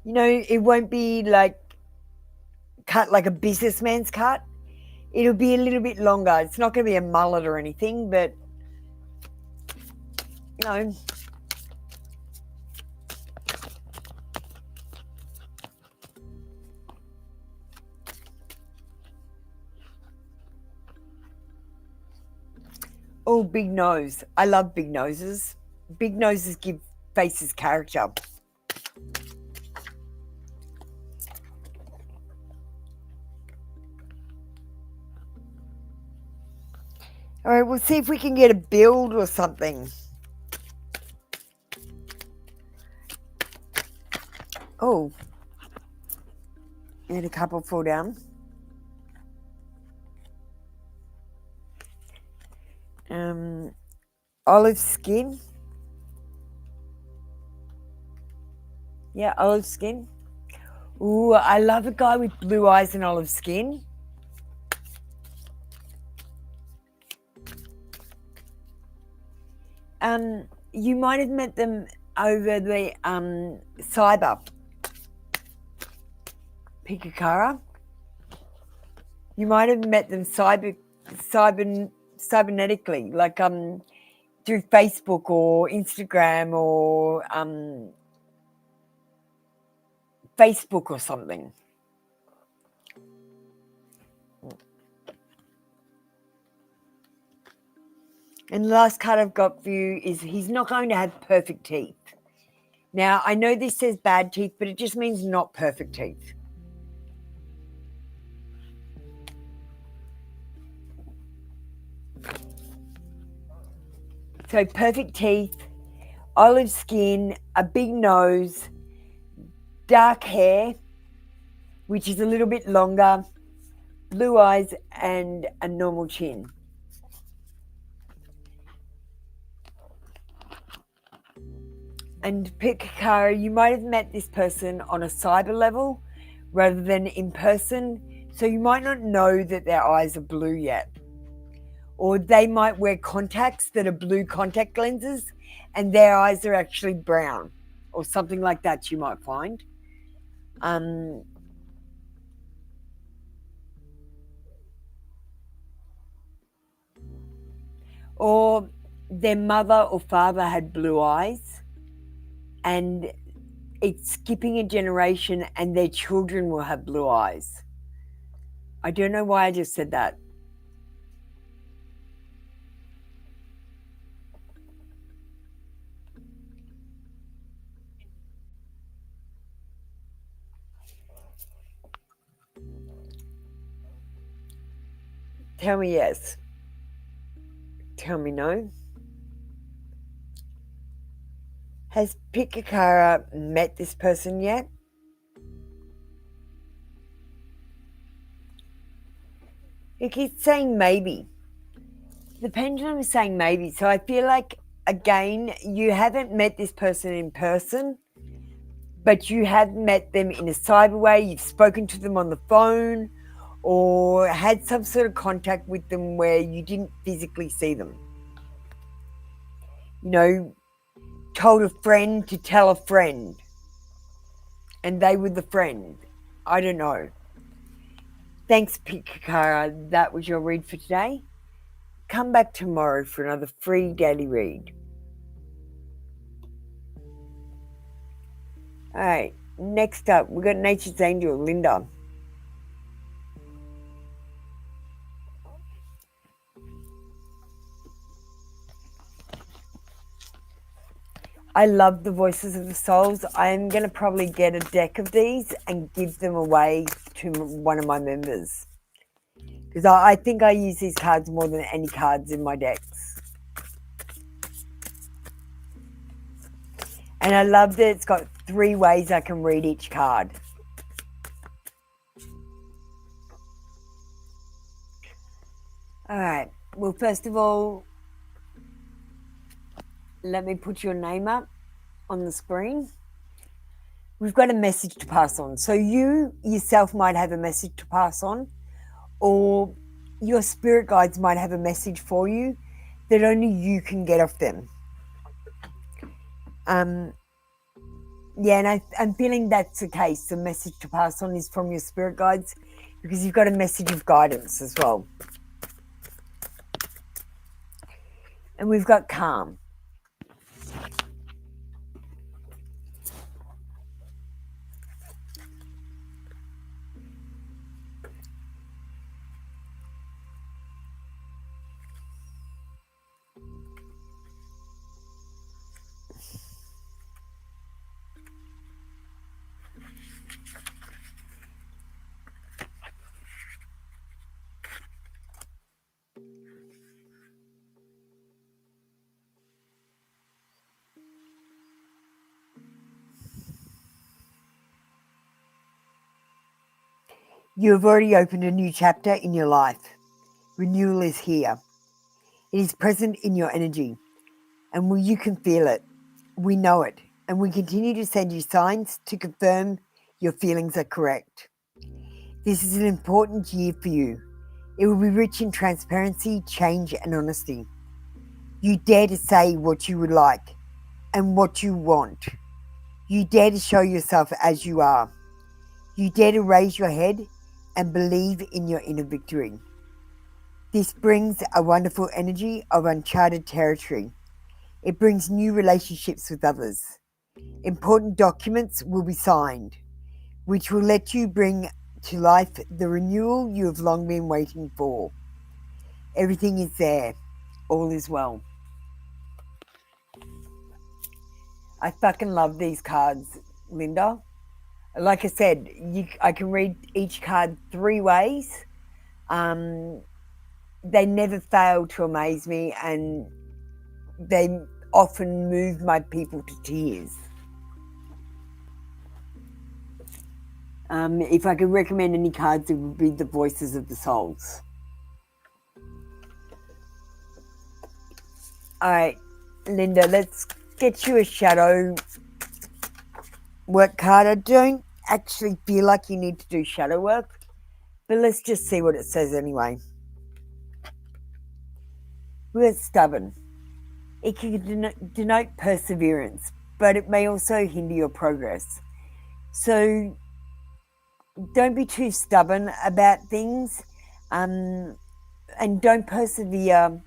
You know, it won't be like cut like a businessman's cut. It'll be a little bit longer. It's not going to be a mullet or anything, but, you know. Oh, big nose. I love big noses. Big noses give faces character. All right, we'll see if we can get a build or something. Oh. And a couple fall down. Olive skin. Yeah, olive skin. Ooh, I love a guy with blue eyes and olive skin. You might have met them over the cyber. Pikakara. You might have met them cybernetically, like through Facebook or Instagram or Facebook or something. And the last card I've got for you is he's not going to have perfect teeth. Now, I know this says bad teeth, but it just means not perfect teeth. So perfect teeth, olive skin, a big nose, dark hair, which is a little bit longer, blue eyes, and a normal chin. And Pikakara, you might have met this person on a cyber level rather than in person, so you might not know that their eyes are blue yet. Or they might wear contacts that are blue contact lenses and their eyes are actually brown or something like that you might find. Or their mother or father had blue eyes and it's skipping a generation and their children will have blue eyes. I don't know why I just said that. Tell me yes. Tell me no. Has Pikakara met this person yet? It keeps saying maybe. The pendulum is saying maybe. So I feel like, again, you haven't met this person in person, but you have met them in a cyber way. You've spoken to them on the phone or had some sort of contact with them where you didn't physically see them. You know, told a friend to tell a friend. and they were the friend. I don't know. Thanks, Pikakara. That was your read for today. Come back tomorrow for another free daily read. All right, next up, we've got Nature's Angel, Linda. I love the voices of the souls. I'm going to probably get a deck of these and give them away to one of my members. Because I think I use these cards more than any cards in my decks. And I love that it's got 3 ways I can read each card. All right. Well, first of all, let me put your name up on the screen. We've got a message to pass on. So you yourself might have a message to pass on, or your spirit guides might have a message for you that only you can get off them. Yeah, and I'm feeling that's the case. The message to pass on is from your spirit guides, because you've got a message of guidance as well. And we've got calm. You have already opened a new chapter in your life. Renewal is here. It is present in your energy, and you can feel it. We know it, and we continue to send you signs to confirm your feelings are correct. This is an important year for you. It will be rich in transparency, change, and honesty. You dare to say what you would like and what you want. You dare to show yourself as you are. You dare to raise your head and believe in your inner victory. This brings a wonderful energy of uncharted territory. It brings new relationships with others. Important documents will be signed, which will let you bring to life the renewal you have long been waiting for. Everything is there. All is well. I fucking love these cards, Linda. Like I said, I can read each card 3 ways. They never fail to amaze me, and they often move my people to tears. If I could recommend any cards, it would be the Voices of the Souls. All right, Linda, let's get you a shadow work card. I don't actually feel like you need to do shadow work, but let's just see what it says anyway. We're stubborn. It can denote perseverance, but it may also hinder your progress. So don't be too stubborn about things, and don't persevere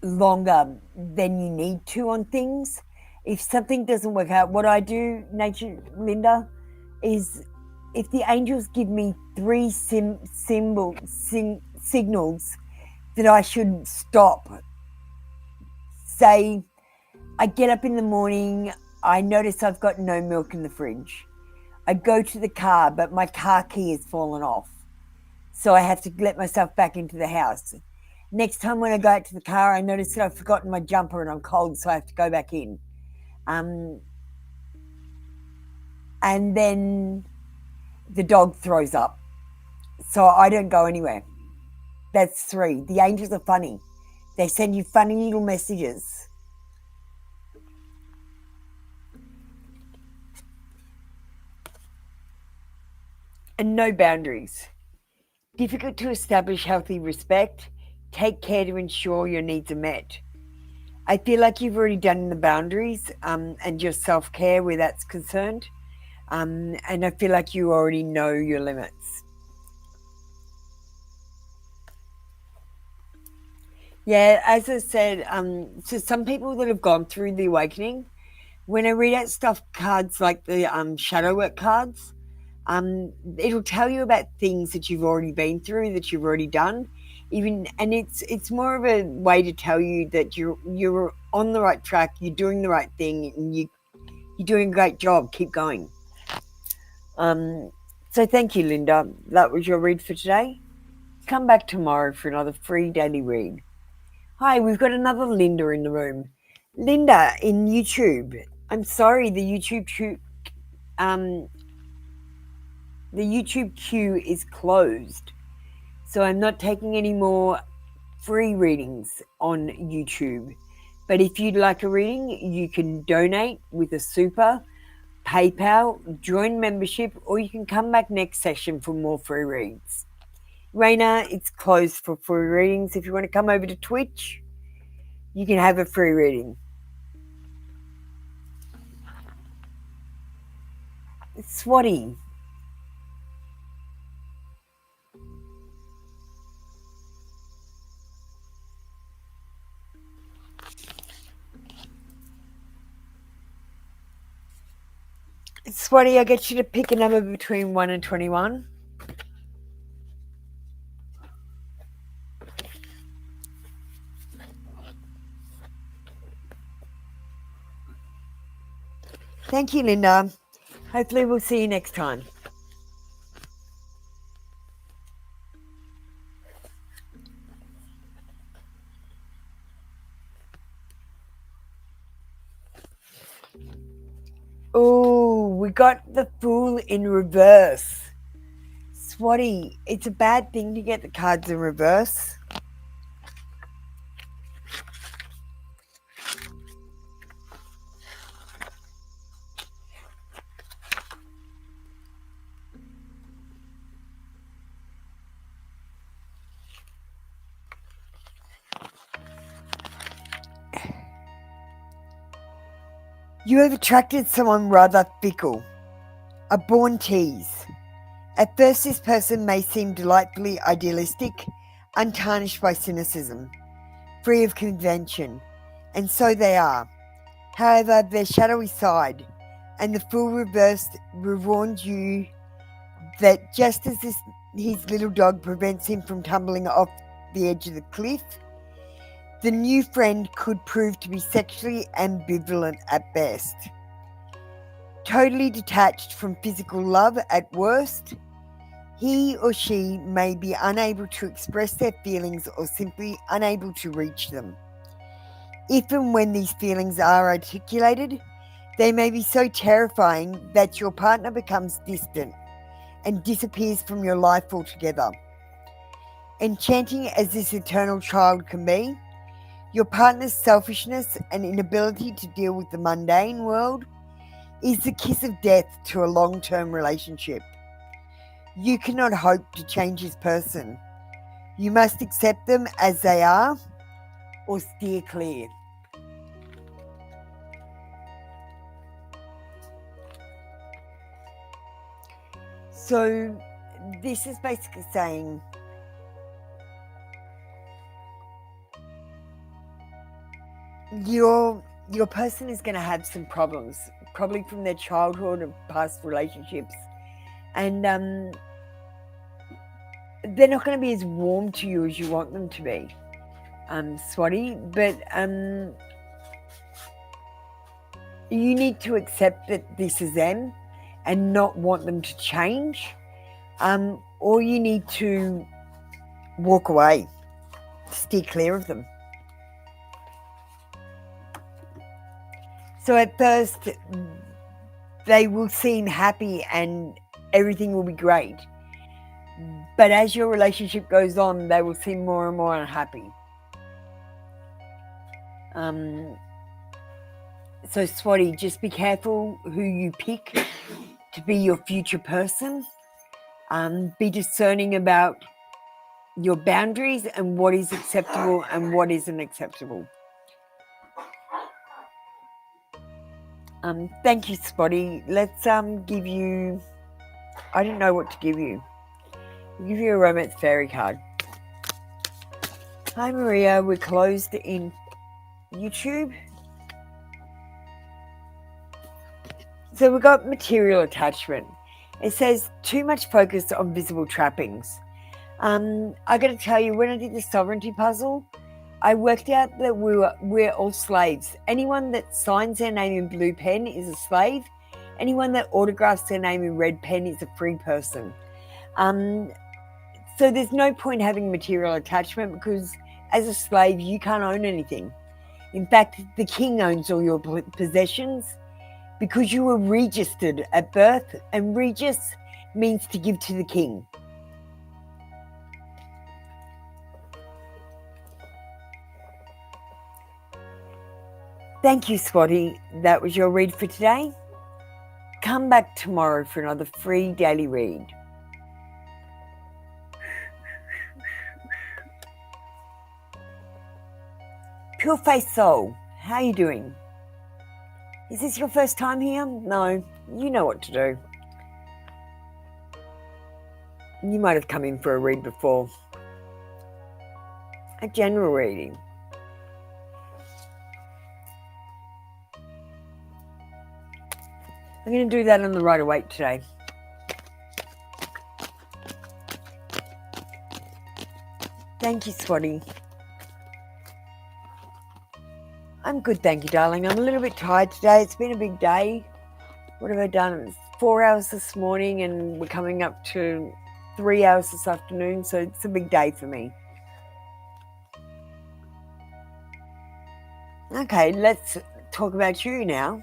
longer than you need to on things. If something doesn't work out, what I do, Linda, is if the angels give me 3 signals that I should stop. Say, I get up in the morning, I notice I've got no milk in the fridge. I go to the car, but my car key has fallen off. So I have to let myself back into the house. Next time when I go out to the car, I notice that I've forgotten my jumper and I'm cold, so I have to go back in. And then the dog throws up. So I don't go anywhere. That's 3. The angels are funny. They send you funny little messages. And no boundaries. Difficult to establish healthy respect. Take care to ensure your needs are met. I feel like you've already done the boundaries and your self-care where that's concerned. And I feel like you already know your limits. Yeah, as I said, so some people that have gone through the awakening, when I read out stuff cards like the shadow work cards, it'll tell you about things that you've already been through, that you've already done, and it's more of a way to tell you that you're on the right track, you're doing the right thing, and you're doing a great job. Keep going. So thank you, Linda. That was your read for today. Come back tomorrow for another free daily read. Hi, we've got another Linda in the room. Linda in YouTube. I'm sorry, the YouTube queue is closed. So I'm not taking any more free readings on YouTube. But if you'd like a reading, you can donate with a super, PayPal, join membership, or you can come back next session for more free reads. Raina, it's closed for free readings. If you want to come over to Twitch, you can have a free reading. Swatty. Swatty, I get you to pick a number between 1 and 21. Thank you, Linda. Hopefully we'll see you next time. Oh, we got the Fool in reverse. Swatty, it's a bad thing to get the cards in reverse. You have attracted someone rather fickle, a born tease. At first, this person may seem delightfully idealistic, untarnished by cynicism, free of convention, and so they are. However, their shadowy side, and the Fool reversed warned you that just as his little dog prevents him from tumbling off the edge of the cliff, the new friend could prove to be sexually ambivalent at best. Totally detached from physical love at worst, he or she may be unable to express their feelings or simply unable to reach them. If and when these feelings are articulated, they may be so terrifying that your partner becomes distant and disappears from your life altogether. Enchanting as this eternal child can be, your partner's selfishness and inability to deal with the mundane world is the kiss of death to a long-term relationship. You cannot hope to change this person. You must accept them as they are or steer clear. So this is basically saying your person is going to have some problems, probably from their childhood and past relationships, and they're not going to be as warm to you as you want them to be, Swatty, but you need to accept that this is them and not want them to change, or you need to walk away, steer clear of them. So at first, they will seem happy and everything will be great. But as your relationship goes on, they will seem more and more unhappy. So Swatty, just be careful who you pick to be your future person. Be discerning about your boundaries and what is acceptable and what isn't acceptable. Thank you, Spotty. Let's give you... I don't know what to give you. We'll give you a romance fairy card. Hi, Maria. We're closed in YouTube. So we've got material attachment. It says too much focus on visible trappings. I got to tell you, when I did the sovereignty puzzle, I worked out that we're all slaves. Anyone that signs their name in blue pen is a slave. Anyone that autographs their name in red pen is a free person. So there's no point having material attachment because as a slave, you can't own anything. In fact, the king owns all your possessions because you were registered at birth, and regis means to give to the king. Thank you, Swati. That was your read for today. Come back tomorrow for another free daily read. Pure Face Soul, how are you doing? Is this your first time here? No, you know what to do. You might have come in for a read before. A general reading. I'm going to do that on the Rider-Waite today. Thank you, Swati. I'm good, thank you, darling. I'm a little bit tired today. It's been a big day. What have I done? It's 4 hours this morning and we're coming up to 3 hours this afternoon, so it's a big day for me. Okay, let's talk about you now.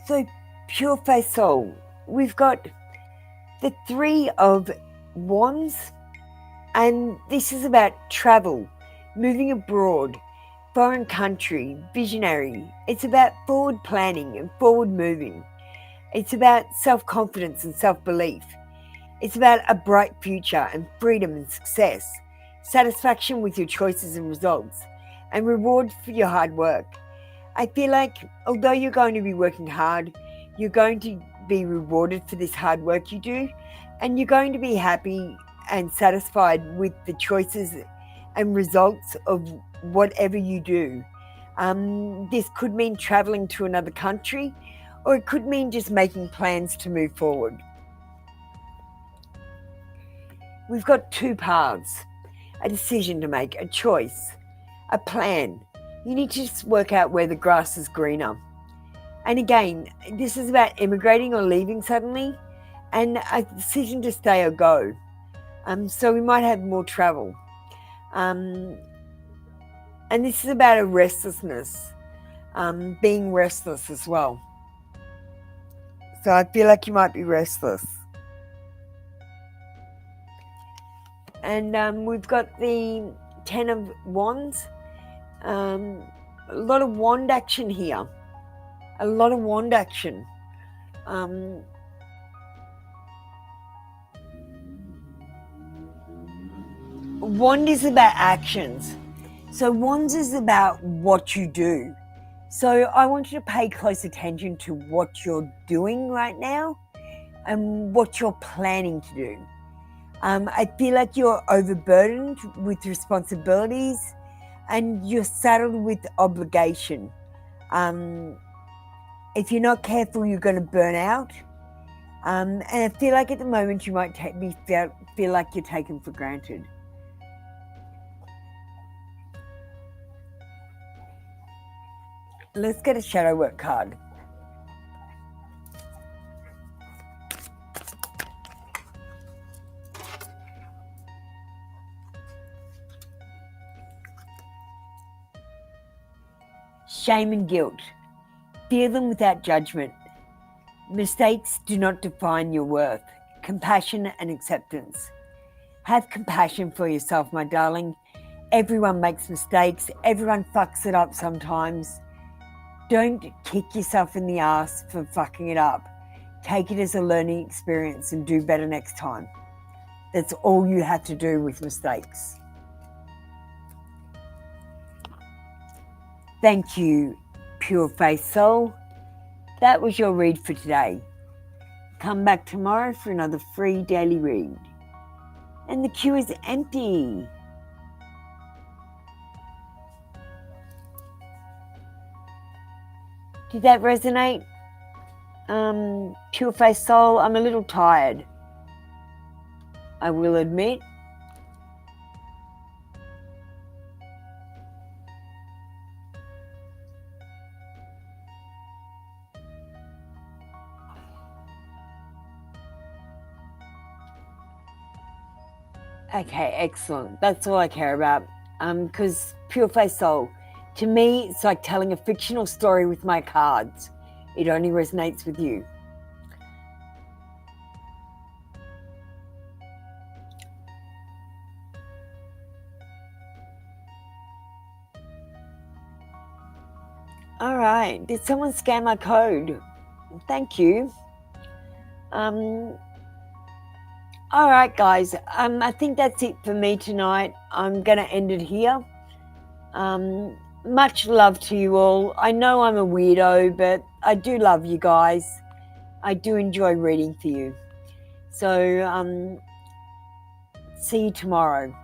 So, Pure Face Soul, we've got the 3 of Wands, and this is about travel, moving abroad, foreign country, visionary. It's about forward planning and forward moving. It's about self-confidence and self-belief. It's about a bright future and freedom and success, satisfaction with your choices and results, and reward for your hard work. I feel like although you're going to be working hard, you're going to be rewarded for this hard work you do, and you're going to be happy and satisfied with the choices and results of whatever you do. This could mean traveling to another country, or it could mean just making plans to move forward. We've got 2 paths, a decision to make, a choice, a plan. You need to just work out where the grass is greener. And again, this is about immigrating or leaving suddenly, and a decision to stay or go. So we might have more travel. And this is about a restlessness, being restless as well. So I feel like you might be restless. And we've got the 10 of Wands. A lot of wand action here. A lot of wand action. Wand is about actions. So wands is about what you do. So I want you to pay close attention to what you're doing right now and what you're planning to do. I feel like you're overburdened with responsibilities and you're saddled with obligation. If you're not careful, you're going to burn out. And I feel like at the moment you might feel like you're taken for granted. Let's get a shadow work card. Shame and guilt. Fear them without judgment. Mistakes do not define your worth. Compassion and acceptance. Have compassion for yourself, my darling. Everyone makes mistakes. Everyone fucks it up sometimes. Don't kick yourself in the ass for fucking it up. Take it as a learning experience and do better next time. That's all you have to do with mistakes. Thank you, Pure Face Soul. That was your read for today. Come back tomorrow for another free daily read. And the queue is empty. Did that resonate? Pure Face Soul, I'm a little tired, I will admit. Okay, excellent. That's all I care about. Because Pure Face Soul, to me, it's like telling a fictional story with my cards. It only resonates with you. All right. Did someone scan my code? Thank you. All right, guys. I think that's it for me tonight. I'm going to end it here. Much love to you all. I know I'm a weirdo, but I do love you guys. I do enjoy reading for you. So, see you tomorrow.